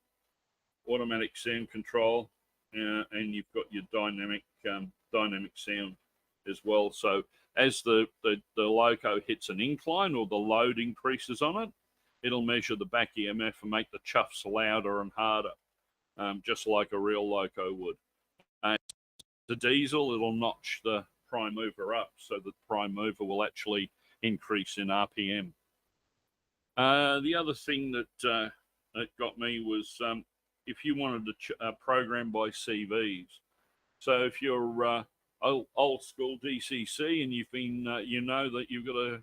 automatic sound control, and you've got your dynamic sound as well. So as the loco hits an incline or the load increases on it, it'll measure the back EMF and make the chuffs louder and harder, just like a real loco would. The diesel, it'll notch the prime mover up, so the prime mover will actually increase in RPM. The other thing that got me was if you wanted to program by CVs. So if you're old school DCC and you've been, you know that you've got to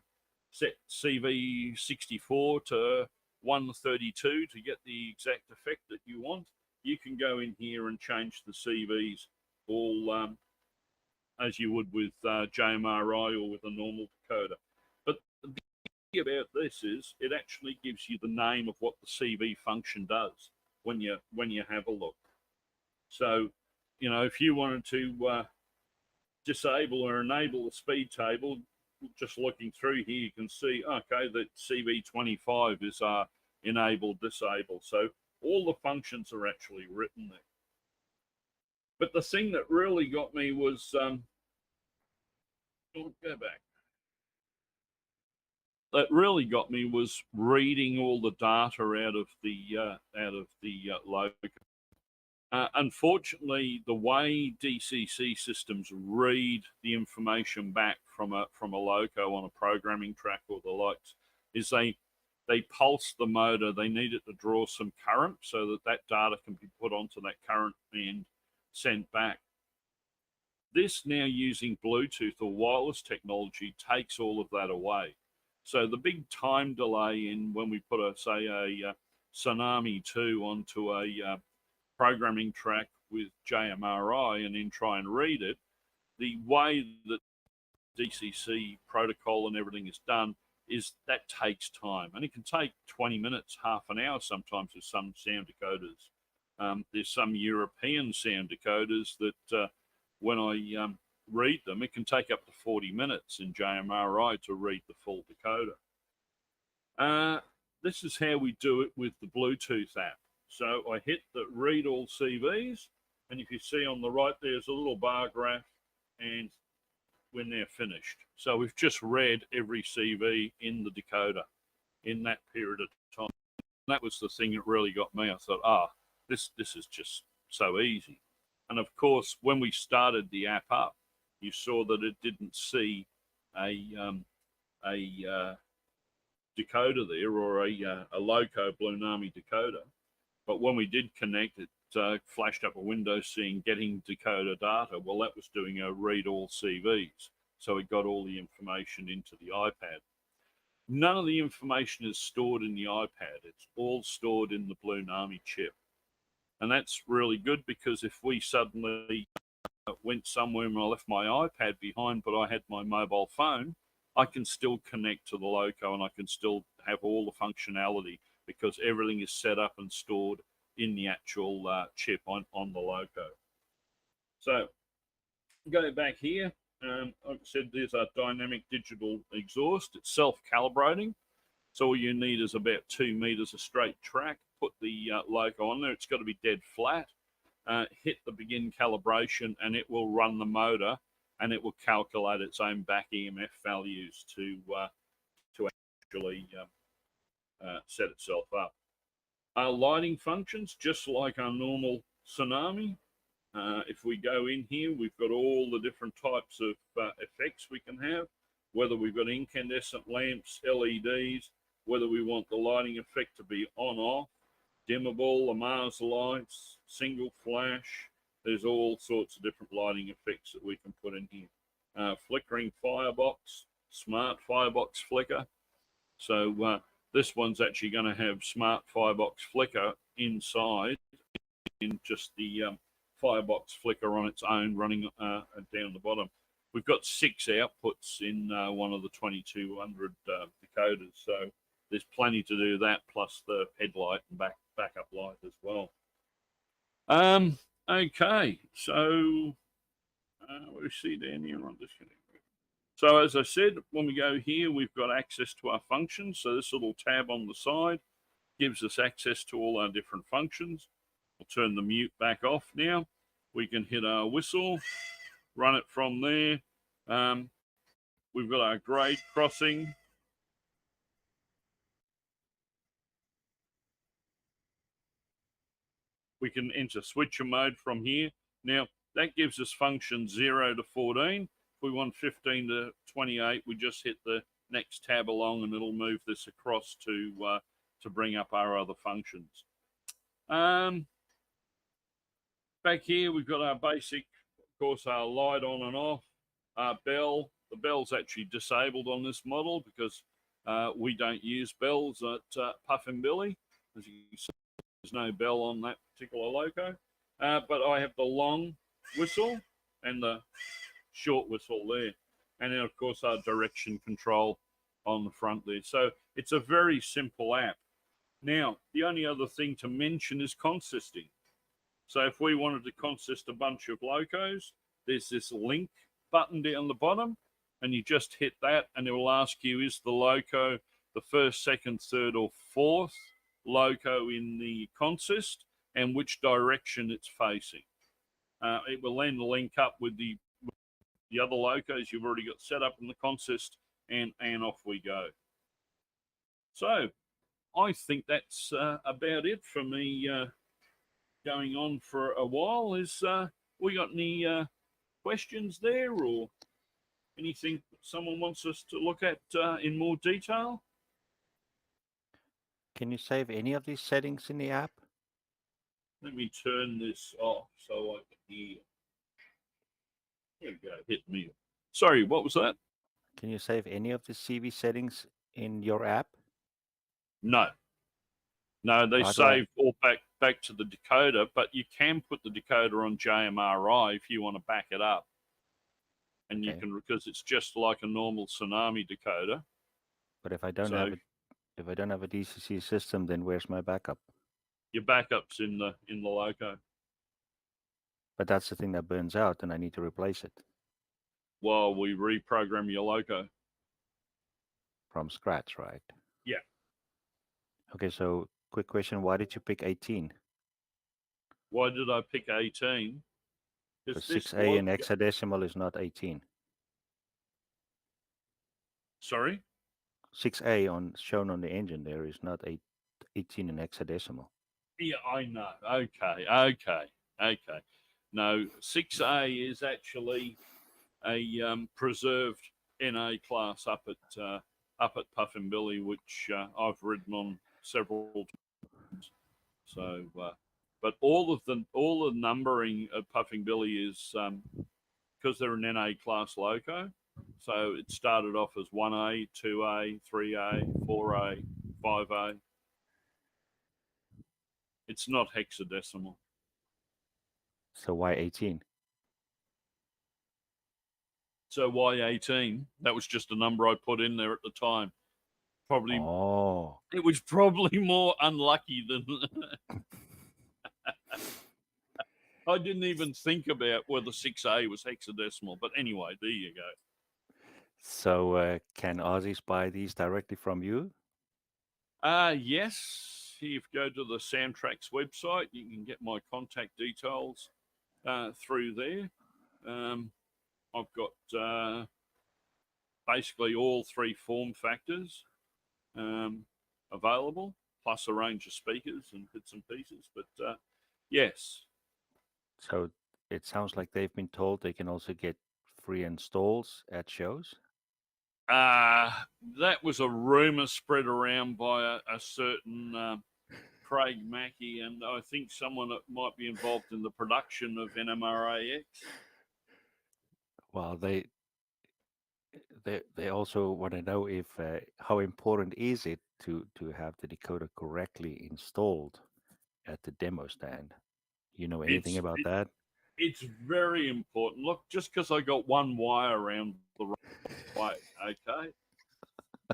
set CV 64 to 132 to get the exact effect that you want, you can go in here and change the CVs all as you would with JMRI or with a normal decoder. But the thing about this is it actually gives you the name of what the CV function does when you have a look. So, you know, if you wanted to disable or enable the speed table, just looking through here, you can see, okay, that CV25 is enable, disable. So all the functions are actually written there. But the thing that really got me was, go back. That really got me was reading all the data out of the loco. Unfortunately, the way DCC systems read the information back from a loco on a programming track or the likes is they pulse the motor. They need it to draw some current so that data can be put onto that current and sent back. This now using Bluetooth or wireless technology takes all of that away. So the big time delay in when we put a Tsunami 2 onto a programming track with JMRI and then try and read it, the way that DCC protocol and everything is done is that takes time, and it can take 20 minutes, half an hour sometimes with some sound decoders. There's some European sound decoders that when I read them, it can take up to 40 minutes in JMRI to read the full decoder. This is how we do it with the Bluetooth app. So I hit the read all CVs, and if you see on the right, there's a little bar graph, and when they're finished. So we've just read every CV in the decoder in that period of time. That was the thing that really got me. I thought, this is just so easy. And of course, when we started the app up, you saw that it didn't see a decoder there, or a loco Blunami decoder. But when we did connect, it flashed up a window saying getting decoder data. Well, that was doing a read all CVs. So it got all the information into the iPad. None of the information is stored in the iPad. It's all stored in the Blunami chip. And that's really good, because if we suddenly went somewhere and I left my iPad behind, but I had my mobile phone, I can still connect to the loco and I can still have all the functionality, because everything is set up and stored in the actual chip on the loco. So go back here. Like I said, there's a dynamic digital exhaust. It's self-calibrating. So all you need is about 2 meters of straight track. Put the loco on there. It's got to be dead flat. Hit the begin calibration, and it will run the motor, and it will calculate its own back EMF values to actually set itself up. Our lighting functions, just like our normal Tsunami. If we go in here, we've got all the different types of effects we can have, whether we've got incandescent lamps, LEDs, whether we want the lighting effect to be on, off, dimmable, Mars lights, single flash. There's all sorts of different lighting effects that we can put in here. Flickering firebox, smart firebox flicker. So this one's actually going to have smart firebox flicker inside, in just the firebox flicker on its own, running down the bottom. We've got 6 outputs in one of the 2200 decoders, so there's plenty to do that, plus the headlight and backup light as well. Okay, so we see down here on disconnect. So as I said, when we go here, we've got access to our functions. So this little tab on the side gives us access to all our different functions. We'll turn the mute back off now. We can hit our whistle, run it from there. We've got our grade crossing. We can enter switcher mode from here. Now, that gives us function 0 to 14. If we want 15 to 28, we just hit the next tab along, and it'll move this across to bring up our other functions. Back here, we've got our basic, of course, our light on and off, our bell. The bell's actually disabled on this model because we don't use bells at Puffin Billy. As you can see, there's no bell on that particular loco. But I have the long whistle and the short whistle there. And then, of course, our direction control on the front there. So it's a very simple app. Now, the only other thing to mention is consisting. So if we wanted to consist a bunch of locos, there's this link button down the bottom, and you just hit that, and it will ask you, is the loco the first, second, third, or fourth loco in the consist, and which direction it's facing. It will then link up with the other locos you've already got set up in the consist, and off we go. So I think that's about it for me going on for a while. Is we got any questions there, or anything someone wants us to look at in more detail? Can you save any of these settings in the app? Let me turn this off so I can hear. There we go, hit me. Sorry, what was that? Can you save any of the CV settings in your app? No. No, they save all back to the decoder, but you can put the decoder on JMRI if you want to back it up. And you can, because it's just like a normal Tsunami decoder. But if I don't have a DCC system, then where's my backup? Your backup's in the loco. But that's the thing that burns out, and I need to replace it. while we reprogram your loco. From scratch, right? Yeah. Okay, so quick question: why did you pick 18? Why did I pick 18? Because Because 6A in hexadecimal is not 18. Sorry? 6A shown on the engine there is not 18 in hexadecimal. Yeah, I know. Okay. No, 6A is actually a preserved NA class up at Puffin Billy, which I've ridden on several times. So, but all the numbering of Puffing Billy is because they're an NA class loco. So it started off as 1A, 2A, 3A, 4A, 5A. It's not hexadecimal. So why 18? So why 18? That was just a number I put in there at the time. Probably Oh, it was probably more unlucky than I didn't even think about whether 6A was hexadecimal. But anyway, there you go. so can Aussies buy these directly from you? Yes. If you go to the Soundtrax website, you can get my contact details through there. I've got basically all three form factors available, plus a range of speakers and bits and pieces. But yes. So it sounds like they've been told they can also get free installs at shows. That was a rumor spread around by a certain Craig Mackey, and I think someone that might be involved in the production of NMRAx. Well, they also want to know if how important is it to have the decoder correctly installed at the demo stand. You know anything about that? It's very important. Look, just because I got one wire around the right way, okay?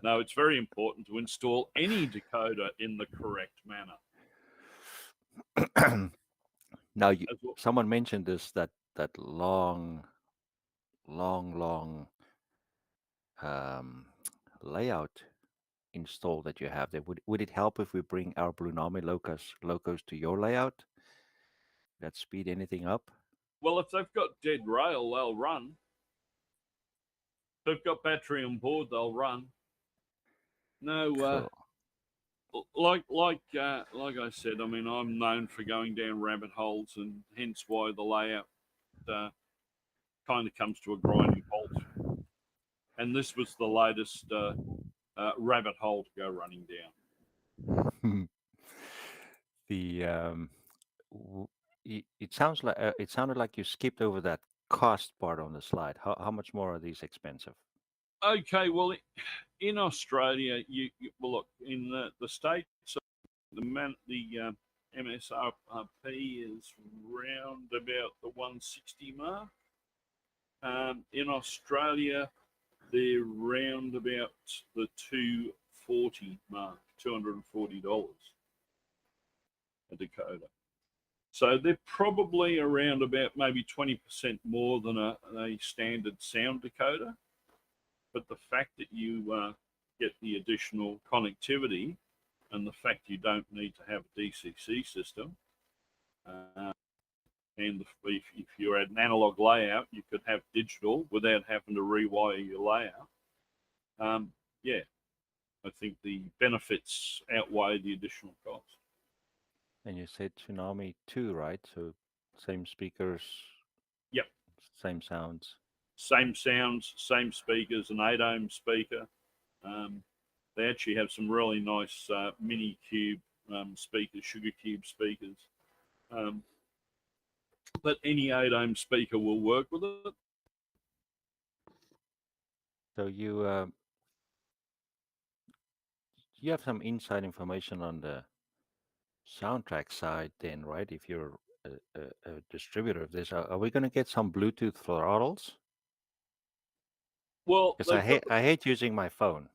No, it's very important to install any decoder in the correct manner. Now, someone mentioned this that long layout install that you have there. Would it help if we bring our Blunami locos to your layout? That speed anything up? Well, if they've got dead rail, they'll run. If they've got battery on board, they'll run. No, Cool. like I said, I mean, I'm known for going down rabbit holes, and hence why the layout kind of comes to a grinding halt. And this was the latest rabbit hole to go running down. It sounded like you skipped over that cost part on the slide. How much more are these expensive? Okay, well, in Australia, well, look, in the States, the MSRP is round about the 160 mark. In Australia, they're round about the 240 mark, $240 a decoder. So they're probably around about maybe 20% more than a standard sound decoder. But the fact that you get the additional connectivity and the fact you don't need to have a DCC system, and if you're at an analog layout, you could have digital without having to rewire your layout. Yeah, I think the benefits outweigh the additional cost. And you said Tsunami 2, right? So same speakers. Yep. Same sounds. Same sounds, same speakers, an 8-ohm speaker. They actually have some really nice mini cube speakers, sugar cube speakers. But any 8-ohm speaker will work with it. So you have some inside information on the soundtrack side then, right? If you're a distributor of this, are we going to get some Bluetooth throttles? Well, because I hate using my phone.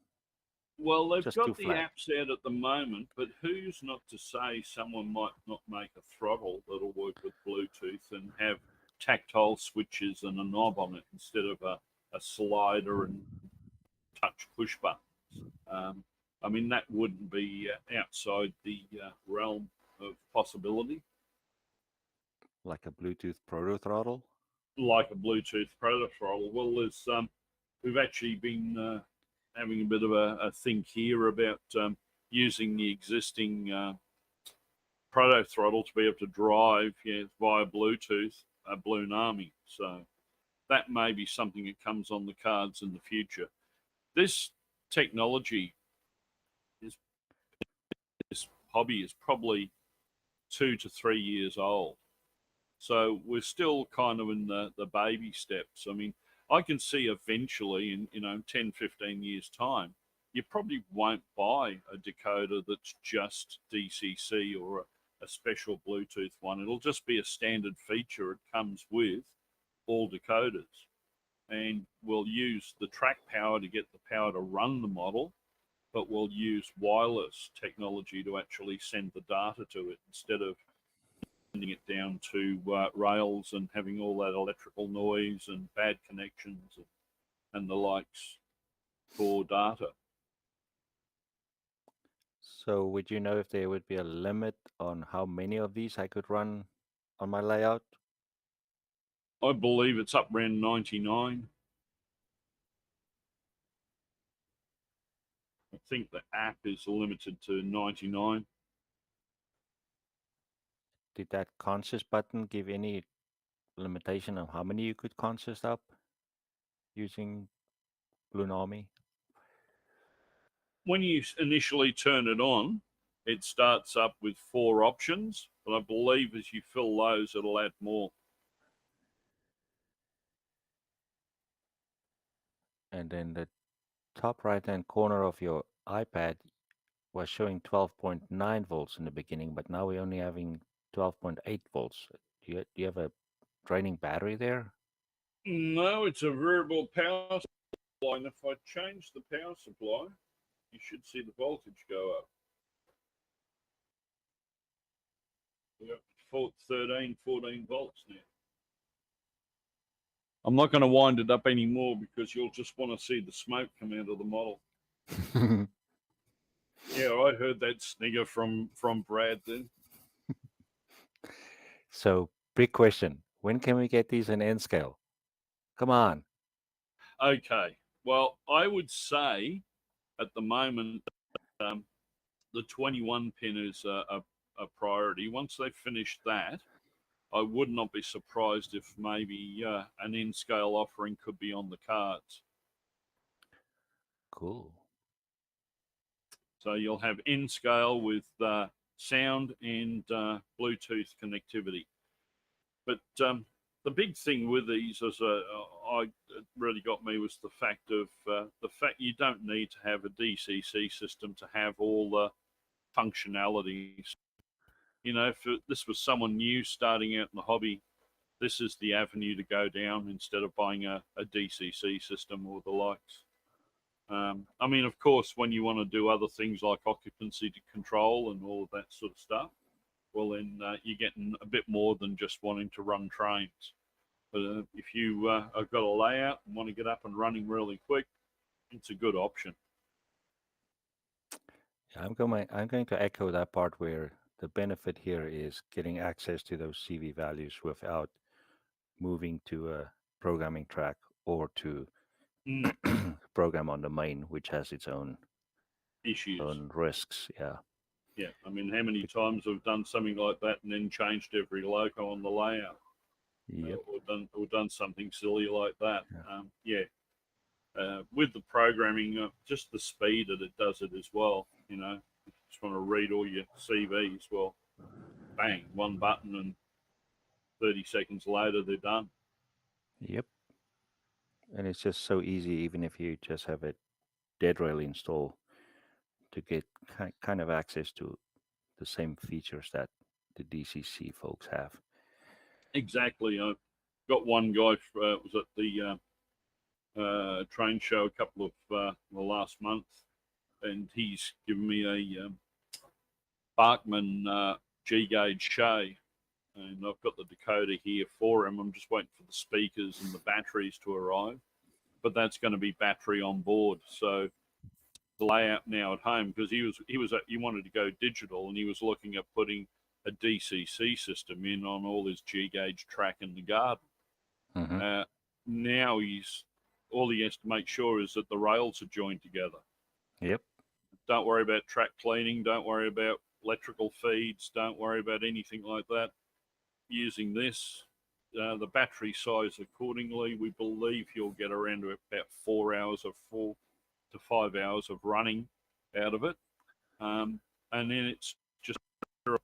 Well, they've Just got too the flat. apps out at the moment, but who's not to say someone might not make a throttle that'll work with Bluetooth and have tactile switches and a knob on it instead of a slider and touch push buttons. I mean, that wouldn't be outside the realm of possibility. Like a Bluetooth proto throttle? Like a Bluetooth proto throttle. Well, there's we've actually been having a bit of a think here about using the existing proto throttle to be able to drive via Bluetooth a Blunami. So that may be something that comes on the cards in the future. This technology this hobby is probably 2 to 3 years old. So we're still kind of in the baby steps. I mean, I can see eventually in 10, 15 years time, you probably won't buy a decoder that's just DCC or a special Bluetooth one. It'll just be a standard feature. It comes with all decoders. And we'll use the track power to get the power to run the model, but we'll use wireless technology to actually send the data to it instead of sending it down to rails and having all that electrical noise and bad connections and the likes for data. So would you know if there would be a limit on how many of these I could run on my layout? I believe it's up around 99. I think the app is limited to 99. Did that consist button give any limitation on how many you could consist up using Blunami? When you initially turn it on, it starts up with 4 options, but I believe as you fill those, it'll add more. And then the top right-hand corner of your iPad was showing 12.9 volts in the beginning, but now we're only having 12.8 volts. Do you have a draining battery there? No, it's a variable power supply, and if I change the power supply, you should see the voltage go up. Yep, 13, 14 volts now. I'm not going to wind it up anymore because you'll just want to see the smoke come out of the model. Yeah, I heard that snigger from Brad then. So, big question. When can we get these in N scale? Come on. Okay, well, I would say at the moment the 21 pin is a priority. Once they've finished that, I would not be surprised if maybe an N-scale offering could be on the cards. Cool. So you'll have N-scale with sound and Bluetooth connectivity. But the big thing with these, as it really got me, was the fact you don't need to have a DCC system to have all the functionalities. You know, if this was someone new starting out in the hobby, this is the avenue to go down instead of buying a DCC system or the likes. I mean, of course, when you want to do other things like occupancy to control and all of that sort of stuff, well, then you're getting a bit more than just wanting to run trains. But if you have got a layout and want to get up and running really quick, it's a good option. I'm going to echo that part where the benefit here is getting access to those CV values without moving to a programming track or to program on the main, which has its own issues, own risks. Yeah. Yeah. I mean, how many times I've done something like that and then changed every loco on the layout, Yep. or done something silly like that. Yeah. With the programming, just the speed that it does it as well. You know, you just want to read all your CVs. Well, bang, one button, and 30 seconds later they're done. Yep. And it's just so easy, even if you just have a dead rail install, to get kind of access to the same features that the DCC folks have. Exactly. I've got one guy was at the train show a couple of the last month, and he's given me a Bachmann G-gauge Shay, and I've got the decoder here for him. I'm just waiting for the speakers and the batteries to arrive. but that's going to be battery on board. So the layout now at home, because he wanted to go digital, and he was looking at putting a DCC system in on all his G gauge track in the garden. Mhm. Now all he has to make sure is that the rails are joined together. Yep. Don't worry about track cleaning. Don't worry about electrical feeds. Don't worry about anything like that. Using this, the battery size accordingly, we believe you'll get around to about 4 hours of 4 to 5 hours of running out of it. And then it's just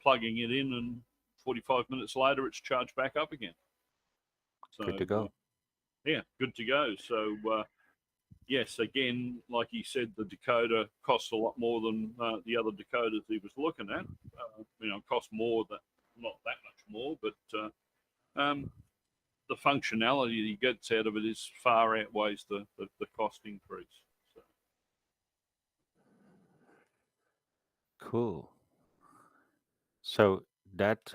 plugging it in, and 45 minutes later, it's charged back up again. So, Good to go. Yeah, good to go. So, yes, again, like he said, the decoder costs a lot more than the other decoders he was looking at. Cost more, not that much more, but the functionality that he gets out of it is far outweighs the cost increase. So. Cool. So that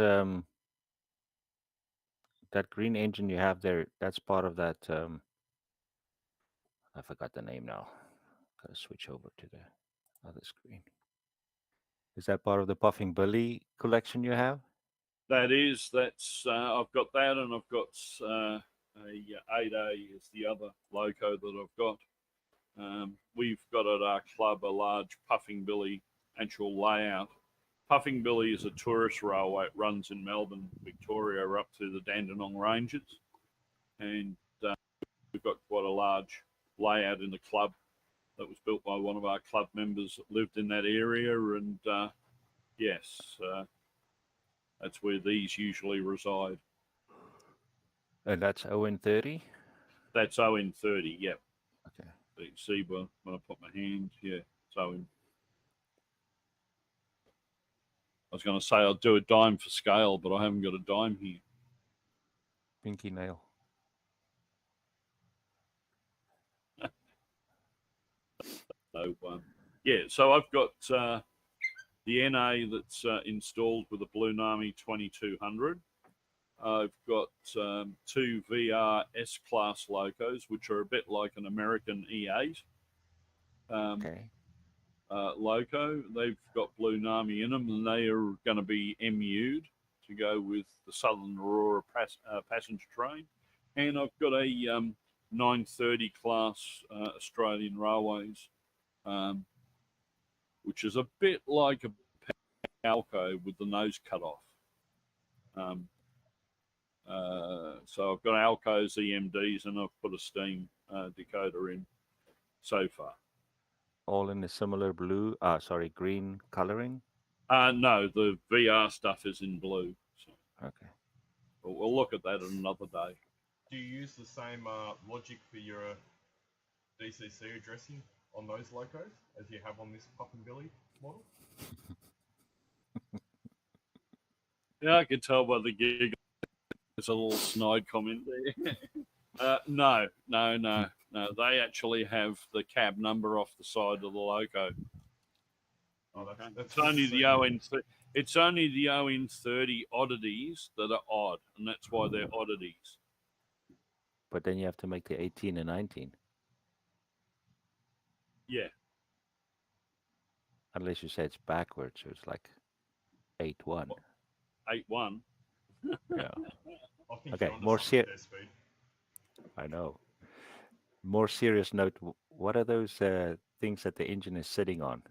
that green engine you have there, that's part of that. I forgot the name now. Gotta switch over to the other screen. Is that part of the Puffing Billy collection you have? That's I've got that, and I've got a 8A is the other loco that I've got. We've got at our club a large Puffing Billy actual layout. Puffing Billy is a tourist railway. It runs in Melbourne, Victoria, up to the Dandenong Ranges, and we've got quite a large layout in the club that was built by one of our club members that lived in that area, and yes, that's where these usually reside. And that's ON30? That's ON30, yep. Okay. So you can see when I put my hand, yeah, it's ON. I was going to say I'll do a dime for scale, but I haven't got a dime here. Pinky nail. So, yeah, so I've got the NA that's installed with a Blunami 2200. I've got two VR S-Class locos, which are a bit like an American E8 Okay. loco. They've got Blunami in them, and they are going to be MU'd to go with the Southern Aurora passenger train. And I've got a 930 class Australian Railways, which is a bit like a Alco with the nose cut off. So I've got Alco's EMDs, and I've put a steam decoder in so far. All in a similar green coloring? No, the VR stuff is in blue. So. Okay. But we'll look at that another day. Do you use the same logic for your DCC addressing on those locos as you have on this Puffin Billy model? Yeah, I can tell by the gig. There's a little snide comment there. No. They actually have the cab number off the side of the loco. Oh, that's It's only the It's only the ON30 oddities that are odd, and that's why they're oddities. But then you have to make the 18 and 19. Yeah. Unless you say it's backwards, so it's like 8-1. 8-1. Yeah. Okay, more serious. I know. More serious note, what are those things that the engine is sitting on?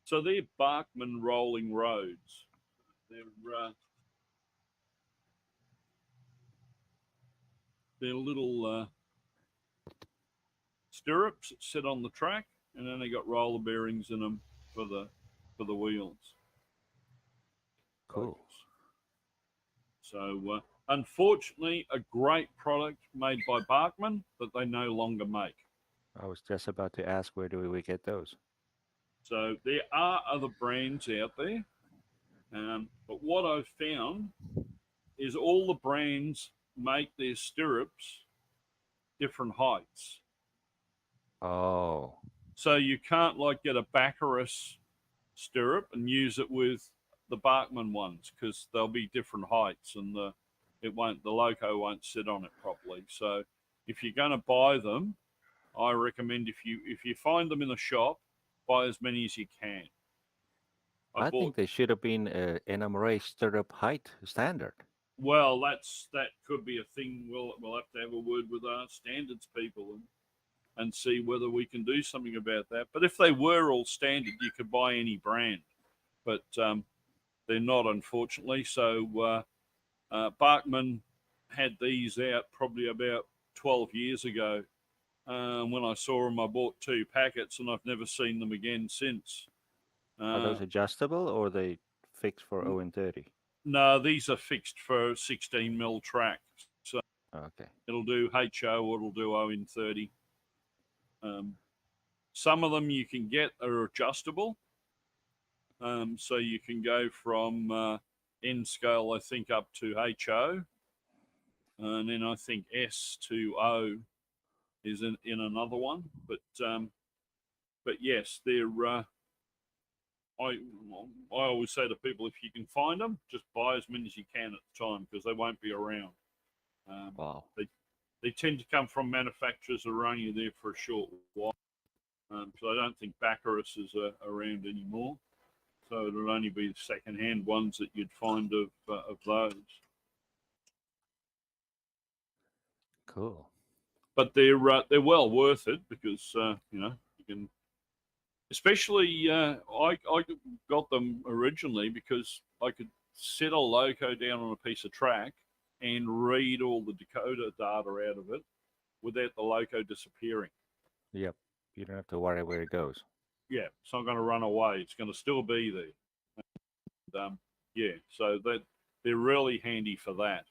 So they're Bachmann rolling roads. They're little stirrups that sit on the track, and then they got roller bearings in them for the wheels. Cool. So unfortunately, a great product made by Bachmann that they no longer make. I was just about to ask, where do we get those? So there are other brands out there, but what I've found is all the brands make their stirrups different heights. Oh. So you can't get a Baccaris stirrup and use it with the Bachmann ones, because they'll be different heights, and the loco won't sit on it properly. So if you're going to buy them, I recommend if you find them in the shop, buy as many as you can. I think they should have been NMRA stirrup height standard. Well, that could be a thing. We'll have to have a word with our standards people and see whether we can do something about that. But if they were all standard, you could buy any brand, but they're not, unfortunately. So Barkman had these out probably about 12 years ago. When I saw them, I bought 2 packets, and I've never seen them again since. Are those adjustable, or are they fixed for 0 and 30? No, these are fixed for 16 mil track. So okay, it'll do HO or it'll do O in 30. Some of them you can get are adjustable. So you can go from N scale, I think, up to HO. And then I think S to O is in another one. But yes, they're. I always say to people, if you can find them, just buy as many as you can at the time because they won't be around. wow. They tend to come from manufacturers that are only there for a short while. So I don't think Baccaris is around anymore. So it'll only be the second-hand ones that you'd find of those. Cool. But they're well worth it because you can. Especially, I got them originally because I could set a loco down on a piece of track and read all the decoder data out of it without the loco disappearing. Yep. You don't have to worry where it goes. Yeah, it's not going to run away. It's going to still be there. And, yeah, so they're really handy for that.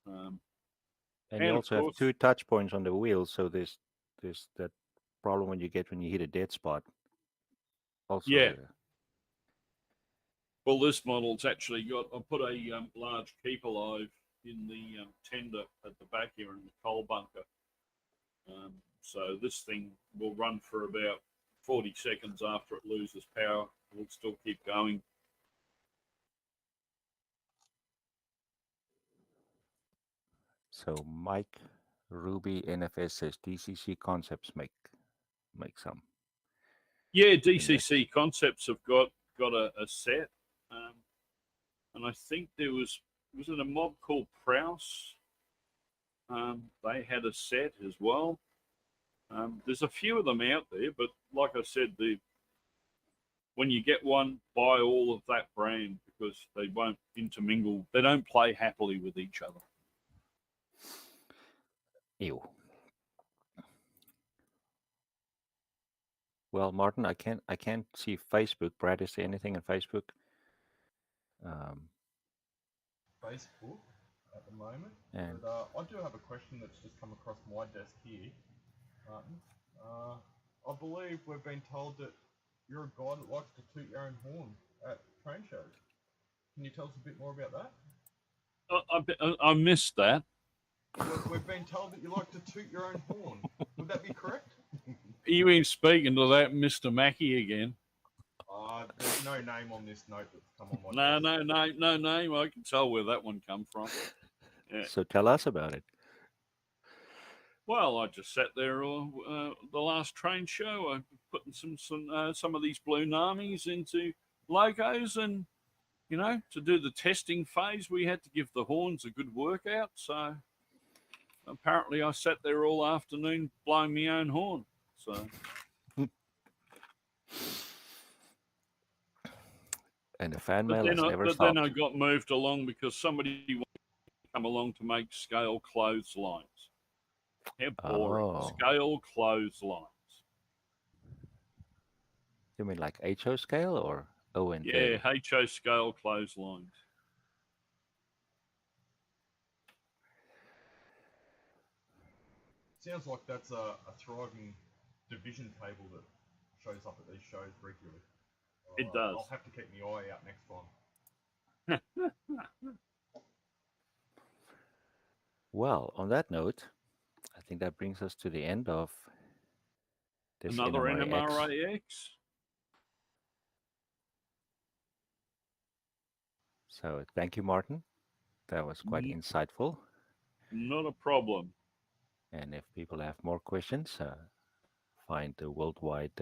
And you also have 2 touch points on the wheel, so there's that problem when you hit a dead spot. Also, yeah. Well, this model's actually got. I put a large keep alive in the tender at the back here in the coal bunker. So this thing will run for about 40 seconds after it loses power. It'll still keep going. So Mike Ruby NFS says DCC Concepts make some. Yeah, DCC Concepts have got a set, and I think there was it a mob called Prouse? They had a set as well. There's a few of them out there, but like I said, when you get one, buy all of that brand because they won't intermingle. They don't play happily with each other. Ew. Well, Martyn, I can't see Facebook. Brad, is there anything on Facebook? Facebook at the moment. And But I do have a question that's just come across my desk here, Martyn. I believe we've been told that you're a guy that likes to toot your own horn at train shows. Can you tell us a bit more about that? I missed that. We've been told that you like to toot your own horn. Would that be correct? You been speaking to that Mr. Mackey again? There's no name on this note that's come on my desk. No name. I can tell where that one come from. Yeah. So tell us about it. Well, I just sat there the last train show. I'm putting some of these Blunamis into logos, and to do the testing phase, we had to give the horns a good workout. So apparently, I sat there all afternoon blowing my own horn. So. And the fan mail has never but stopped. then I got moved along because somebody wanted to come along to make scale clotheslines. How boring. Oh. Scale clotheslines. You mean like HO scale or ON? Yeah, HO scale clotheslines. Sounds like that's a thriving division table that shows up at these shows regularly. It does. I'll have to keep my eye out next time. Well, on that note, I think that brings us to the end of this Another NMRAx. NMRAx. So thank you, Martyn. That was quite insightful. Not a problem. And if people have more questions, find the worldwide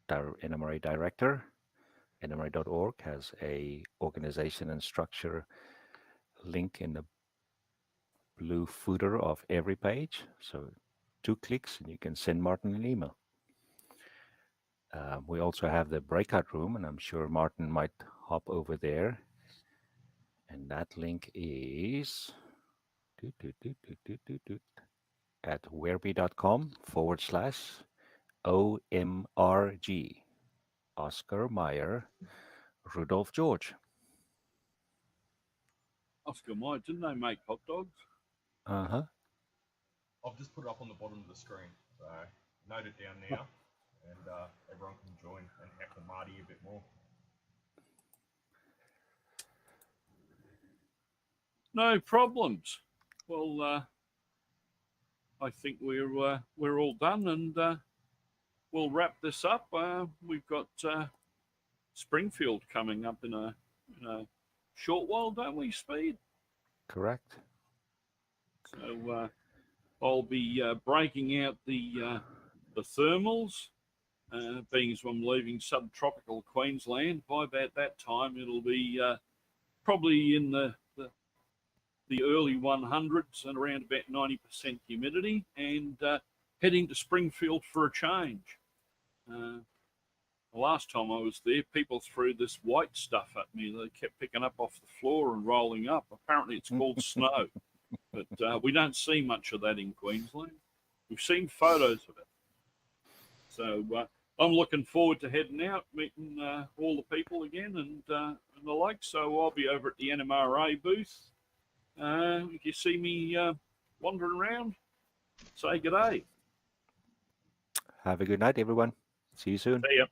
NMRA director. NMRA.org has a organization and structure link in the blue footer of every page. So 2 clicks and you can send Martyn an email. We also have the breakout room, and I'm sure Martyn might hop over there. And that link is at werby.com/OMRG. Oscar Meyer, Rudolph George. Oscar Mayer, didn't they make hot dogs? Uh-huh. I've just put it up on the bottom of the screen, so note it down now, and everyone can join and hack the Marty a bit more. No problems. Well, I think we're all done, and we'll wrap this up. We've got Springfield coming up in a short while, don't we, Speed? Correct. So I'll be breaking out the thermals, being as I'm leaving subtropical Queensland. By about that time, it'll be probably in the early 100s and around about 90% humidity, and heading to Springfield for a change. The last time I was there, people threw this white stuff at me. They kept picking up off the floor and rolling up. Apparently it's called snow, but we don't see much of that in Queensland. We've seen photos of it. So I'm looking forward to heading out, meeting all the people again and the like. So I'll be over at the NMRA booth. If you see me wandering around, say good day. Have a good night, everyone. See you soon. See ya.